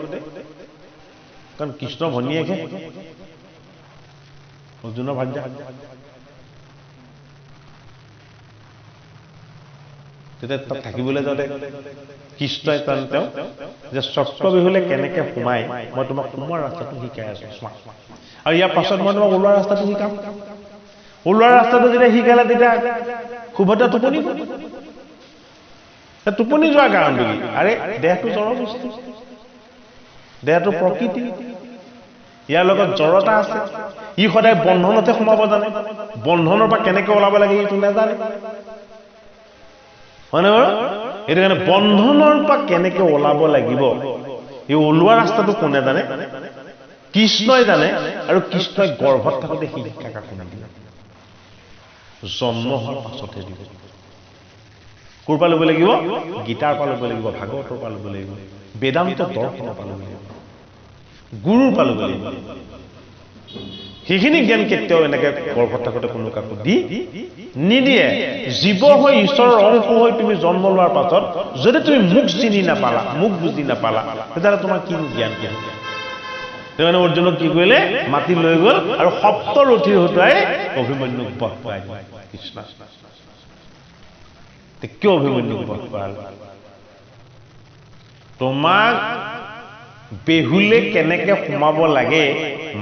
কাৰণ কৃষ্ণ ভনীয়েকে অৰ্জুনৰ ভাৰ্যা। তেতিয়া তাত থাকিবলৈ যাওঁতে কৃষ্ণই তেওঁ যে চক্ৰবিহুলে কেনেকে সোমাই, মই তোমাক সোমোৱাৰ ৰাস্তাটো শিকাই আছো। আৰু ইয়াৰ পাছত মই তোমাক ওলোৱা ৰাস্তাটো শিকাম। ওলোৱা ৰাস্তাটো যেতিয়া শিকালে, তেতিয়া সুভদ্ৰা টোপনি গ'ল। টোপনি যোৱাৰ কাৰণটো কি? আৰে দেহটো জড় বস্তু, দেহটো প্ৰকৃতি, ইয়াৰ লগত জড়তা আছে। ই সদায় বন্ধনতে সোমাব জানে, বন্ধনৰ পৰা কেনেকে ওলাব লাগে এইটো নাজানে, হয়নে বাৰু? সেইটো কাৰণে বন্ধনৰ পৰা কেনেকে ওলাব লাগিব, এই ওলোৱা ৰাস্তাটো কোনে জানে? কৃষ্ণই জানে। আৰু কৃষ্ণই গৰ্ভত থাকোতে সি শিক্ষা কাকো নিদিলে, জন্ম হোৱাৰ পাছতহে দিব। ক'ৰ পৰা ল'ব লাগিব? গীতাৰ পৰা ল'ব লাগিব, ভাগৱতৰ পৰা ল'ব লাগিব, বেদান্ত দৰ্শনৰ পৰা ল'ব লাগিব, গুৰুৰ পৰা ল'ব লাগিব। সেইখিনি জ্ঞান কেতিয়াও এনেকে গৰ্ভত থাকোতে কোনো কাকো দি নিদিয়ে। জীৱ হৈ ঈশ্বৰৰ অংশ হৈ তুমি জন্ম লোৱাৰ পাছত যদি তুমি মোক চিনি নাপালা, মোক বুজি নাপালা, তেতিয়াহ'লে তোমাৰ কি জ্ঞান কি? সেইকাৰণে অৰ্জুনক কি কৰিলে? মাতি লৈ গ'ল আৰু সপ্তৰথীৰ হতুৱাই অভিমন্যুক বধ কৰাই দিলে। কৃষ্ণ কিয় অভিমন্যুক বধ কৰাল? তোমাক বেহুলে কেনেকে সোমাব লাগে,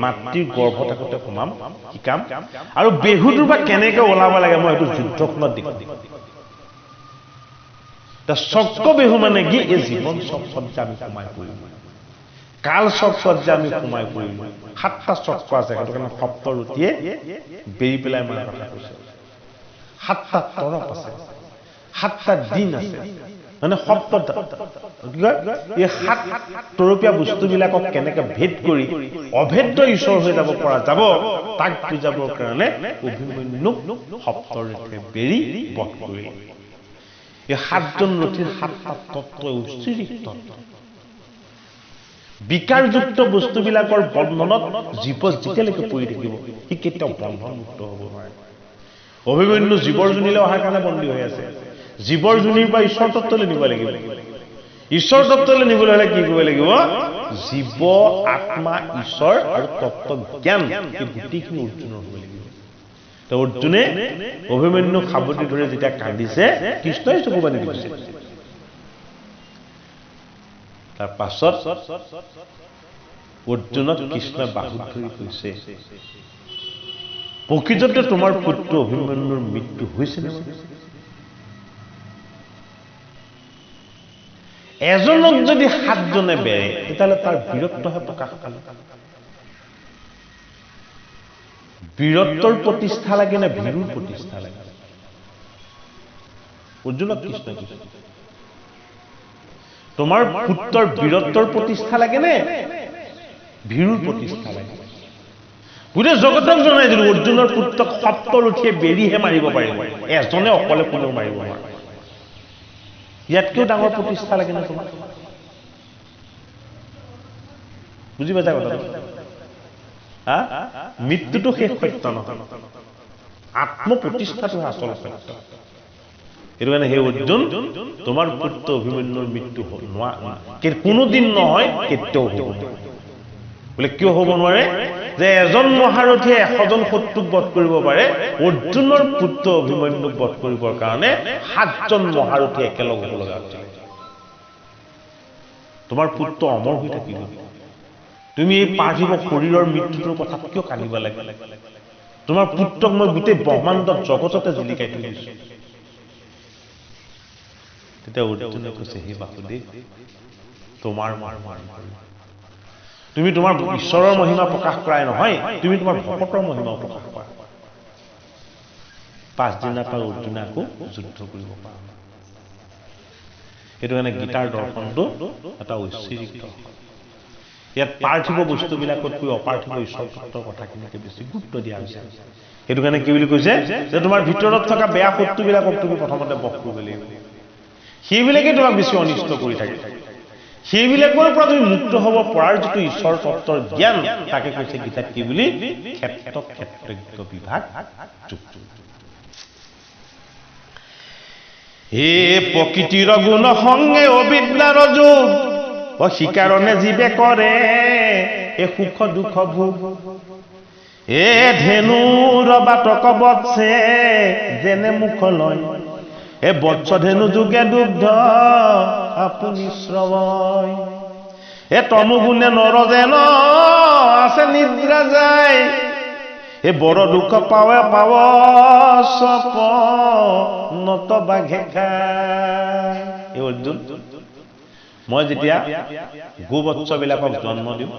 মাতৃৰ গৰ্ভত থাকোতে সোমাম, শিকাম। আৰু বেহুটোৰ পৰা কেনেকে ওলাব লাগে, মই এইটো যুদ্ধখনত দেখাম। চক্ৰ বেহু মানে কি? এই জীৱন চক্ৰত যে আমি সোমাই পৰিম, কাল চক্ৰত যে আমি সোমাই পৰিম। 7টা চক্ৰ আছে, সেইটো কাৰণে সপ্তৰথীয়ে বেৰি পেলাই মাৰ কথা কৈছে। 7টা তৰপ আছে, 7টা দিন আছে, মানে সপ্ত কি কয়, এই 7 তৰপীয়া বস্তুবিলাকক কেনেকে ভেদ কৰি অভেদ্য ঈশ্বৰ হৈ যাব পৰা যাব, তাক বুজাবৰ কাৰণে অভিমন্যুক সপ্তৰথীয়ে বেৰি বধ কৰিলে। এই 7জন ৰথীৰ 7টা তত্ত্ব উচ্চিৰিক তত্ত্ব। বিকাৰযুক্ত বস্তুবিলাকৰ বন্ধনত জীৱ যেতিয়ালৈকে পৰি থাকিব, সি কেতিয়াও বন্ধনমুক্ত হ'ব নোৱাৰে। অভিমন্যু জীৱৰ জুনিলে অহাৰ কাৰণে বন্দী হৈ আছে। জীৱৰ জুনিৰ পৰা ঈশ্বৰ তত্ত্বলৈ নিব লাগিব। ঈশ্বৰ তত্ত্বলৈ নিবলৈ হ'লে কি কৰিব লাগিব? জীৱ, আত্মা, ঈশ্বৰ আৰু তত্ত্ব জ্ঞান, এই গোটেইখিনি অৰ্জুনৰ হ'ব লাগিব। তো অৰ্জুনে অভিমন্যুক সাৱটি ধৰি যেতিয়া কান্দিছে, কৃষ্ণই চকু পানী দিছে। তাৰ পাছত অৰ্জুনক কৃষ্ণই বাহুত ধৰি কৈছে, প্ৰকৃততে তোমাৰ পুত্ৰ অভিমন্যুৰ মৃত্যু হৈছিলে। এজনক যদি 7জনে বেৰে, তেতিয়াহ'লে তাৰ বীৰত্বহে প্ৰকাশ পালে। বীৰত্বৰ প্ৰতিষ্ঠা লাগে নে ভীৰুৰ প্ৰতিষ্ঠা লাগে? অৰ্জুনক কৃষ্ণ কৈছে, তোমাৰ পুত্ৰৰ বীৰত্বৰ প্ৰতিষ্ঠা লাগে নে ভীৰুৰ প্ৰতিষ্ঠা লাগে? গোটেই জগতক জনাই দিলো, অৰ্জুনৰ পুত্ৰক সপ্তৰথীয়ে বেৰিহে মাৰিব পাৰিব, এজনে অকলে কোনেও মাৰিব নোৱাৰে। ইয়াতকেও ডাঙৰ প্ৰতিষ্ঠা লাগে নে তোমাক? বুজি পাইছা কথাটো? মৃত্যুটো শেষ সত্য নহয়, আত্মপ্ৰতিষ্ঠাটো আচল সত্য। সেইটো কাৰণে সেই অৰ্জুন, তোমাৰ পুত্ৰ অভিমন্যুৰ মৃত্যু কোনোদিন নহয়, কেতিয়াও হ'ব নোৱাৰে। বোলে কিয় হ'ব নোৱাৰে? যে এজন মহাৰথীয়ে 100জন শত্ৰুক বধ কৰিব পাৰে, অৰ্জুনৰ পুত্ৰ অভিমন্যুক বধ কৰিবৰ কাৰণে 7জন মহাৰথী একেলগ হ'ব লগা হৈছিল। তোমাৰ পুত্ৰ অমৰ হৈ থাকিব, তুমি এই পাৰ্থিৱ শৰীৰৰ মৃত্যুটোৰ কথা কিয় কান্দিব লাগে? তোমাৰ পুত্ৰক মই গোটেই ব্ৰহ্মাণ্ডত জগততে জিলিকাই থৈ দিছো। তেতিয়া অৰ্জুনে কৈছে, হে বাসুদেৱ, তোমাৰ তুমি তোমাৰ ঈশ্বৰৰ মহিমা প্ৰকাশ কৰাই নহয়, তুমি তোমাৰ ভকতৰ মহিমাও প্ৰকাশ কৰা। 5 দিনৰ পৰা অৰ্জুনে আকৌ যুদ্ধ কৰিব পৰা। সেইটো কাৰণে গীতাৰ দৰ্শনটো এটা ঐশ্বৰিক দৰ্শন ইয়াত পাৰ্থিৱ বস্তুবিলাকতকৈ অপাৰ্থিৱ ঈশ্বৰ তত্ত্বৰ কথাখিনিকে বেছি গুৰুত্ব দিয়া হৈছে সেইটো কাৰণে কি বুলি কৈছে যে তোমাৰ ভিতৰত থকা বেয়া শত্ৰুবিলাকক তুমি প্ৰথমতে বশ কৰিব লাগিব সেইবিলাকে তোমাক বেছি অনিষ্ট কৰি থাকে সেইবিলাকৰ পৰা তুমি মুক্ত হ'ব পৰাৰ যিটো ঈশ্বৰ তত্ত্বৰ জ্ঞান তাকে কৈছে গীতাত কি বুলি ক্ষেত্ৰজ্ঞ বিভাগ যুক্ত হে প্ৰকৃতিৰ গুণ সংগে অবিদ্যাৰ যোগ অস্বীকাৰণে জীৱে কৰে এ সুখ দুখ ভোগ এ ধেনুৰ বাটক বৎসে যেনে মুখ লয় এ বৎস ধেনু যোগে দুগ্ধ আপুনি শ্ৰৱয় এ তমুগুণে নৰ যেন আছে নিদ্ৰা যায় এ বড় দুঃখ পাৱে পাৱ সপ নত বাঘে খায় এই অৰ্জুন মই যেতিয়া গোবৎসবিলাকক জন্ম দিওঁ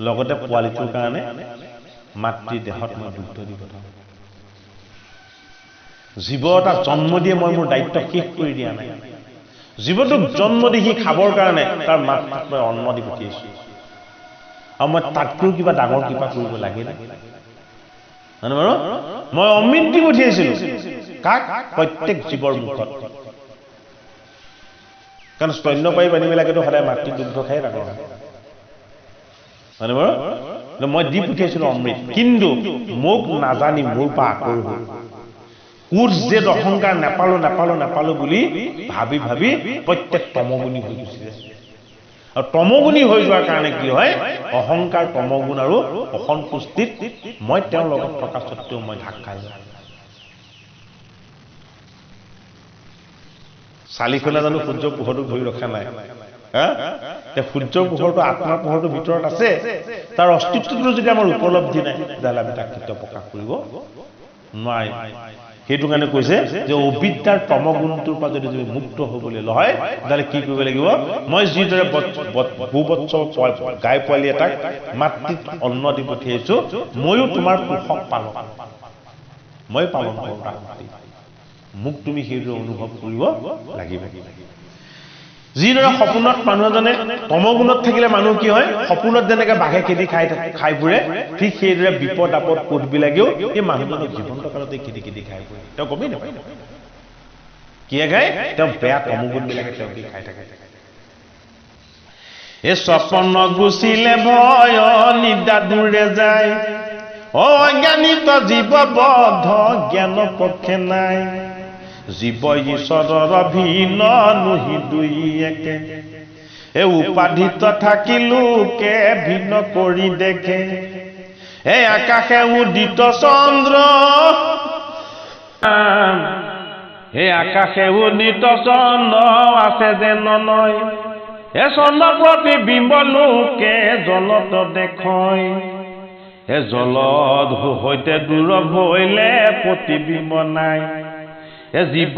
লগতে পোৱালিটোৰ কাৰণে মাতৃ দেহত মই দুগ্ধ দি পঠাওঁ জীৱ এটা জন্ম দিয়ে মই মোৰ দায়িত্ব শেষ কৰি দিয়া নাই জীৱটোক জন্ম দি সি খাবৰ কাৰণে তাৰ মাতৃক মই অন্ন দি পঠিয়াইছোঁ আৰু মই তাতকৈ কিবা ডাঙৰ কিবা কৰিব লাগে নে মানে বাৰু মই অমৃত দি পঠিয়াইছিলোঁ কাক প্ৰত্যেক জীৱৰ মুখত কাৰণ স্তন্যপায়ী প্ৰাণীবিলাকেতো সদায় মাতৃ দুগ্ধ খাই ডাঙৰ হয় মানে বাৰু মই দি পঠিয়াইছিলোঁ অমৃত কিন্তু মোক নাজানি মোৰ পৰা আঁতৰ হ'ল কোচ যে অহংকাৰ নাপালো বুলি ভাবি ভাবি প্ৰত্যেক তমগুণী হৈ গৈছিলে আৰু তমগুণী হৈ যোৱাৰ কাৰণে কি হয় অহংকাৰ তমগুণ আৰু অসন্তুষ্টিত মই তেওঁৰ লগত থকা সত্ত্বেও মই ঢাক খাই যাওঁ চালিখনে জানো সূৰ্যৰ পোহৰটো ধৰি ৰখা নাই সূৰ্যৰ পোহৰটো আত্মাৰ পোহৰটোৰ ভিতৰত আছে তাৰ অস্তিত্বটো যদি আমাৰ উপলব্ধি নাই তেতিয়াহ'লে আমি তাক কেতিয়াও প্ৰকাশ কৰিব নোৱাৰিম সেইটো কাৰণে কৈছে যে অবিদ্যাৰ তমগুণটোৰ পৰা যদি তুমি মুক্ত হ'বলৈ লয় তেতিয়াহ'লে কি কৰিব লাগিব মই যিদৰে গোবৎস গাই পোৱালি এটাক মাতৃক অন্ন দি পঠিয়াইছোঁ ময়ো তোমাৰ পোষক পালন মই পালন কৰোঁ মোক তুমি সেইদৰে অনুভৱ কৰিব লাগিব যিদৰে সপোনত মানুহ এজনে তমগুণত থাকিলে মানুহ কি হয় সপোনত যেনেকৈ বাঘে খেদি খাই ফুৰে ঠিক সেইদৰে বিপদ আপদ কোধবিলাকেও এই মানুহজনক জীৱন্ত কালতে খেদি খাই ফুৰে তেওঁ গমেই নাপায় কিয়ে খায় তেওঁ বেয়া তমগুণবিলাকে তেওঁ কি খাই থাকে এই স্বপন গুচিলে ভয় নিদ্ৰা দূৰে যায় অজ্ঞানিত জীৱ বদ্ধ জ্ঞান পক্ষে নাই জীৱ ঈশ্বৰৰ ভিন্ন নুহি দুই একে এ উপাধিত থাকিলোকে ভিন্ন কৰি দেখে এই আকাশে উদিত চন্দ্ৰ এই আকাশে উদিত চন্দ্ৰ আছে যেন নয় এ চন্দ্ৰ প্ৰতিবিম্ব লোকে জলত দেখয় এ জলত সৈতে দূৰ হৈলে প্ৰতিবিম্ব নাই এ জীৱ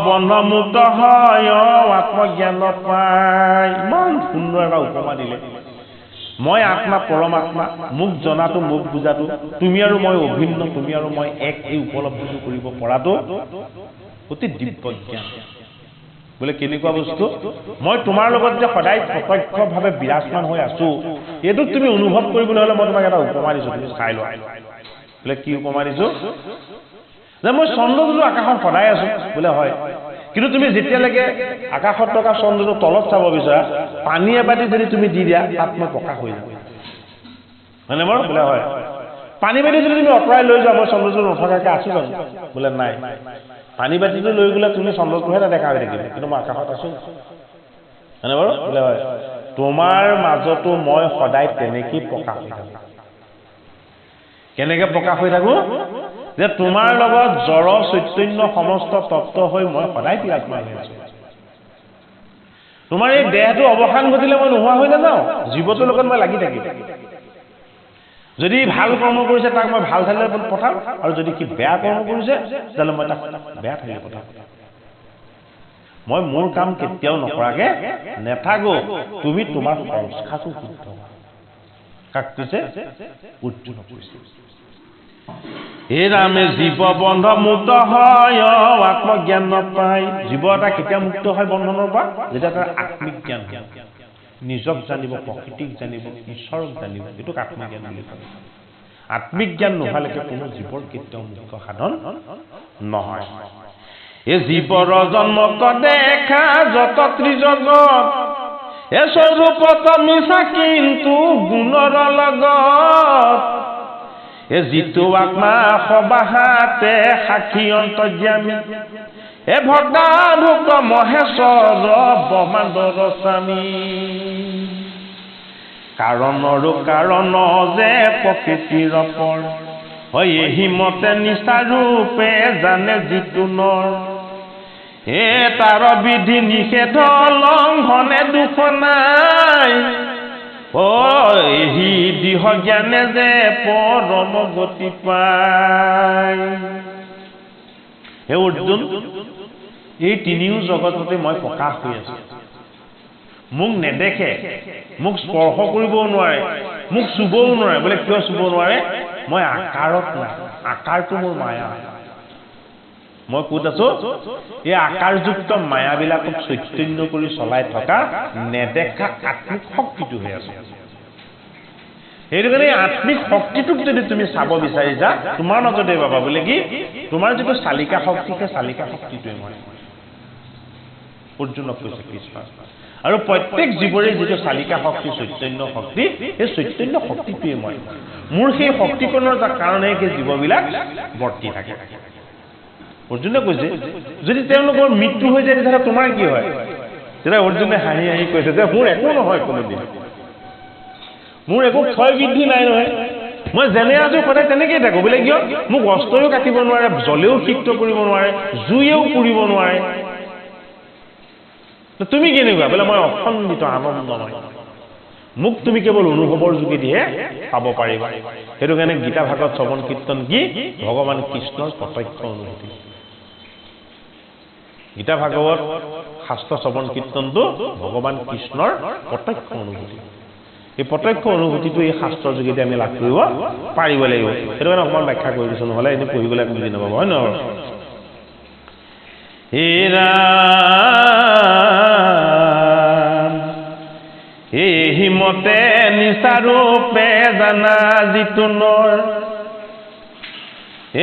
বন্ধমুক্ত হয় আত্মজ্ঞান পায় ইমান সুন্দৰ এটা উপমা দিলে মই আত্মা পৰমাত্মা মোক জনাটো মোক বুজাটো তুমি আৰু মই অভিন্ন তুমি আৰু মই এক এই উপলব্ধিটো কৰিব পৰাটো অতি দিব্য জ্ঞান বোলে কেনেকুৱা বস্তু মই তোমাৰ লগত যে সদায় প্ৰত্যক্ষভাৱে বিৰাজমান হৈ আছো এইটোক তুমি অনুভৱ কৰিবলৈ হ'লে মই তোমাক এটা উপমা দিছোঁ তুমি চাই লোৱা বোলে কি উপমা দিছোঁ যে মই চন্দ্ৰটো আকাশত সদায় আছো বোলে হয় কিন্তু তুমি যেতিয়ালৈকে আকাশত থকা চন্দ্ৰটো তলত চাব বিচৰা পানী এবাটি যদি তুমি দি দিয়া তাত মই প্ৰকাশ হৈ যাব হয়নে বাৰু বোলে হয় পানী বাটি যদি তুমি আঁতৰাই লৈ যোৱা মই চন্দ্ৰটো নথকাকৈ আছো জানো বোলে নাই পানী বাটিটো লৈ গ'লে তুমি চন্দ্ৰটোহে দেখা হৈ থাকিব কিন্তু মই আকাশত আছো হয়নে বাৰু বোলে হয় তোমাৰ মাজতো মই সদায় তেনেকেই প্ৰকাশ হৈ থাকো কেনেকৈ প্ৰকাশ হৈ থাকো যে তোমাৰ লগত জড় চৈতন্য সমস্ত তত্ত্ব হৈ মই সদায় বিৰাজমান হৈ আছো তোমাৰ এই দেহটো অৱসান ঘটিলে মই নোহোৱা হৈ নাযাওঁ জীৱটোৰ লগত মই লাগি থাকিম যদি ভাল কৰ্ম কৰিছে তাক মই ভাল ঠাইলৈ পঠাম আৰু যদি কি বেয়া কৰ্ম কৰিছে তেতিয়াহ'লে মই তাক বেয়া ঠাইলৈ পঠাম মই মোৰ কাম কেতিয়াও নকৰাকৈ নেথাকো তুমি তোমাৰ সংস্কাৰটো শুদ্ধ কাক কৈছে অৰ্জুনক কৈছে হে ৰামে জীৱ বন্ধ মুক্ত হয় আত্মজ্ঞান নাপায় জীৱ এটা কেতিয়া মুক্ত হয় বন্ধনৰ পৰা যেতিয়া তাৰ আত্মিক জ্ঞান নিজক জানিব প্ৰকৃতিক জানিব ঈশ্বৰক জানিব এইটোক আত্মজ্ঞান বুলি কয় আত্মিক জ্ঞান নোহালৈকে কোনো জীৱৰ কেতিয়াও মুক্ত সাধন নহয় এই জীৱৰ জন্মক দেখা যত ত্ৰিজগত এ স্বৰূপত মিছা কিন্তু গুণৰ লগত এ যিটো আত্মা সবাহাতে সাক্ষী অন্তৰ্যামী এ ভক্তাভুক মহেশ্বৰ ব্ৰহ্মাণ্ডৰ স্বামী কাৰণৰো কাৰণ যে প্ৰকৃতিৰ পৰ হয় এহিমতে নিচাৰূপে জানে যিটো নৰ এ তাৰ বিধি নিষেধ লংঘনে দুখ নাই এহি দিহ জ্ঞানে যে পৰম গতি পায় হে অৰ্জুন এই তিনিও জগততে মই প্ৰকাশ হৈ আছো মোক নেদেখে মোক স্পৰ্শ কৰিবও নোৱাৰে মোক চুবও নোৱাৰে বোলে কিয় চুব নোৱাৰে মই আকাৰত নাই আকাৰটো মোৰ মায়া মই ক'ত আছো এই আকাৰযুক্ত মায়াবিলাকক চৈতন্য কৰি চলাই থকা নেদেখা আত্মিক শক্তিটো হৈ আছে সেইটো কাৰণে আত্মিক শক্তিটোক যদি তুমি চাব বিচাৰিছা তোমাৰ মাজতে পাবা বোলে কি তোমাৰ যিটো চালিকা শক্তি সেই চালিকা শক্তিটোৱে মই অৰ্জুনক কৈছে কৃষ্ণ আৰু প্ৰত্যেক জীৱৰে যিটো চালিকা শক্তি চৈতন্য শক্তি সেই চৈতন্য শক্তিটোৱে মই মোৰ সেই শক্তিকণৰ কাৰণে সেই জীৱবিলাক বৰ্তি থাকে অৰ্জুনে কৈছে যদি তেওঁলোকৰ মৃত্যু হৈ যায় তেতিয়াহ'লে তোমাৰ কি হয় তেতিয়া অৰ্জুনে হাঁহি হাঁহি কৈছে যে মোৰ একো নহয় কোনোদিন মোৰ একো ক্ষয় বৃদ্ধি নাই নহয় মই যেনে আছো সদায় তেনেকেই থাকো বোলে কিয় মোক অস্ত্ৰও কাটিব নোৱাৰে জলেও সিক্ত কৰিব নোৱাৰে জুইয়েও পুৰিব নোৱাৰে তুমি কেনেকুৱা বোলে মই অখণ্ডিত আনন্দময় মোক তুমি কেৱল অনুভৱৰ যোগেদিহে পাব পাৰিবা সেইটো কাৰণে গীতা ভাগৱত শ্ৰৱণ কীৰ্তন কি ভগৱান কৃষ্ণৰ প্ৰত্যক্ষ অনুভূতি গীতা ভাগৱত শাস্ত্ৰ শ্ৰৱণ কীৰ্তনটো ভগৱান কৃষ্ণৰ প্ৰত্যক্ষ অনুভূতি এই প্ৰত্যক্ষ অনুভূতিটো এই শাস্ত্ৰৰ যোগেদি আমি লাভ কৰিব পাৰিব লাগিব সেইটো কাৰণে অকণমান ব্যাখ্যা কৰি দিছোঁ নহ'লে এনেই পঢ়িবলৈ আমি বুজি নাপাব হয় নহয় হে ৰাম এহিমতে নিচাৰূপে জানা যিটো নৰ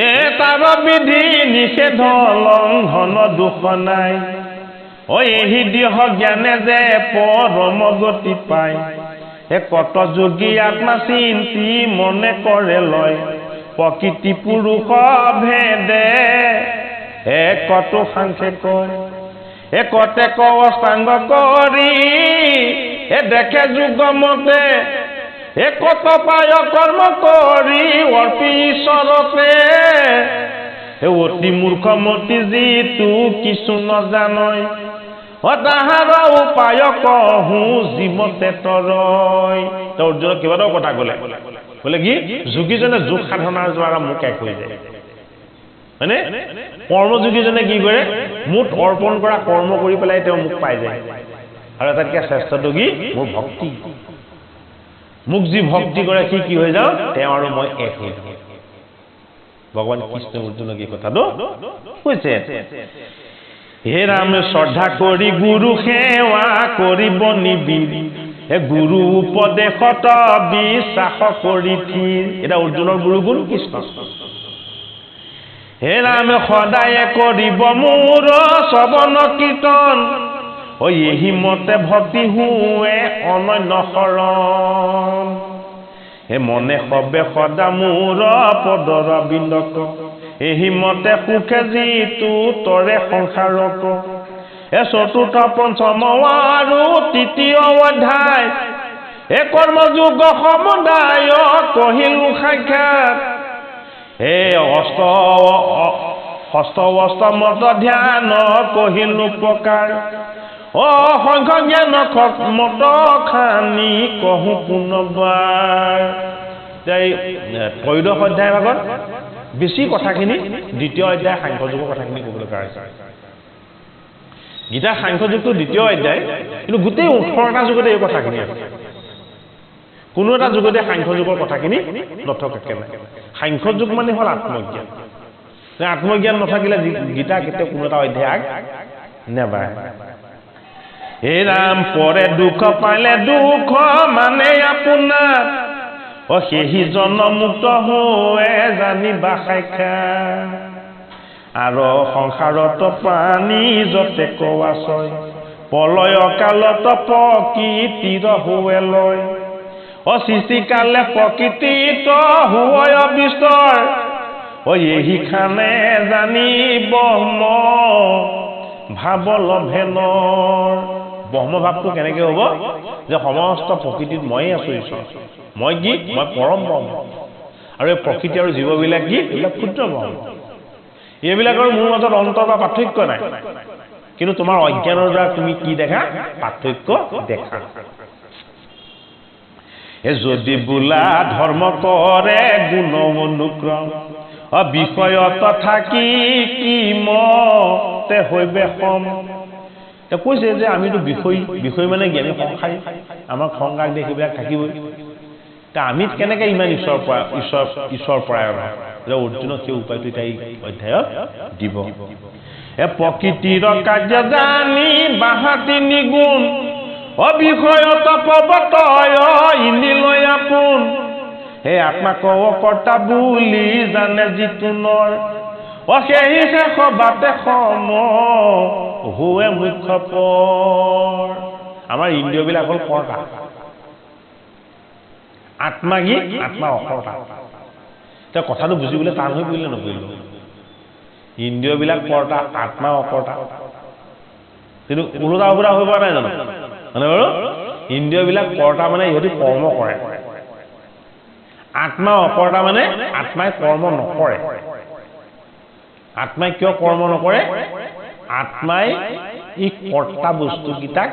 এ তাৰ বিধি নিষেধ লংঘন দুখ নাই এহি দিহ জ্ঞানে যে পৰম গতি পায় এ কত যোগী আত্মা চিন্তি মনে কৰে লয় প্ৰকৃতি পুৰুষ ভেদে কত সাংখ্যে কয় কতে কষ্টাংগ কৰি দেখে যুগমতে কত পায় কৰ্ম কৰি অৰ্পি ঈশ্বৰতে অতি মূৰ্খমতি যিটো কিছু নজানয় তাহাৰ উপায় কহো জীৱতে তৰয় অৰ্জুনক কেইবাটাও কথা ক'লে বোলে কি যোগীজনে যোগ সাধনাৰ দ্বাৰা মোক এক হৈ যায় হয়নে কৰ্মযোগীজনে কি কৰে মোক অৰ্পণ কৰা কৰ্ম কৰি পেলাই তেওঁ মোক পাই যায় আৰু এটাতকৈ শ্ৰেষ্ঠটো কি মোৰ ভক্তি মোক যি ভক্তি কৰে সি কি হৈ যাওঁ তেওঁ আৰু মই এক হৈ যাওঁ ভগৱান কৃষ্ণ অৰ্জুনক এই কথাটো কৈছে হে ৰামে শ্ৰদ্ধা কৰি গুৰু সেৱা কৰিব নিবিৰি গুৰু উপদেশত বিশ্বাস কৰি থিৰ এটা অৰ্জুনৰ গুৰু গুণ কৃষ্ণ হে ৰামে সদায় কৰিব মোৰ শ্ৰৱণ কীৰ্তন এহিমতে ভক্তি হুৱে অনন্য শৰণ হে মনে সবে সদা মোৰ পদৰ বিন্দক এহিমতে সুখে যিটো তৰে সংসাৰক চতুৰ্থ পঞ্চম আৰু তৃতীয় অধ্যায় কৰ্মযোগ সমুদায় কহিলো সাক্ষাৎ ষষ্ঠ অষ্টমত ধ্যান কহিলো প্ৰকাৰ সংখ্য জ্ঞান মত খানি কহো পুনৰবাৰ ত্ৰয়োদশ অধ্যায় ভাগত বেছি কথাখিনি দ্বিতীয় অধ্যায় সাংখ্যযোগৰ কথাখিনি ক'বলৈ হৈছে গীতা সাংখ্যযোগটো দ্বিতীয় অধ্যায় কিন্তু গোটেই 18টা যুগতে এই কথাখিনি আছে কোনো এটা যুগতে সাংখ্য যুগৰ কথাখিনি নথকাকে নাই সাংখ্য যুগ মানে হ'ল আত্মজ্ঞান আত্মজ্ঞান নথাকিলে গীতা কেতিয়াও কোনো এটা অধ্যায় নেবাঢ়ে হে ৰাম পৰে দুখ পালে দুখ মানে আপোনাৰ সেই জনমুক্ত হৈ জানিবা সাক্ষাৎ আৰু সংসাৰত প্ৰাণী যতে কোৱাছয় প্ৰলয় কালত প্ৰকৃতিৰ হৈ লয় সৃষ্টিকালে প্ৰকৃতিত হৈ বিস্তৰ এইখানে জানি ব্ৰহ্ম ভাৱ লভেনৰ ব্ৰহ্ম ভাৱটো কেনেকে হ'ব যে সমস্ত প্ৰকৃতিত ময়ে আছো ঈশ্বৰ মই কি মই পৰম ব্ৰহ্ম আৰু এই প্ৰকৃতি আৰু জীৱবিলাক কি এইবিলাক ক্ষুদ্ৰ ব্ৰহ্ম এইবিলাকৰ মোৰ মাজত অন্তৰ বা পাৰ্থক্য নাই কিন্তু তোমাৰ অজ্ঞানৰ দ্বাৰা তুমি কি দেখা পাৰ্থক্য দেখা যদি বোলা ধৰ্ম কৰে গুণ অনুক্ৰম বিষয়ত থাকি কি মতে হৈবে সম কৈছে যে আমিতো বিষয় মানে কি আমি সংসাৰী আমাৰ সংসাৰ দেশ এইবিলাক থাকিবই আমি কেনেকৈ ইমান ঈশ্বৰ পৰায়ণ যে অৰ্জুনক সেই উপায়টো তাই অধ্যায়ত দিব প্ৰকৃতিৰ কাৰ্য জানি বাহাতি নিগুণ অবিষয়ত প্ৰবতয় ইন্দিলৈ আপোন হে আত্মাক কৰ্তা বুলি জানে যিটো নৰ সেই শেষ বাটে সম হুৱে মুখ্য পৰ আমাৰ ইন্দ্ৰিয়বিলাক হ'ল কৰ্তা আত্মা কি আত্মা অকৰ্তা তেওঁ কথাটো বুজিবলৈ টান হৈ পৰিলে নপৰিলো ইন্দ্ৰিয়বিলাক কৰ্তা আত্মা অকৰ্তা কিন্তু ওলোটা ওপৰা হৈ পৰা নাই জানো মানে বাৰু ইন্দ্ৰিয়বিলাক কৰ্তা মানে ইহঁতি কৰ্ম কৰে আত্মা অকৰ্তা মানে আত্মাই কৰ্ম নকৰে আত্মাই কিয় কৰ্ম নকৰে আত্মাই ই কৰ্তা বস্তুকেইটাক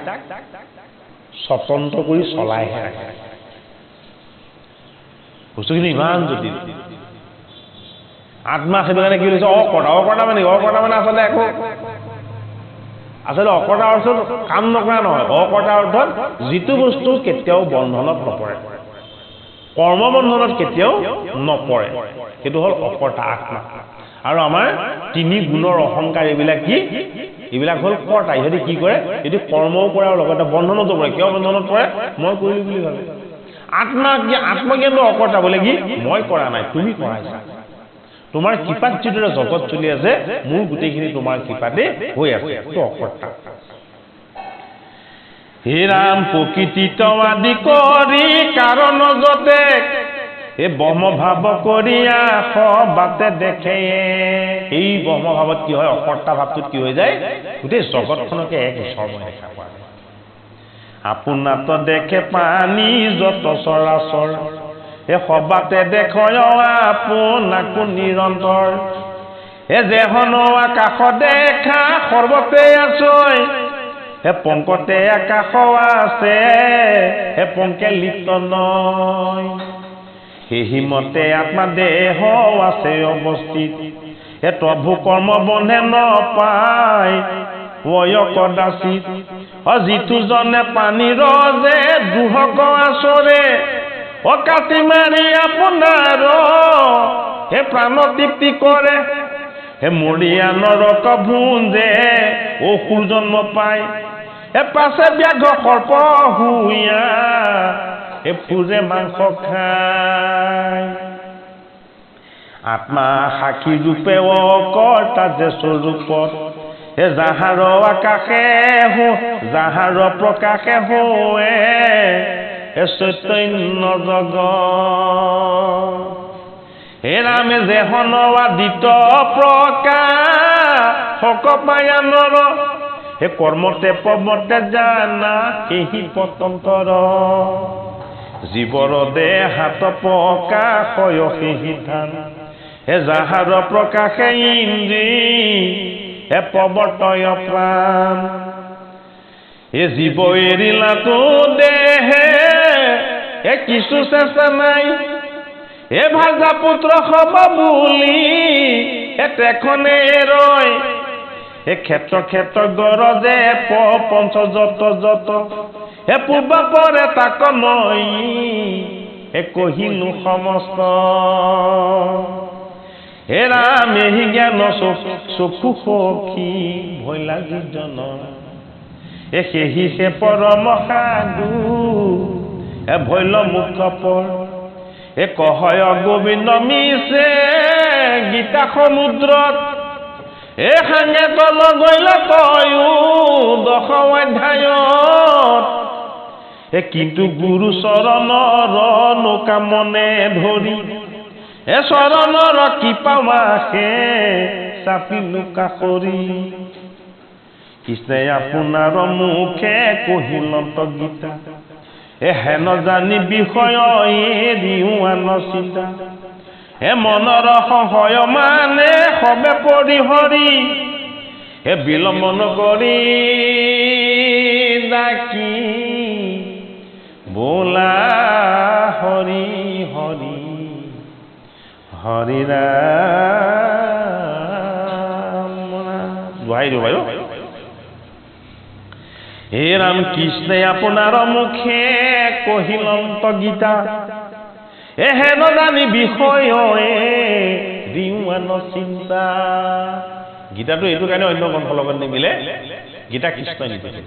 স্বতন্ত্ৰ কৰি চলাইহে ৰাখে বস্তুখিনি ইমান জটিল আত্মা সেইটো কাৰণে কি হৈছে অকৰ্তা মানে আচলতে একো আচলতে অকৰ্তা অৰ্থত কাম নকৰা নহয় অকৰ্তা অৰ্থত যিটো বস্তু কেতিয়াও বন্ধনত নপৰে কৰ্মবন্ধনত কেতিয়াও নপৰে সেইটো হ'ল অকৰ্তা আত্মা আৰু আমাৰ তিনি গুণৰ অহংকাৰ এইবিলাক কি এইবিলাক হ'ল কৰ্তা ইহঁতি কি কৰে এইটো কৰ্মও কৰে আৰু লগতে বন্ধনতো পৰে কিয় বন্ধনত পৰে মই কৰিলো বুলি ভাবে আত্মজ্ঞানটো অকৰ্তা বোলে কি মই কৰা নাই তুমি কৰাইছা তোমাৰ কৃপাত যিদৰে জগত চলি আছে মোৰ গোটেইখিনি তোমাৰ কৃপাতে হৈ আছে এইটো অকৰ্তা হে ৰাম প্ৰকৃতিত আদি কৰি কাৰণ যতে এই ব্ৰহ্ম ভাৱ কৰিয়া সবাতে দেখে এই ব্ৰহ্ম ভাৱত কি হয় অকৰ্তা ভাৱটোত কি হৈ যায় গোটেই জগতখনকে এক ঈশ্বৰময় দেখা পোৱা যায় আপোনাত দেখে পানী যত চৰাচৰ এই সবাতে দেখয় আপোনাকো নিৰন্তৰ এই যেহন আকাশ দেখা সৰ্বতে আছয় হে পংকতে আকাশ আছে হে পংকে লিপ্ত নয় সেইমতে আত্মা দেহ আছে অৱস্থিত হে প্ৰভু কৰ্ম বন্ধে নপায় কদাচিত যিটো জনে পানীৰ যে দুহক আচৰে কাটি মাৰি আপোনাৰ হে প্ৰাণ তৃপ্তি কৰে হে মৰিয়া নৰক ভুঞ্জে অসুৰ জন্ম পায় হে পাছে ব্যাঘ্ৰ সৰ্প হুইয়া হে ফুজে মাংস খায় আত্মা সাক্ষী ৰূপে অকৰ্তা যে স্বৰূপত হে যাহাৰ আকাশে হো যাহাৰ প্ৰকাশে হোৱে হে চৈতন্য জগত হে ৰামে যেহন আদিত প্ৰকাশ পায়ানৰ হে কৰ্মতে পৱতে জানা সেই পতন্তৰ জীৱৰ দেহাত প্ৰকাশ সেই ধান হে যাহাৰ প্ৰকাশে ইন্দ্ৰী হে প্ৰৱৰ্তয় প্ৰাণ হে জীৱ এৰিলাতো দেহে হে কিছু চেষ্টা নাই হে ভাজা পুত্ৰ হব বুলি হে তেখনে ৰয় হে ক্ষেত্ৰ গৰজে পঞ্চ যত হে পূৰ্বাপৰে তাক মই কহিলো সমস্ত হে ৰাম এহি জ্ঞান চকু সখী ভয় লাগি জন সেহি সে পৰম সাধু ভৈল মুখ পৰ কহয় গোবিন্দ মিছে গীতা সমুদ্ৰত সাঙে তল গৈল কয়ো 10 অধ্যায়ত কিন্তু গুৰু চৰণৰ নৌকা মনে ধৰি চৰণৰ কৃপা মাসে চাপিলো কাকৰি কৃষ্ণে আপোনাৰ মুখে কহিলত গীতা হেন জানি বিষয় দিও আন চিন্তা মনৰ সহায় মানে সবে পৰিহৰি বিলম্ব নকৰি ডাকি বোলা হৰি হৰি হৰি ৰাম দোহাই দিওঁ বাৰু হে ৰাম কৃষ্ণে আপোনাৰ মুখে কহিলন্ত গীতা হেন জানি বিষয় দিও আন চিন্তা গীতাটো এইটো কাৰণে অন্য গ্ৰন্থৰ লগত নিমিলে গীতা কৃষ্ণই নিমিলে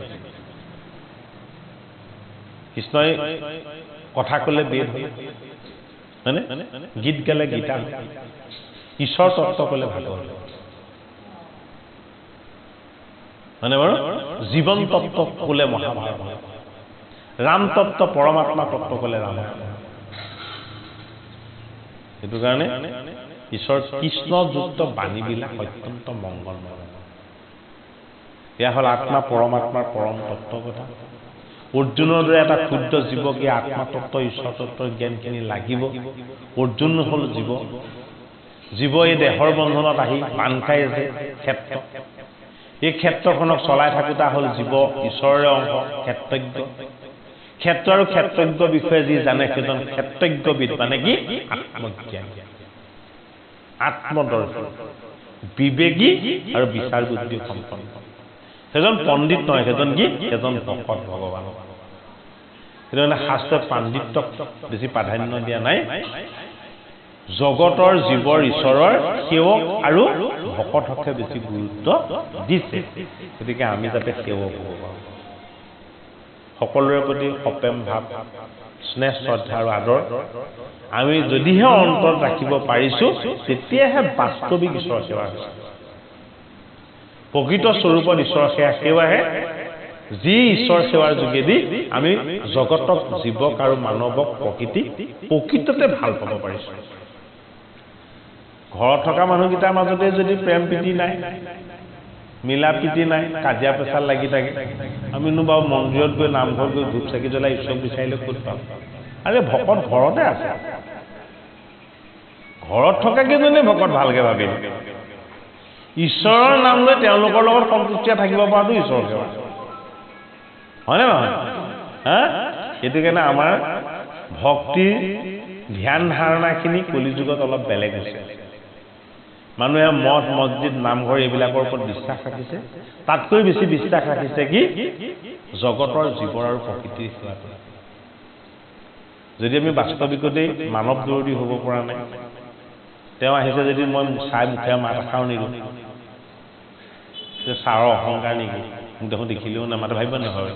কৃষ্ণই কথা ক'লে বেদ হয়নে গীত গালে গীতা ঈশ্বৰ তত্ত্ব ক'লে ভাগৱত মানে বাৰু জীৱন তত্ত্ব ক'লে মহাভাৰত ৰাম তত্ত্ব পৰমাত্মা তত্ত্ব ক'লে ৰামায়ণ সেইটো কাৰণে ঈশ্বৰ কৃষ্ণযুক্ত বাণীবিলাক অত্যন্ত মংগলময় এয়া হ'ল আত্মা পৰমাত্মাৰ পৰম তত্ত্ব কথা অৰ্জুনৰ দৰে এটা ক্ষুদ্ৰ জীৱকে আত্মাতত্ত্ব ঈশ্বৰ তত্ত্বৰ জ্ঞানখিনি লাগিব অৰ্জুন হ'ল জীৱ জীৱ এই দেহৰ বন্ধনত আহি বান্ধ খাই আছে ক্ষেত্ৰ এই ক্ষেত্ৰখনক চলাই থাকোঁতা হ'ল জীৱ ঈশ্বৰৰে অংশ ক্ষেত্ৰজ্ঞ ক্ষেত্ৰ আৰু ক্ষেত্ৰজ্ঞ বিষয়ে যি জানে সেইজন ক্ষেত্ৰজ্ঞবিদ মানে কি আত্মজ্ঞান আত্মদৰ্শী বিবেকী আৰু বিচাৰ বুদ্ধি সম্পন্ন সেইজন পণ্ডিত নহয় সেইজন কি এজন ভকত ভগৱান সেইটো মানে শাস্ত্ৰত পাণ্ডিত্যক বেছি প্ৰাধান্য দিয়া নাই জগতৰ জীৱৰ ঈশ্বৰৰ সেৱক আৰু ভকতকহে বেছি গুৰুত্ব দিছে গতিকে আমি যাতে সেৱক হ'ব পাৰোঁ সকলোৰে প্ৰতি সপ্ৰেম ভাৱ স্নেহ শ্ৰদ্ধা আৰু আদৰ আমি যদিহে অন্তৰত ৰাখিব পাৰিছোঁ তেতিয়াহে বাস্তৱিক ঈশ্বৰ সেৱা হৈছে প্ৰকৃত স্বৰূপত ঈশ্বৰ সেৱাহে যি ঈশ্বৰ সেৱাৰ যোগেদি আমি জগতক জীৱক আৰু মানৱক প্ৰকৃততে ভাল পাব পাৰিছোঁ ঘৰত থকা মানুহকেইটাৰ মাজতে যদি প্ৰেম প্ৰীতি নাই মিলা প্ৰীতি নাই কাজিয়া পেচাল লাগি থাকে আমিনো বাৰু মন্দিৰত গৈ নামঘৰত গৈ ধূপ চাকি জ্বলাই ঈশ্বৰ বিচাৰিলে ক'ত পাম আৰে ভকত ঘৰতে আছে ঘৰত থকা কেইজনে ভকত ভালকে ভাবিল ঈশ্বৰৰ নাম লৈ তেওঁলোকৰ লগত সন্তুষ্টিৰে থাকিব পৰাটো ঈশ্বৰ সেৱা হয়নে নহয় হা সেইটো কাৰণে আমাৰ ভক্তিৰ ধ্যান ধাৰণাখিনি কলিযুগত অলপ বেলেগ হৈছে মানুহে মঠ মছজিদ নামঘৰ এইবিলাকৰ ওপৰত বিশ্বাস ৰাখিছে তাতকৈ বেছি বিশ্বাস ৰাখিছে কি জগতৰ জীৱৰ আৰু প্ৰকৃতিৰ সেৱাটো যদি আমি বাস্তৱিকতেই মানৱ দৰদী হ'ব পৰা নাই তেওঁ আহিছে যদি মই চাই মুখে মাত এষাৰো নিদিওঁ ছাৰৰ অহংকাৰ নেকি মোক দেখোন দেখিলেও নামাতে ভাবিব নহয়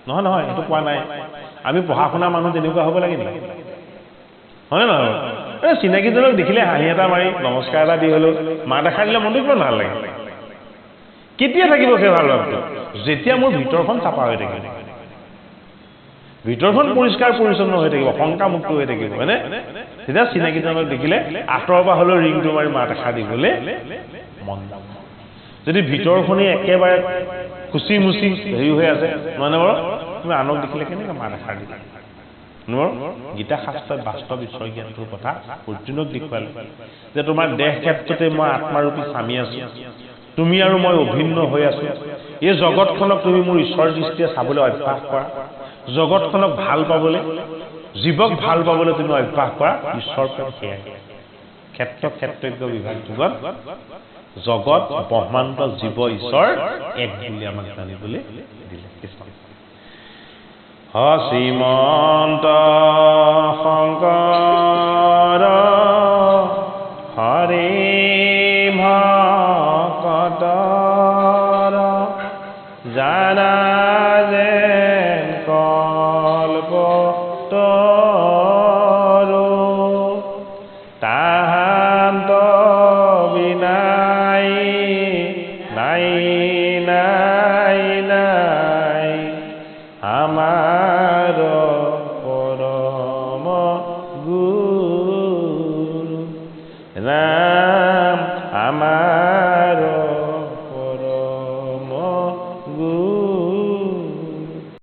নহয় নহয় এইটো কোৱা নাই আমি পঢ়া শুনা মানুহ তেনেকুৱা হ'ব লাগে নেকি হয়নে নহয় চিনাকিজনক দেখিলে হাঁহি এটা মাৰি নমস্কাৰ এটা দি হ'লেও মাত এষাৰ দিলে মনটো কিমান ভাল লাগে কেতিয়া থাকিব সেই ভাল ভাৱটো যেতিয়া মোৰ ভিতৰখন চাফা হৈ থাকিব ভিতৰখন পৰিষ্কাৰ পৰিচ্ছন্ন হৈ থাকিব শংকামুক্ত হৈ থাকিব হয়নে তেতিয়া চিনাকিজনক দেখিলে আঁতৰৰ পৰা হ'লেও ৰিংটো মাৰি মাত এষাৰ দিবলৈ মন যাব যদি ভিতৰখনেই একেবাৰে খুচি মুচি হেৰি হৈ আছে মানে বাৰু তুমি আনক দেখিলে কেনেকৈ মাত এষাৰ দিবা গীতা শাস্ত্ৰত বাস্তৱ ঈশ্বৰ জ্ঞানটোৰ কথা অৰ্জুনক দেখুৱালে যে তোমাৰ দেহ ক্ষেত্ৰতে মই আত্মাৰূপী স্বামী আছো তুমি আৰু মই অভিন্ন হৈ আছো এই জগতখনক তুমি মোৰ ঈশ্বৰ দৃষ্টিৰে চাবলৈ অভ্যাস কৰা জগতখনক ভাল পাবলৈ জীৱক ভাল পাবলৈ তুমি অভ্যাস কৰা ঈশ্বৰ প্ৰেম সেয়াই ক্ষেত্ৰজ্ঞ বিভাগ যুগত জগত ব্ৰহ্মাণ্ড জীৱ ঈশ্বৰ এক বুলি আমাক জানিবলৈ দিলে কৃষ্ণ শ্ৰীমন্ত শংকৰ হৰি ভকতৰ জানা যেন কল্পতৰু তাহান্ত বিনাই নাই নাই নাই আমাৰ